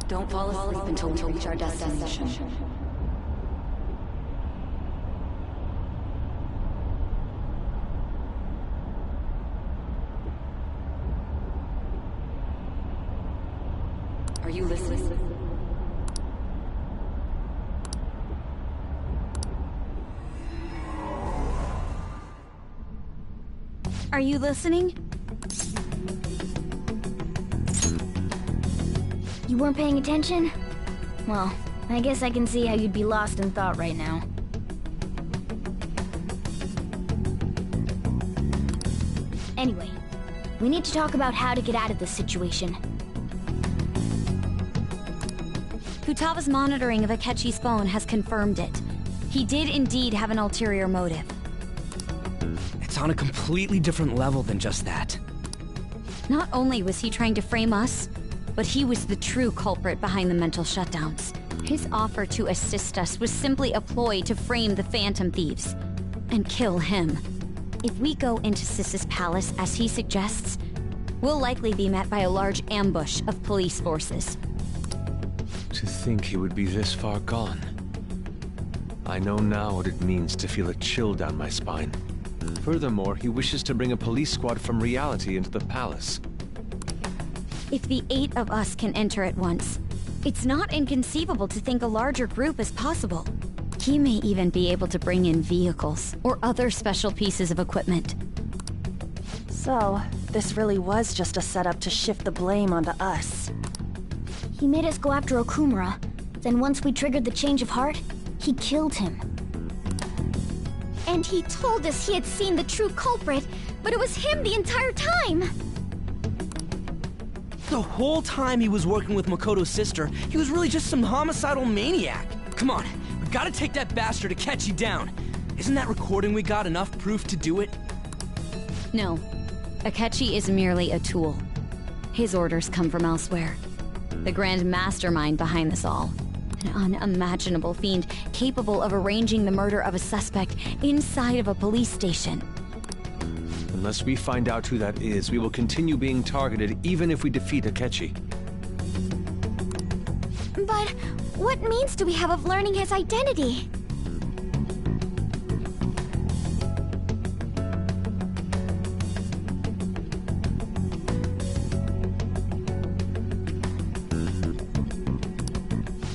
Speaker 10: Don't fall asleep until we reach our destination. Are you listening?
Speaker 3: Are you listening? You weren't paying attention? Well, I guess I can see how you'd be lost in thought right now. Anyway, we need to talk about how to get out of this situation.
Speaker 4: Futaga's monitoring of Akechi's phone has confirmed it. He did indeed have an ulterior motive.
Speaker 5: It's on a completely different level than just that.
Speaker 4: Not only was he trying to frame us, but he was the true culprit behind the mental shutdowns. His offer to assist us was simply a ploy to frame the Phantom Thieves and kill him. If we go into Sis's palace as he suggests, we'll likely be met by a large ambush of police forces.
Speaker 15: To think he would be this far gone. I know now what it means to feel a chill down my spine. Furthermore, he wishes to bring a police squad from reality into the palace.
Speaker 4: If the 8 of us can enter at once, it's not inconceivable to think a larger group is possible. He may even be able to bring in vehicles or other special pieces of equipment.
Speaker 14: So, this really was just a setup to shift the blame onto us.
Speaker 3: He made us go after Okumura. Then once we triggered the change of heart, he killed him.
Speaker 4: And he told us he had seen the true culprit, but it was him the entire time!
Speaker 5: The whole time he was working with Makoto's sister, he was really just some homicidal maniac. Come on, we've got to take that bastard Akechi down. Isn't that recording we got enough proof to do it?
Speaker 4: No. Akechi is merely a tool. His orders come from elsewhere. The grand mastermind behind this all. An unimaginable fiend capable of arranging the murder of a suspect inside of a police station.
Speaker 15: Unless we find out who that is, we will continue being targeted even if we defeat Akechi.
Speaker 4: But what means do we have of learning his identity?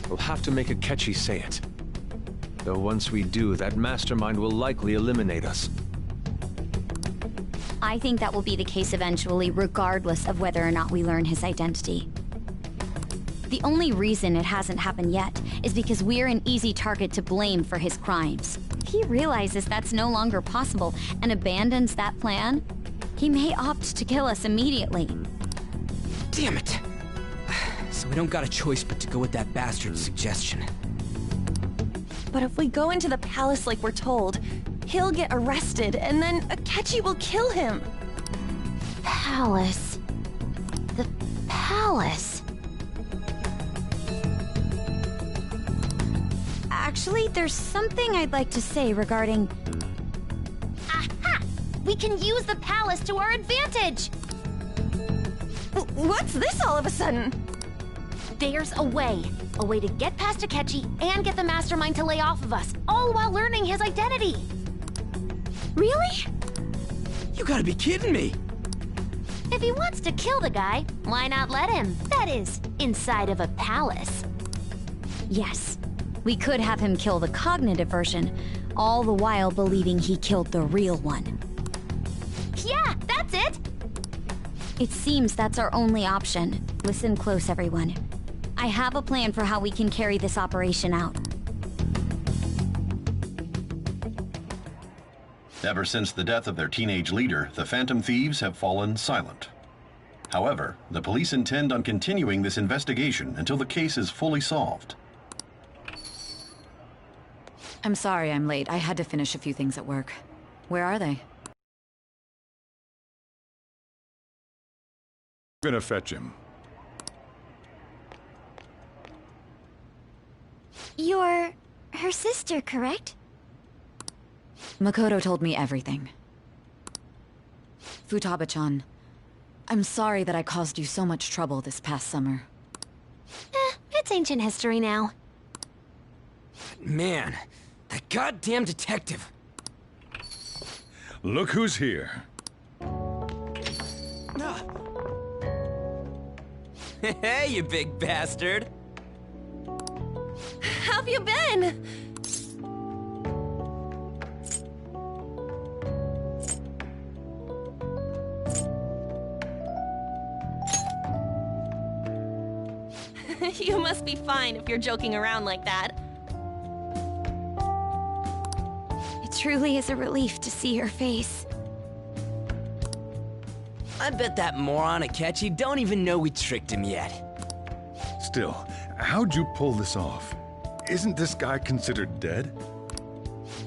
Speaker 15: We'll have to make Akechi say it. Though once we do, that mastermind will likely eliminate us.
Speaker 4: I think that will be the case eventually, regardless of whether or not we learn his identity. The only reason it hasn't happened yet is because we're an easy target to blame for his crimes. If he realizes that's no longer possible and abandons that plan, he may opt to kill us immediately.
Speaker 5: Damn it! So we don't got a choice but to go with that bastard's suggestion.
Speaker 14: But if we go into the palace like we're told, he'll get arrested, and then Akechi will kill him.
Speaker 3: Palace. The palace.
Speaker 4: Actually, there's something I'd like to say regarding...
Speaker 3: Aha! We can use the palace to our advantage!
Speaker 14: What's this all of a sudden?
Speaker 3: There's a way to get past Akechi and get the mastermind to lay off of us, all while learning his identity.
Speaker 14: Really?
Speaker 5: You gotta be kidding me!
Speaker 3: If he wants to kill the guy, why not let him? That is, inside of a palace.
Speaker 4: Yes, we could have him kill the cognitive version, all the while believing he killed the real one.
Speaker 3: Yeah, that's it!
Speaker 4: It seems that's our only option. Listen close, everyone. I have a plan for how we can carry this operation out.
Speaker 7: Ever since the death of their teenage leader, the Phantom Thieves have fallen silent. However, the police intend on continuing this investigation until the case is fully solved.
Speaker 10: I'm sorry I'm late. I had to finish a few things at work. Where are they?
Speaker 8: I'm gonna fetch him.
Speaker 3: You're her sister, correct?
Speaker 10: Makoto told me everything. Futaba-chan, I'm sorry that I caused you so much trouble this past summer.
Speaker 3: It's ancient history now.
Speaker 5: Man, that goddamn detective.
Speaker 8: Look who's here.
Speaker 5: Hey, you big bastard.
Speaker 14: How've you been? You must be fine if you're joking around like that.
Speaker 4: It truly is a relief to see your face.
Speaker 5: I bet that moron Akechi don't even know we tricked him yet.
Speaker 8: Still, how'd you pull this off? Isn't this guy considered dead?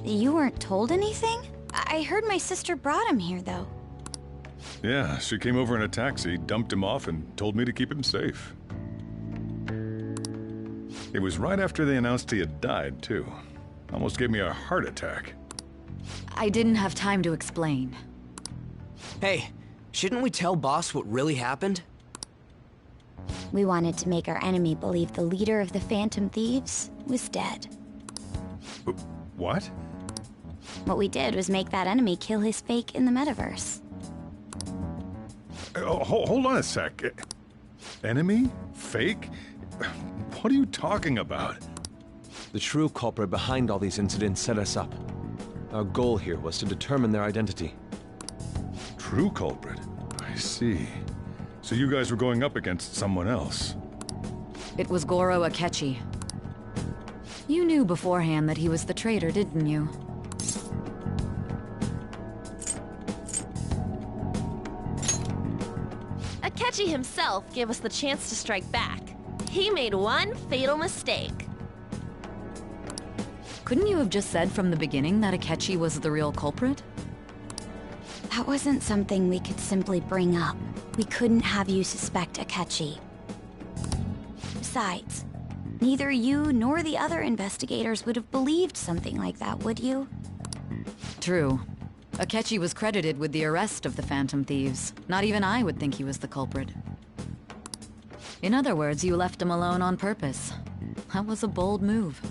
Speaker 4: You weren't told anything? I heard my sister brought him here, though.
Speaker 8: Yeah, she came over in a taxi, dumped him off, and told me to keep him safe. It was right after they announced he had died, too. Almost gave me a heart attack.
Speaker 10: I didn't have time to explain.
Speaker 5: Hey, shouldn't we tell Boss what really happened?
Speaker 4: We wanted to make our enemy believe the leader of the Phantom Thieves was dead.
Speaker 8: What?
Speaker 4: What we did was make that enemy kill his fake in the metaverse.
Speaker 8: Hold on a sec. Enemy? Fake? What are you talking about?
Speaker 15: The true culprit behind all these incidents set us up. Our goal here was to determine their identity.
Speaker 8: True culprit? I see. So you guys were going up against someone else?
Speaker 10: It was Goro Akechi. You knew beforehand that he was the traitor, didn't you?
Speaker 14: Akechi himself gave us the chance to strike back. He made one fatal mistake.
Speaker 10: Couldn't you have just said from the beginning that Akechi was the real culprit?
Speaker 4: That wasn't something we could simply bring up. We couldn't have you suspect Akechi. Besides, neither you nor the other investigators would have believed something like that, would you?
Speaker 10: True. Akechi was credited with the arrest of the Phantom Thieves. Not even I would think he was the culprit. In other words, you left him alone on purpose. That was a bold move.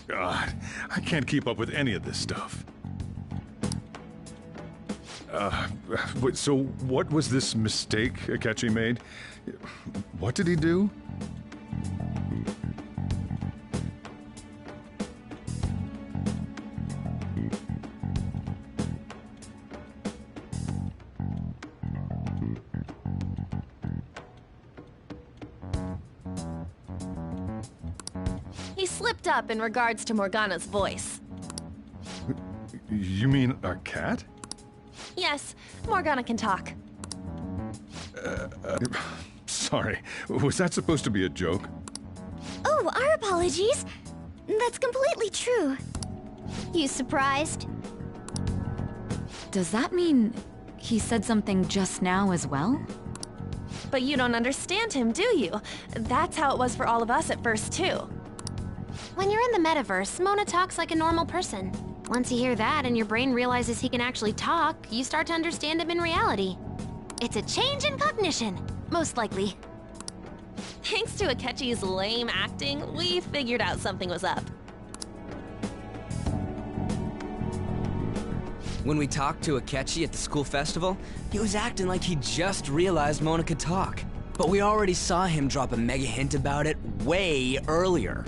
Speaker 8: God, I can't keep up with any of this stuff. So what was this mistake Akechi made? What did he do?
Speaker 14: He slipped up in regards to Morgana's voice.
Speaker 8: You mean a cat?
Speaker 14: Yes, Morgana can talk.
Speaker 8: Sorry, was that supposed to be a joke?
Speaker 3: Oh, our apologies. That's completely true.
Speaker 4: You surprised?
Speaker 10: Does that mean he said something just now as well?
Speaker 14: But you don't understand him, do you? That's how it was for all of us at first, too.
Speaker 3: When you're in the metaverse, Mona talks like a normal person. Once you hear that and your brain realizes he can actually talk, you start to understand him in reality. It's a change in cognition, most likely.
Speaker 14: Thanks to Akechi's lame acting, we figured out something was up.
Speaker 5: When we talked to Akechi at the school festival, he was acting like he just realized Mona could talk. But we already saw him drop a mega hint about it way earlier.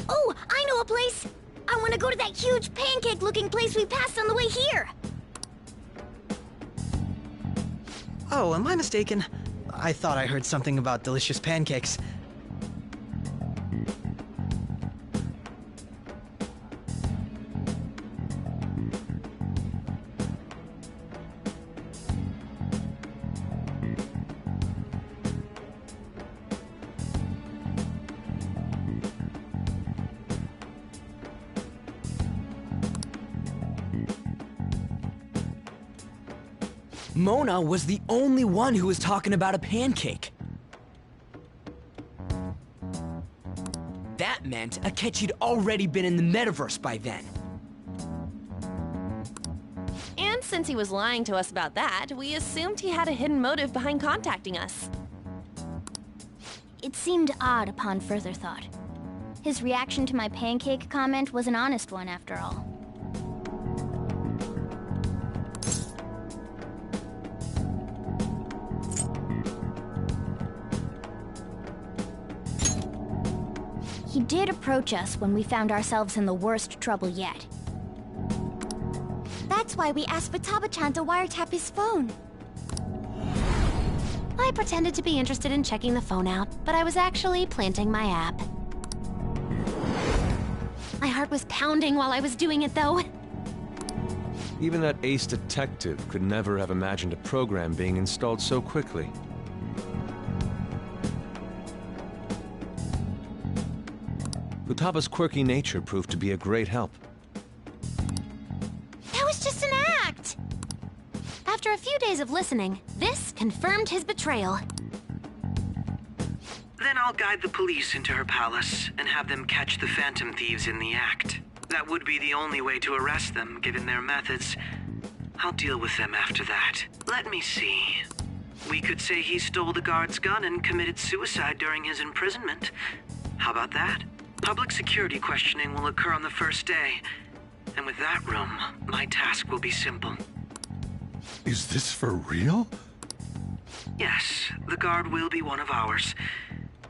Speaker 4: Oh, I know a place! I want to go to that huge pancake-looking place we passed on the way here!
Speaker 9: Oh, am I mistaken? I thought I heard something about delicious pancakes.
Speaker 5: Mona was the only one who was talking about a pancake. That meant Akechi'd already been in the metaverse by then.
Speaker 14: And since he was lying to us about that, we assumed he had a hidden motive behind contacting us.
Speaker 4: It seemed odd upon further thought. His reaction to my pancake comment was an honest one, after all. He did approach us when we found ourselves in the worst trouble yet. That's why we asked Futaba-chan to wiretap his phone.
Speaker 3: I pretended to be interested in checking the phone out, but I was actually planting my app. My heart was pounding while I was doing it, though.
Speaker 15: Even that ace detective could never have imagined a program being installed so quickly. Futaba's quirky nature proved to be a great help.
Speaker 3: That was just an act! After a few days of listening, this confirmed his betrayal.
Speaker 6: Then I'll guide the police into her palace and have them catch the Phantom Thieves in the act. That would be the only way to arrest them, given their methods. I'll deal with them after that. Let me see. We could say he stole the guard's gun and committed suicide during his imprisonment. How about that? Public security questioning will occur on the first day. And with that room, my task will be simple.
Speaker 8: Is this for real?
Speaker 6: Yes, the guard will be one of ours.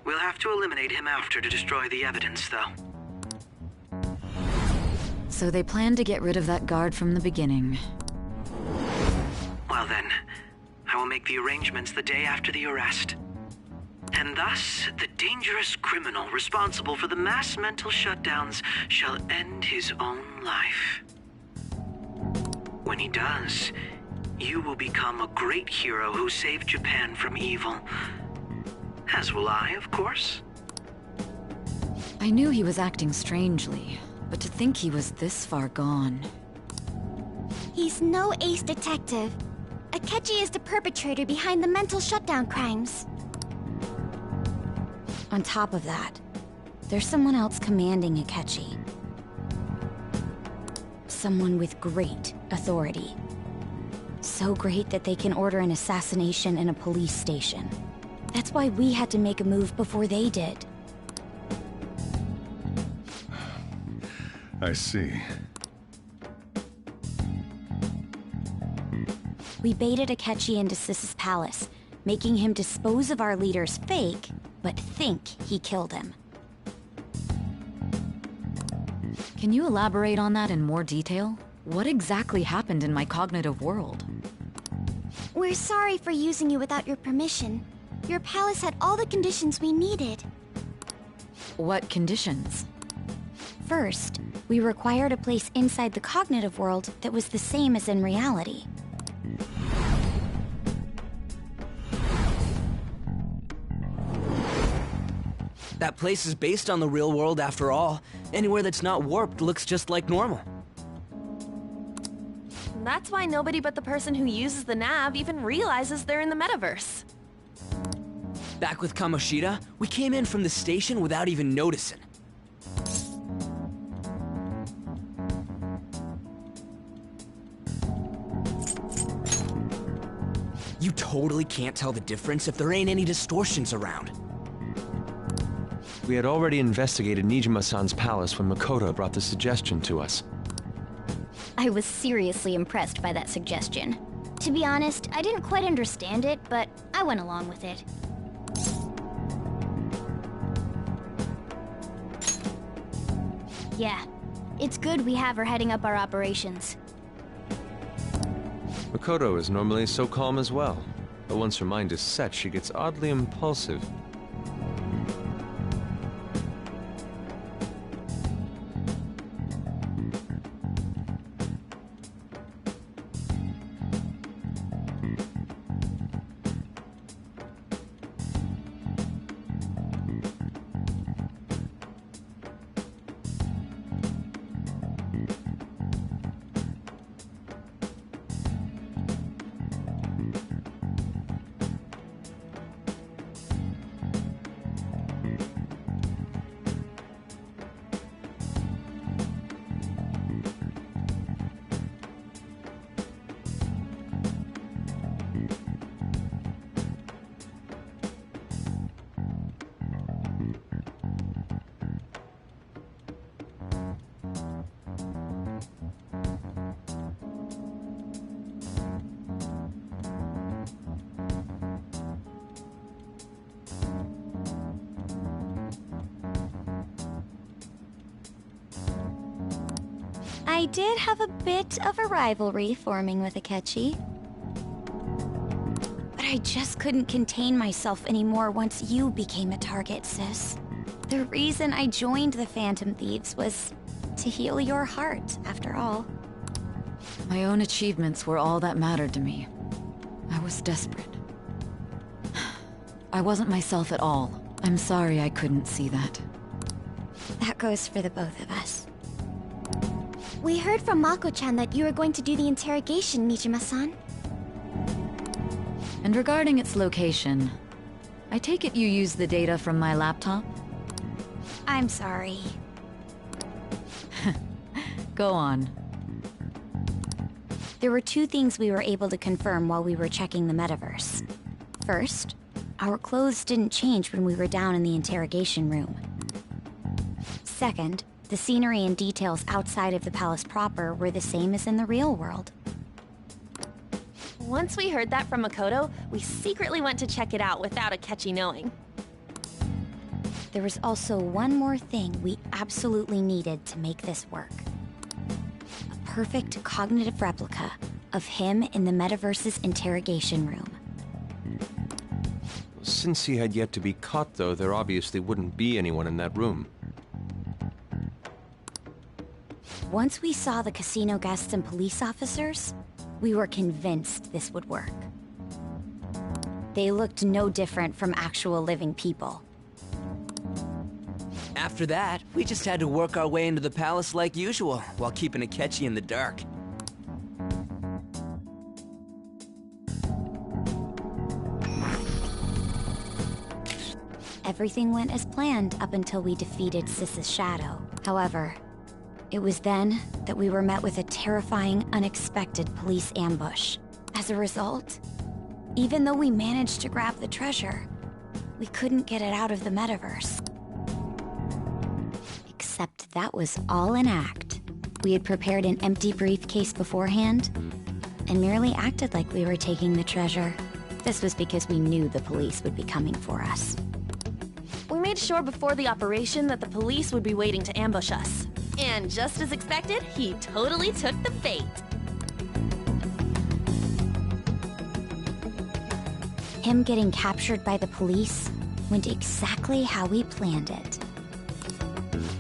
Speaker 6: We'll have to eliminate him after to destroy the evidence, though.
Speaker 10: So they planned to get rid of that guard from the beginning.
Speaker 6: Well then, I will make the arrangements the day after the arrest. And thus, the dangerous criminal responsible for the mass mental shutdowns shall end his own life. When he does, you will become a great hero who saved Japan from evil. As will I, of course.
Speaker 10: I knew he was acting strangely, but to think he was this far gone.
Speaker 4: He's no ace detective. Akechi is the perpetrator behind the mental shutdown crimes. On top of that, there's someone else commanding Akechi. Someone with great authority. So great that they can order an assassination in a police station. That's why we had to make a move before they did.
Speaker 8: I see.
Speaker 4: We baited Akechi into Sis's palace, making him dispose of our leader's fake, but think he killed him.
Speaker 10: Can you elaborate on that in more detail? What exactly happened in my cognitive world?
Speaker 4: We're sorry for using you without your permission. Your palace had all the conditions we needed.
Speaker 10: What conditions?
Speaker 4: First, we required a place inside the cognitive world that was the same as in reality.
Speaker 5: That place is based on the real world after all. Anywhere that's not warped looks just like normal.
Speaker 14: That's why nobody but the person who uses the nav even realizes they're in the metaverse.
Speaker 5: Back with Kamoshida, we came in from the station without even noticing. You totally can't tell the difference if there ain't any distortions around.
Speaker 15: We had already investigated Nijima-san's palace when Makoto brought the suggestion to us.
Speaker 4: I was seriously impressed by that suggestion. To be honest, I didn't quite understand it, but I went along with it. Yeah, it's good we have her heading up our operations.
Speaker 15: Makoto is normally so calm as well, but once her mind is set, she gets oddly impulsive.
Speaker 4: I did have a bit of a rivalry forming with Akechi. But I just couldn't contain myself anymore once you became a target, sis. The reason I joined the Phantom Thieves was to heal your heart, after all.
Speaker 10: My own achievements were all that mattered to me. I was desperate. I wasn't myself at all. I'm sorry I couldn't see that.
Speaker 4: That goes for the both of us. We heard from Mako-chan that you were going to do the interrogation, Nijima-san.
Speaker 10: And regarding its location, I take it you used the data from my laptop?
Speaker 4: I'm sorry.
Speaker 10: Go on.
Speaker 4: There were two things we were able to confirm while we were checking the metaverse. First, our clothes didn't change when we were down in the interrogation room. Second, the scenery and details outside of the palace proper were the same as in the real world.
Speaker 14: Once we heard that from Makoto, we secretly went to check it out without Akechi knowing.
Speaker 4: There was also one more thing we absolutely needed to make this work. A perfect cognitive replica of him in the metaverse's interrogation room.
Speaker 15: Since he had yet to be caught, though, there obviously wouldn't be anyone in that room.
Speaker 4: Once we saw the casino guests and police officers, we were convinced this would work. They looked no different from actual living people.
Speaker 5: After that, we just had to work our way into the palace like usual, while keeping Akechi in the dark.
Speaker 4: Everything went as planned up until we defeated Sis's shadow. However, it was then that we were met with a terrifying, unexpected police ambush. As a result, even though we managed to grab the treasure, we couldn't get it out of the metaverse. Except that was all an act. We had prepared an empty briefcase beforehand, and merely acted like we were taking the treasure. This was because we knew the police would be coming for us.
Speaker 14: We made sure before the operation that the police would be waiting to ambush us. And just as expected, he totally took the bait.
Speaker 4: Him getting captured by the police went exactly how we planned it.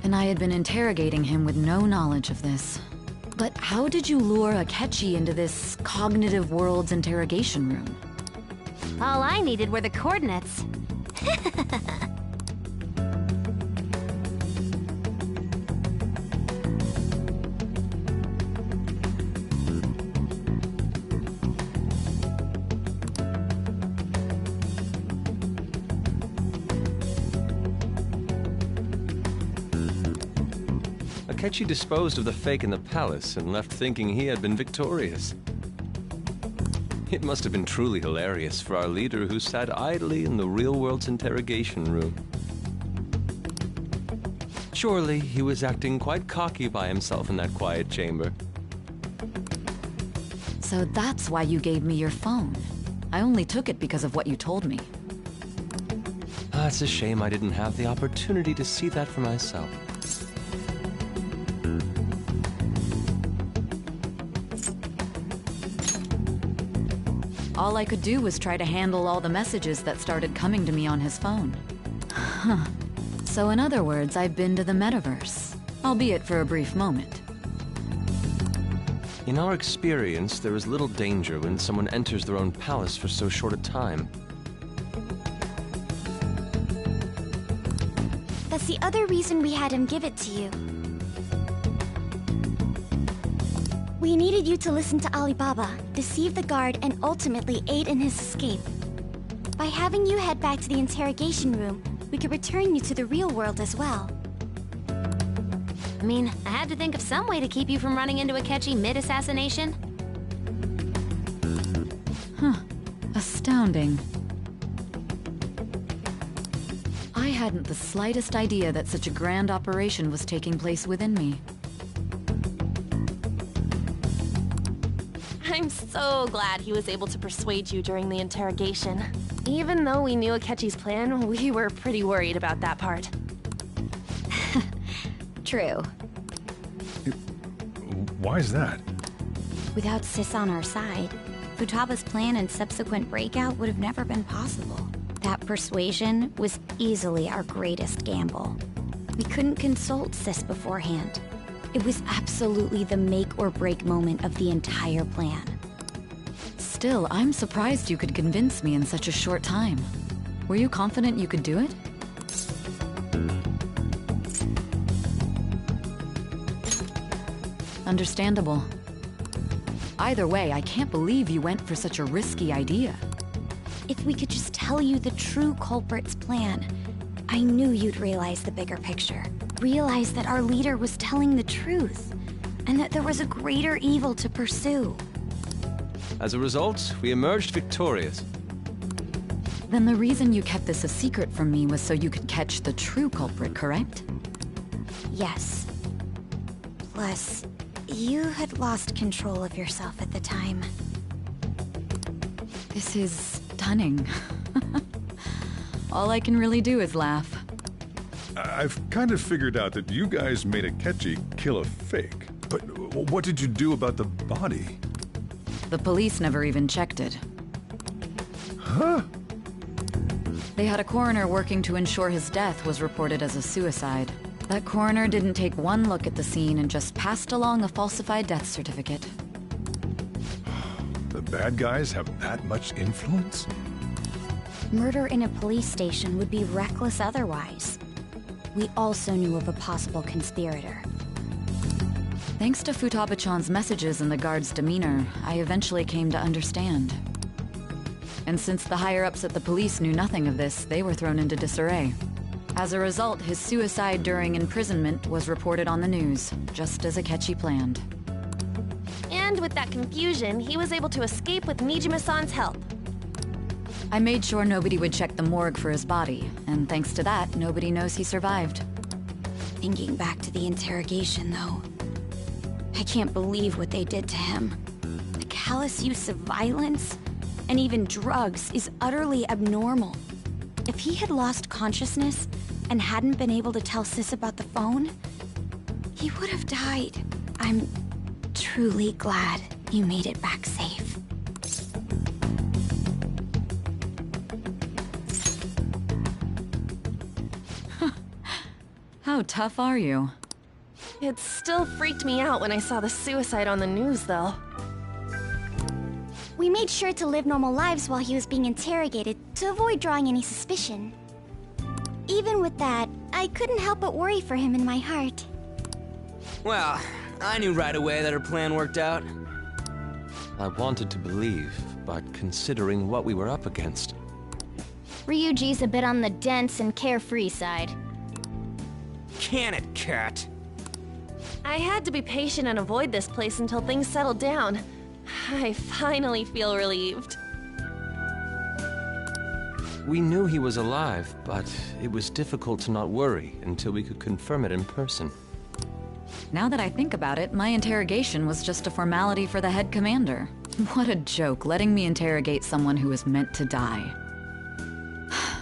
Speaker 10: And I had been interrogating him with no knowledge of this. But how did you lure Akechi into this cognitive world's interrogation room?
Speaker 3: All I needed were the coordinates.
Speaker 15: Akechi disposed of the fake in the palace and left thinking he had been victorious. It must have been truly hilarious for our leader who sat idly in the real world's interrogation room. Surely he was acting quite cocky by himself in that quiet chamber.
Speaker 10: So that's why you gave me your phone. I only took it because of what you told me.
Speaker 15: It's a shame I didn't have the opportunity to see that for myself.
Speaker 10: All I could do was try to handle all the messages that started coming to me on his phone. Huh. So in other words, I've been to the metaverse, albeit for a brief moment.
Speaker 15: In our experience, there is little danger when someone enters their own palace for so short a time.
Speaker 11: That's the other reason we had him give it to you. We needed you to listen to Alibaba, deceive the guard, and ultimately aid in his escape. By having you head back to the interrogation room, we could return you to the real world as well.
Speaker 3: I mean, I had to think of some way to keep you from running into Akechi mid-assassination.
Speaker 10: Huh. Astounding. I hadn't the slightest idea that such a grand operation was taking place within me.
Speaker 14: I'm so glad he was able to persuade you during the interrogation. Even though we knew Akechi's plan, we were pretty worried about that part.
Speaker 11: True.
Speaker 8: Why is that?
Speaker 11: Without Sis on our side, Futaba's plan and subsequent breakout would have never been possible. That persuasion was easily our greatest gamble. We couldn't consult Sis beforehand. It was absolutely the make or break moment of the entire plan.
Speaker 10: Still, I'm surprised you could convince me in such a short time. Were you confident you could do it? Understandable. Either way, I can't believe you went for such a risky idea.
Speaker 11: If we could just tell you the true culprit's plan, I knew you'd realize the bigger picture. Realize that our leader was telling the truth, and that there was a greater evil to pursue.
Speaker 15: As a result, we emerged victorious.
Speaker 10: Then the reason you kept this a secret from me was so you could catch the true culprit, correct?
Speaker 11: Yes. Plus, you had lost control of yourself at the time.
Speaker 10: This is stunning. All I can really do is laugh.
Speaker 8: I've kind of figured out that you guys made Akechi kill a fake. But what did you do about the body?
Speaker 10: The police never even checked it.
Speaker 8: Huh?
Speaker 10: They had a coroner working to ensure his death was reported as a suicide. That coroner didn't take one look at the scene and just passed along a falsified death certificate.
Speaker 8: The bad guys have that much influence?
Speaker 11: Murder in a police station would be reckless otherwise. We also knew of a possible conspirator.
Speaker 10: Thanks to Futaba-chan's messages and the guard's demeanor, I eventually came to understand. And since the higher-ups at the police knew nothing of this, they were thrown into disarray. As a result, his suicide during imprisonment was reported on the news, just as Akechi planned.
Speaker 14: And with that confusion, he was able to escape with Nijima-san's help.
Speaker 10: I made sure nobody would check the morgue for his body, and thanks to that, nobody knows he survived.
Speaker 11: Thinking back to the interrogation, though, I can't believe what they did to him. The callous use of violence, and even drugs, is utterly abnormal. If he had lost consciousness and hadn't been able to tell Sis about the phone, he would have died. I'm truly glad you made it back safe.
Speaker 10: How tough are you?
Speaker 14: It still freaked me out when I saw the suicide on the news, though.
Speaker 11: We made sure to live normal lives while he was being interrogated to avoid drawing any suspicion. Even with that, I couldn't help but worry for him in my heart.
Speaker 5: Well, I knew right away that her plan worked out.
Speaker 15: I wanted to believe, but considering what we were up against...
Speaker 11: Ryuji's a bit on the dense and carefree side.
Speaker 5: Can it, cat?
Speaker 14: I had to be patient and avoid this place until things settled down. I finally feel relieved.
Speaker 15: We knew he was alive, but it was difficult to not worry until we could confirm it in person.
Speaker 10: Now that I think about it, my interrogation was just a formality for the head commander. What a joke, letting me interrogate someone who was meant to die.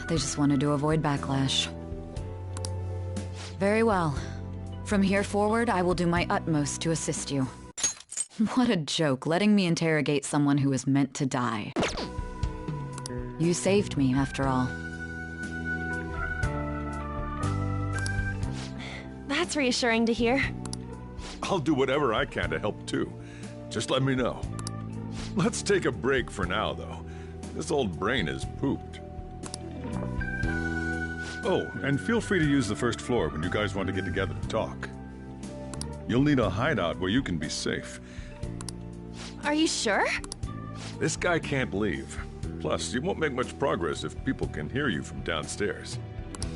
Speaker 10: They just wanted to avoid backlash. Very well. From here forward, I will do my utmost to assist you. What a joke, letting me interrogate someone who was meant to die. You saved me, after all.
Speaker 14: That's reassuring to hear.
Speaker 8: I'll do whatever I can to help too. Just let me know. Let's take a break for now, though. This old brain is pooped. Oh, and feel free to use the first floor when you guys want to get together to talk. You'll need a hideout where you can be safe.
Speaker 14: Are you sure?
Speaker 8: This guy can't leave. Plus, you won't make much progress if people can hear you from downstairs.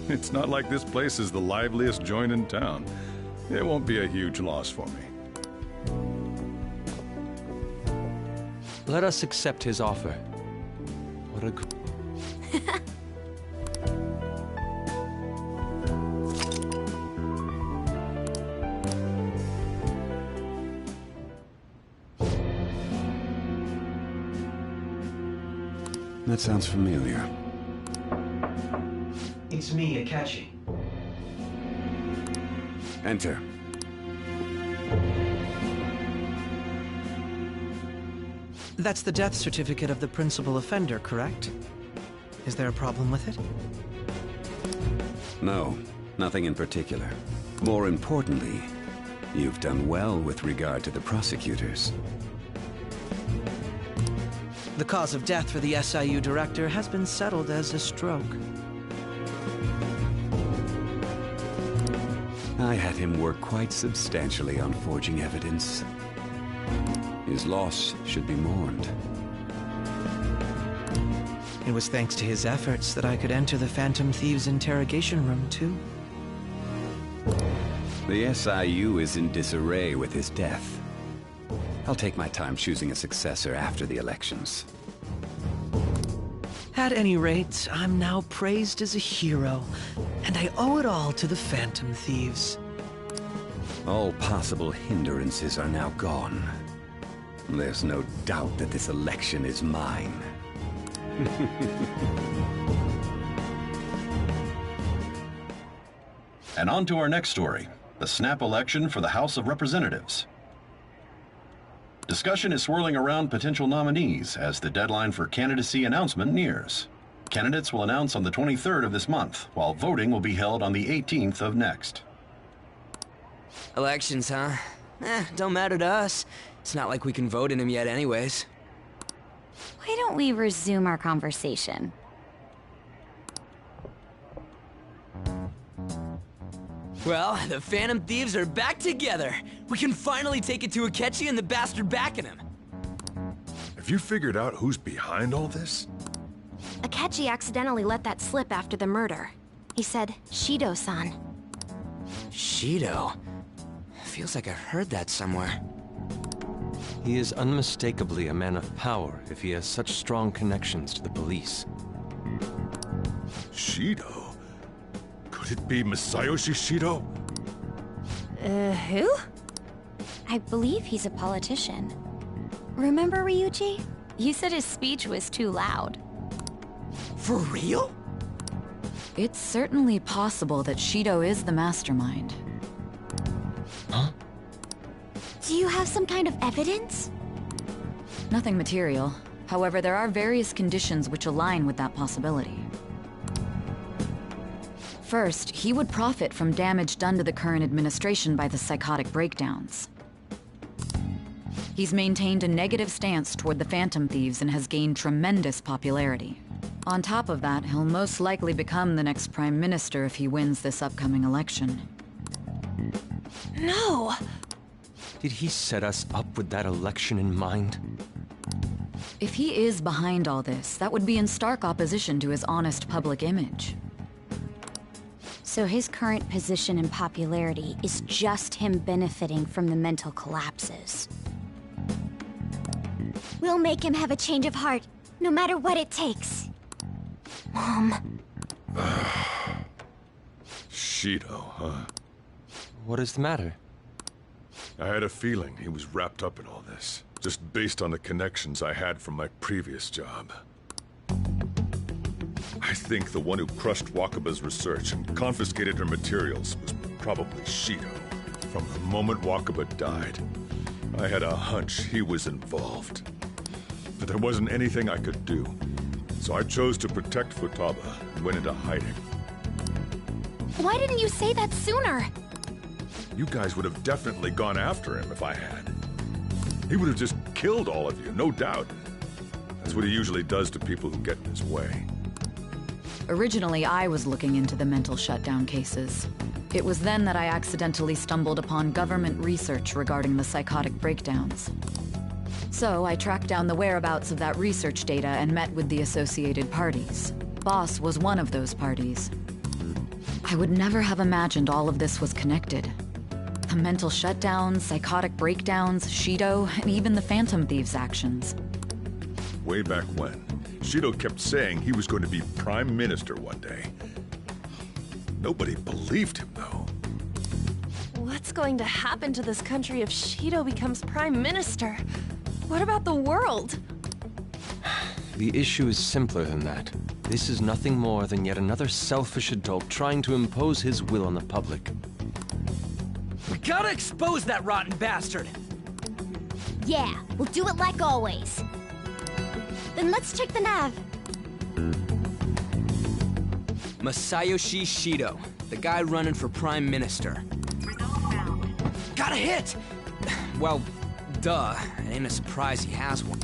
Speaker 8: It's not like this place is the liveliest joint in town. It won't be a huge loss for me.
Speaker 15: Let us accept his offer. What a...
Speaker 12: That sounds familiar.
Speaker 26: It's me, Akechi.
Speaker 12: Enter.
Speaker 9: That's the death certificate of the principal offender, correct? Is there a problem with it?
Speaker 12: No, nothing in particular. More importantly, you've done well with regard to the prosecutors.
Speaker 9: The cause of death for the SIU director has been settled as a stroke.
Speaker 12: I had him work quite substantially on forging evidence. His loss should be mourned.
Speaker 9: It was thanks to his efforts that I could enter the Phantom Thieves' interrogation room, too.
Speaker 12: The SIU is in disarray with his death. I'll take my time choosing a successor after the elections.
Speaker 9: At any rate, I'm now praised as a hero, and I owe it all to the Phantom Thieves.
Speaker 12: All possible hindrances are now gone. There's no doubt that this election is mine.
Speaker 7: And on to our next story, the snap election for the House of Representatives. Discussion is swirling around potential nominees as the deadline for candidacy announcement nears. Candidates will announce on the 23rd of this month, while voting will be held on the 18th of next.
Speaker 5: Elections, huh? Don't matter to us. It's not like we can vote in them yet anyways.
Speaker 11: Why don't we resume our conversation?
Speaker 5: Well, the Phantom Thieves are back together. We can finally take it to Akechi and the bastard backing him.
Speaker 8: Have you figured out who's behind all this?
Speaker 3: Akechi accidentally let that slip after the murder. He said, Shido-san.
Speaker 5: Shido? Feels like I heard that somewhere.
Speaker 15: He is unmistakably a man of power if he has such strong connections to the police.
Speaker 8: Shido? Could it be Masayoshi Shido?
Speaker 14: Who?
Speaker 11: I believe he's a politician. Remember, Ryuji? You said his speech was too loud.
Speaker 5: For real?
Speaker 10: It's certainly possible that Shido is the mastermind.
Speaker 15: Huh?
Speaker 11: Do you have some kind of evidence?
Speaker 10: Nothing material. However, there are various conditions which align with that possibility. First, he would profit from damage done to the current administration by the psychotic breakdowns. He's maintained a negative stance toward the Phantom Thieves and has gained tremendous popularity. On top of that, he'll most likely become the next Prime Minister if he wins this upcoming election.
Speaker 14: No!
Speaker 15: Did he set us up with that election in mind?
Speaker 10: If he is behind all this, that would be in stark opposition to his honest public image.
Speaker 4: So his current position and popularity is just him benefiting from the mental collapses.
Speaker 11: We'll make him have a change of heart, no matter what it takes.
Speaker 3: Mom.
Speaker 8: Shido, huh?
Speaker 15: What is the matter?
Speaker 8: I had a feeling he was wrapped up in all this, just based on the connections I had from my previous job. I think the one who crushed Wakaba's research and confiscated her materials was probably Shido. From the moment Wakaba died, I had a hunch he was involved. But there wasn't anything I could do, so I chose to protect Futaba and went into hiding.
Speaker 3: Why didn't you say that sooner?
Speaker 8: You guys would have definitely gone after him if I had. He would have just killed all of you, no doubt. That's what he usually does to people who get in his way.
Speaker 10: Originally, I was looking into the mental shutdown cases. It was then that I accidentally stumbled upon government research regarding the psychotic breakdowns. So I tracked down the whereabouts of that research data and met with the associated parties. Boss was one of those parties. I would never have imagined all of this was connected. The mental shutdowns, psychotic breakdowns, Shido, and even the Phantom Thieves' actions.
Speaker 8: Way back when, Shido kept saying he was going to be Prime Minister one day. Nobody believed him, though.
Speaker 14: What's going to happen to this country if Shido becomes Prime Minister? What about the world?
Speaker 15: The issue is simpler than that. This is nothing more than yet another selfish adult trying to impose his will on the public.
Speaker 5: We gotta expose that rotten bastard!
Speaker 11: Yeah, we'll do it like always. Then let's check the nav.
Speaker 5: Masayoshi Shido, the guy running for Prime Minister. Got a hit! Well, duh. It ain't a surprise he has one.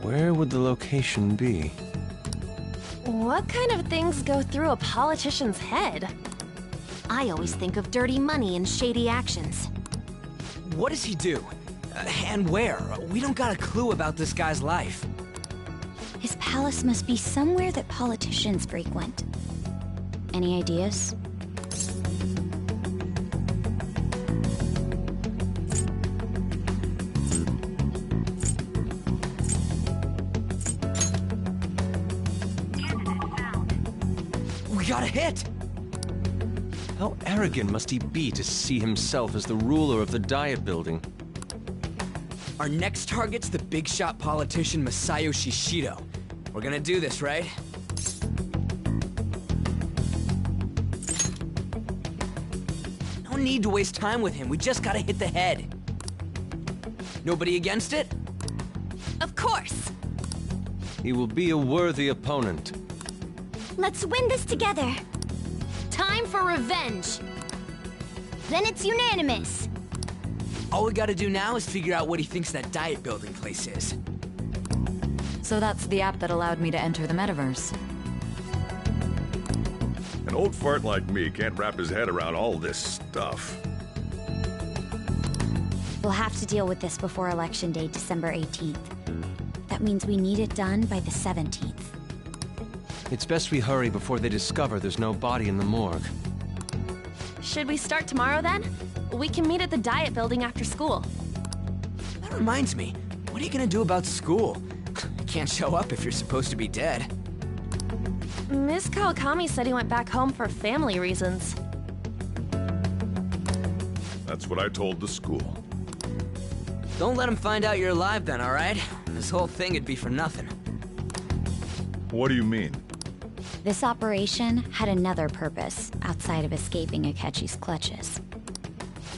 Speaker 15: Where would the location be?
Speaker 14: What kind of things go through a politician's head?
Speaker 3: I always think of dirty money and shady actions.
Speaker 5: What does he do? And where? We don't got a clue about this guy's life.
Speaker 4: His palace must be somewhere that politicians frequent. Any ideas?
Speaker 5: We got a hit!
Speaker 15: How arrogant must he be to see himself as the ruler of the Diet Building?
Speaker 5: Our next target's the big shot politician Masayoshi Shido. We're gonna do this, right? No need to waste time with him. We just gotta hit the head. Nobody against it?
Speaker 14: Of course!
Speaker 15: He will be a worthy opponent.
Speaker 11: Let's win this together.
Speaker 3: Time for revenge!
Speaker 11: Then it's unanimous.
Speaker 5: All we gotta do now is figure out what he thinks that Diet Building place is.
Speaker 10: So that's the app that allowed me to enter the metaverse.
Speaker 8: An old fart like me can't wrap his head around all this stuff.
Speaker 4: We'll have to deal with this before Election Day, December 18th. That means we need it done by the 17th.
Speaker 15: It's best we hurry before they discover there's no body in the morgue.
Speaker 14: Should we start tomorrow then? We can meet at the Diet Building after school.
Speaker 5: That reminds me, what are you gonna do about school? You can't show up if you're supposed to be dead.
Speaker 14: Miss Kawakami said he went back home for family reasons.
Speaker 8: That's what I told the school.
Speaker 5: Don't let him find out you're alive then, alright? This whole thing would be for nothing.
Speaker 8: What do you mean?
Speaker 4: This operation had another purpose outside of escaping Akechi's clutches.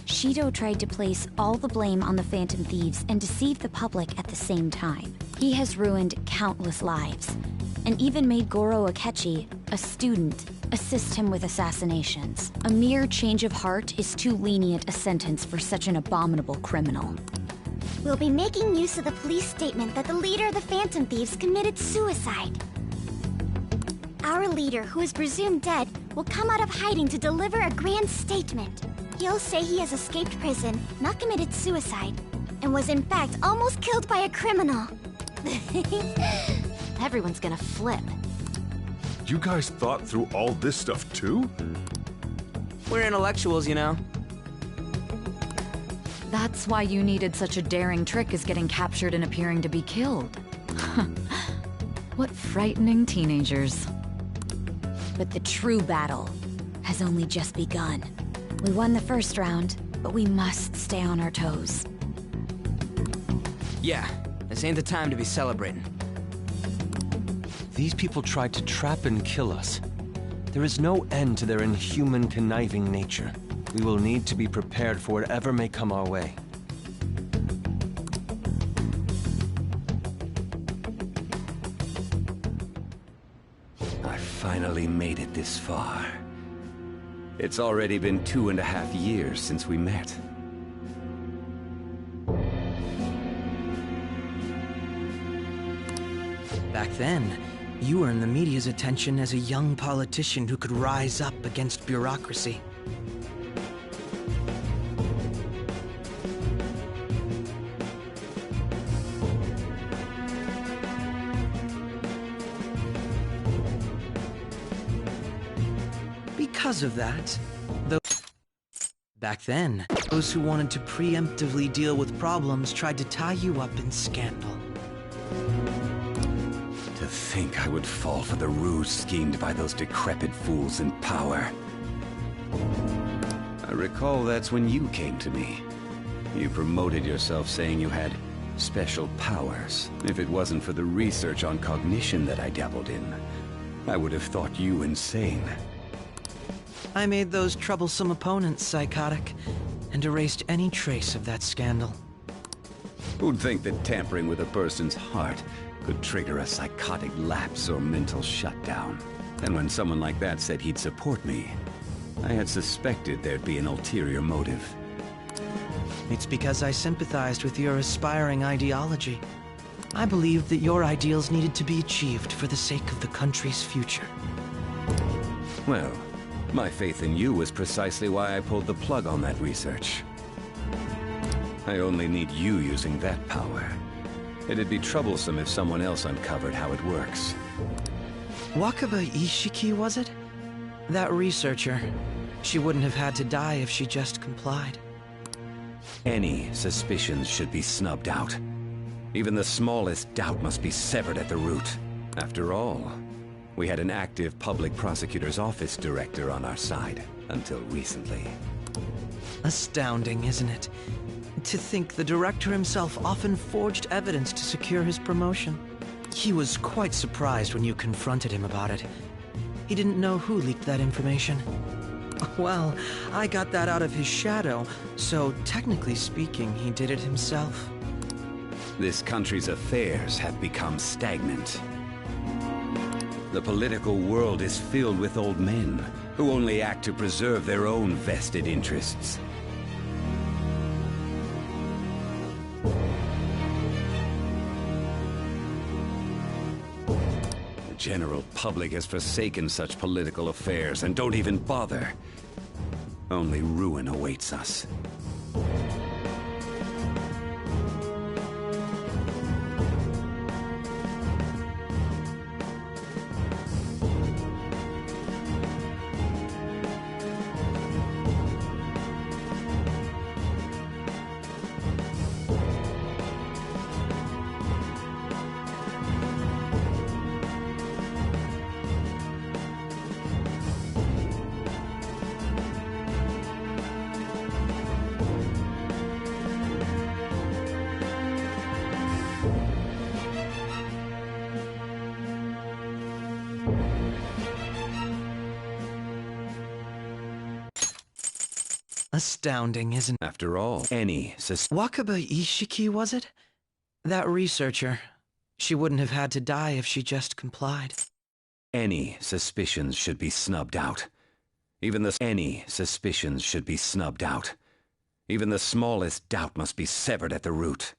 Speaker 4: Shido tried to place all the blame on the Phantom Thieves and deceive the public at the same time. He has ruined countless lives, and even made Goro Akechi, a student, assist him with assassinations. A mere change of heart is too lenient a sentence for such an abominable criminal.
Speaker 11: We'll be making use of the police statement that the leader of the Phantom Thieves committed suicide. Our leader, who is presumed dead, will come out of hiding to deliver a grand statement. He'll say he has escaped prison, not committed suicide, and was in fact almost killed by a criminal.
Speaker 3: Everyone's gonna flip.
Speaker 8: You guys thought through all this stuff too?
Speaker 9: We're intellectuals, you know.
Speaker 10: That's why you needed such a daring trick as getting captured and appearing to be killed. What frightening teenagers.
Speaker 11: But the true battle has only just begun. We won the first round, but we must stay on our toes.
Speaker 5: Yeah, this ain't the time to be celebrating.
Speaker 15: These people tried to trap and kill us. There is no end to their inhuman, conniving nature. We will need to be prepared for whatever may come our way.
Speaker 12: I finally made it this far. It's already been 2.5 years since we met.
Speaker 9: Back then, you earned the media's attention as a young politician who could rise up against bureaucracy. Because of that, back then, those who wanted to preemptively deal with problems tried to tie you up in scandal.
Speaker 12: To think I would fall for the ruse schemed by those decrepit fools in power. I recall that's when you came to me. You promoted yourself saying you had special powers. If it wasn't for the research on cognition that I dabbled in, I would have thought you insane.
Speaker 9: I made those troublesome opponents psychotic, and erased any trace of that scandal.
Speaker 12: Who'd think that tampering with a person's heart could trigger a psychotic lapse or mental shutdown? And when someone like that said he'd support me, I had suspected there'd be an ulterior motive.
Speaker 9: It's because I sympathized with your aspiring ideology. I believed that your ideals needed to be achieved for the sake of the country's future.
Speaker 12: Well, my faith in you was precisely why I pulled the plug on that research. I only need you using that power. It'd be troublesome if someone else uncovered how it works.
Speaker 9: Wakaba Ishiki, was it? That researcher. She wouldn't have had to die if she just complied.
Speaker 12: Any suspicions should be snubbed out. Even the smallest doubt must be severed at the root. After all, we had an active public prosecutor's office director on our side, until recently.
Speaker 9: Astounding, isn't it? To think the director himself often forged evidence to secure his promotion. He was quite surprised when you confronted him about it. He didn't know who leaked that information. Well, I got that out of his shadow, so technically speaking, he did it himself.
Speaker 12: This country's affairs have become stagnant. The political world is filled with old men who only act to preserve their own vested interests. The general public has forsaken such political affairs and don't even bother. Only ruin awaits us.
Speaker 9: Astounding, isn't it?
Speaker 12: After all,
Speaker 9: Wakaba Ishiki, was it? That researcher. She wouldn't have had to die if she just complied.
Speaker 12: Any suspicions should be snubbed out. Any suspicions should be snubbed out. Even the smallest doubt must be severed at the root.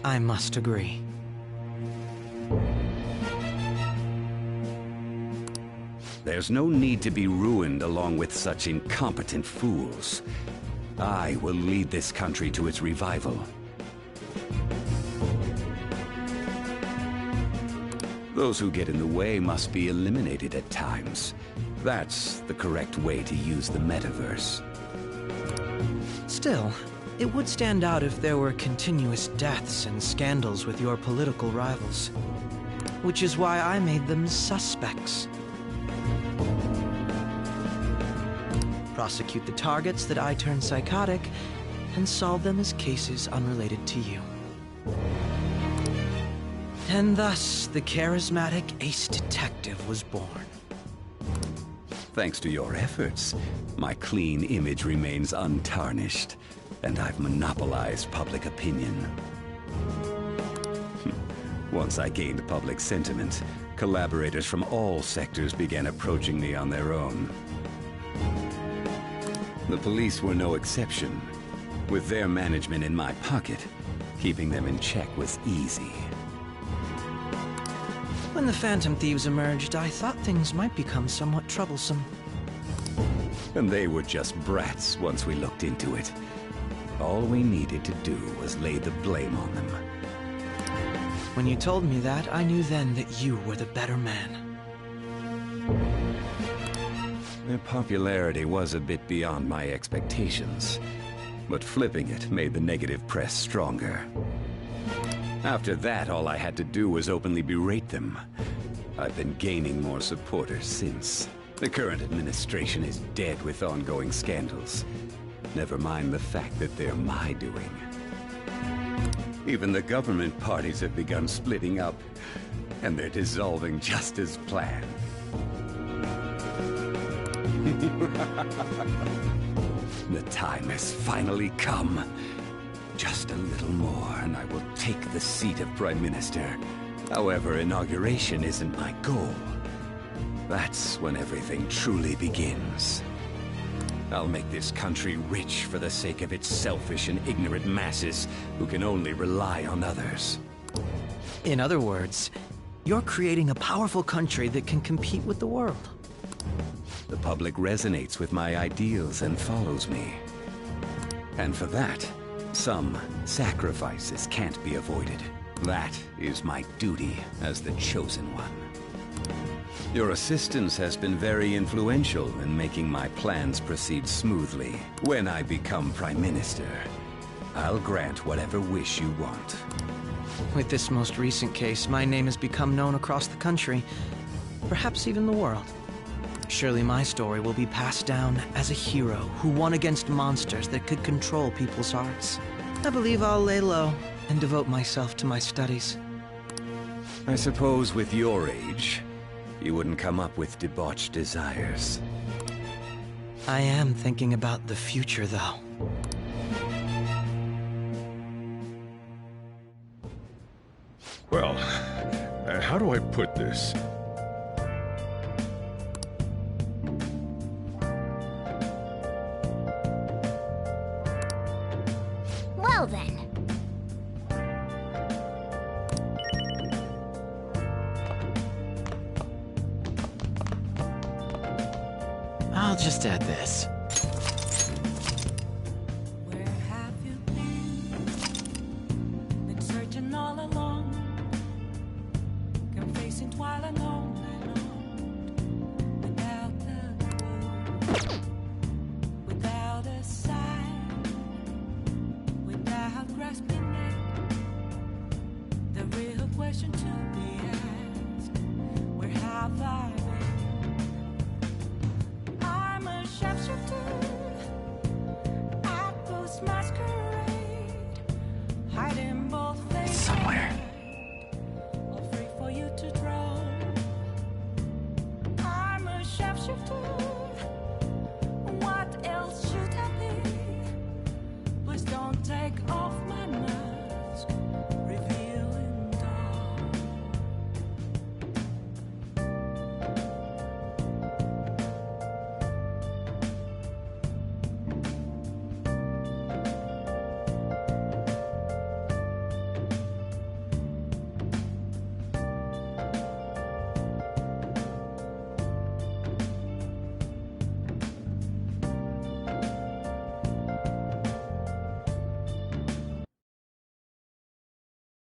Speaker 9: I must agree.
Speaker 12: There's no need to be ruined along with such incompetent fools. I will lead this country to its revival. Those who get in the way must be eliminated at times. That's the correct way to use the metaverse.
Speaker 9: Still, it would stand out if there were continuous deaths and scandals with your political rivals. Which is why I made them suspects. Prosecute the targets that I turn psychotic, and solve them as cases unrelated to you. And thus, the charismatic ace detective was born.
Speaker 12: Thanks to your efforts, my clean image remains untarnished, and I've monopolized public opinion. Once I gained public sentiment, collaborators from all sectors began approaching me on their own. The police were no exception. With their management in my pocket, keeping them in check was easy.
Speaker 9: When the Phantom Thieves emerged, I thought things might become somewhat troublesome.
Speaker 12: And they were just brats once we looked into it. All we needed to do was lay the blame on them.
Speaker 9: When you told me that, I knew then that you were the better man.
Speaker 12: Their popularity was a bit beyond my expectations, but flipping it made the negative press stronger. After that, all I had to do was openly berate them. I've been gaining more supporters since. The current administration is dead with ongoing scandals. Never mind the fact that they're my doing. Even the government parties have begun splitting up, and they're dissolving just as planned. The time has finally come. Just a little more, and I will take the seat of Prime Minister. However, inauguration isn't my goal. That's when everything truly begins. I'll make this country rich for the sake of its selfish and ignorant masses who can only rely on others.
Speaker 9: In other words, you're creating a powerful country that can compete with the world.
Speaker 12: The public resonates with my ideals and follows me. And for that, some sacrifices can't be avoided. That is my duty as the chosen one. Your assistance has been very influential in making my plans proceed smoothly. When I become Prime Minister, I'll grant whatever wish you want.
Speaker 9: With this most recent case, my name has become known across the country, perhaps even the world. Surely my story will be passed down as a hero who won against monsters that could control people's hearts. I believe I'll lay low and devote myself to my studies.
Speaker 12: I suppose with your age, you wouldn't come up with debauched desires.
Speaker 9: I am thinking about the future, though.
Speaker 8: Well, how do I put this?
Speaker 3: Well then.
Speaker 13: I'll just add this.
Speaker 17: Where have you been searching all along, facing twilight on and on, without a clue, without a sign, without grasping it. The real question to be asked: where have I been? I'm a sharpshooter at this masquerade, hiding both faces
Speaker 13: somewhere.
Speaker 17: All free for you to draw. I'm a sharpshooter. What else should I be? Please don't take all.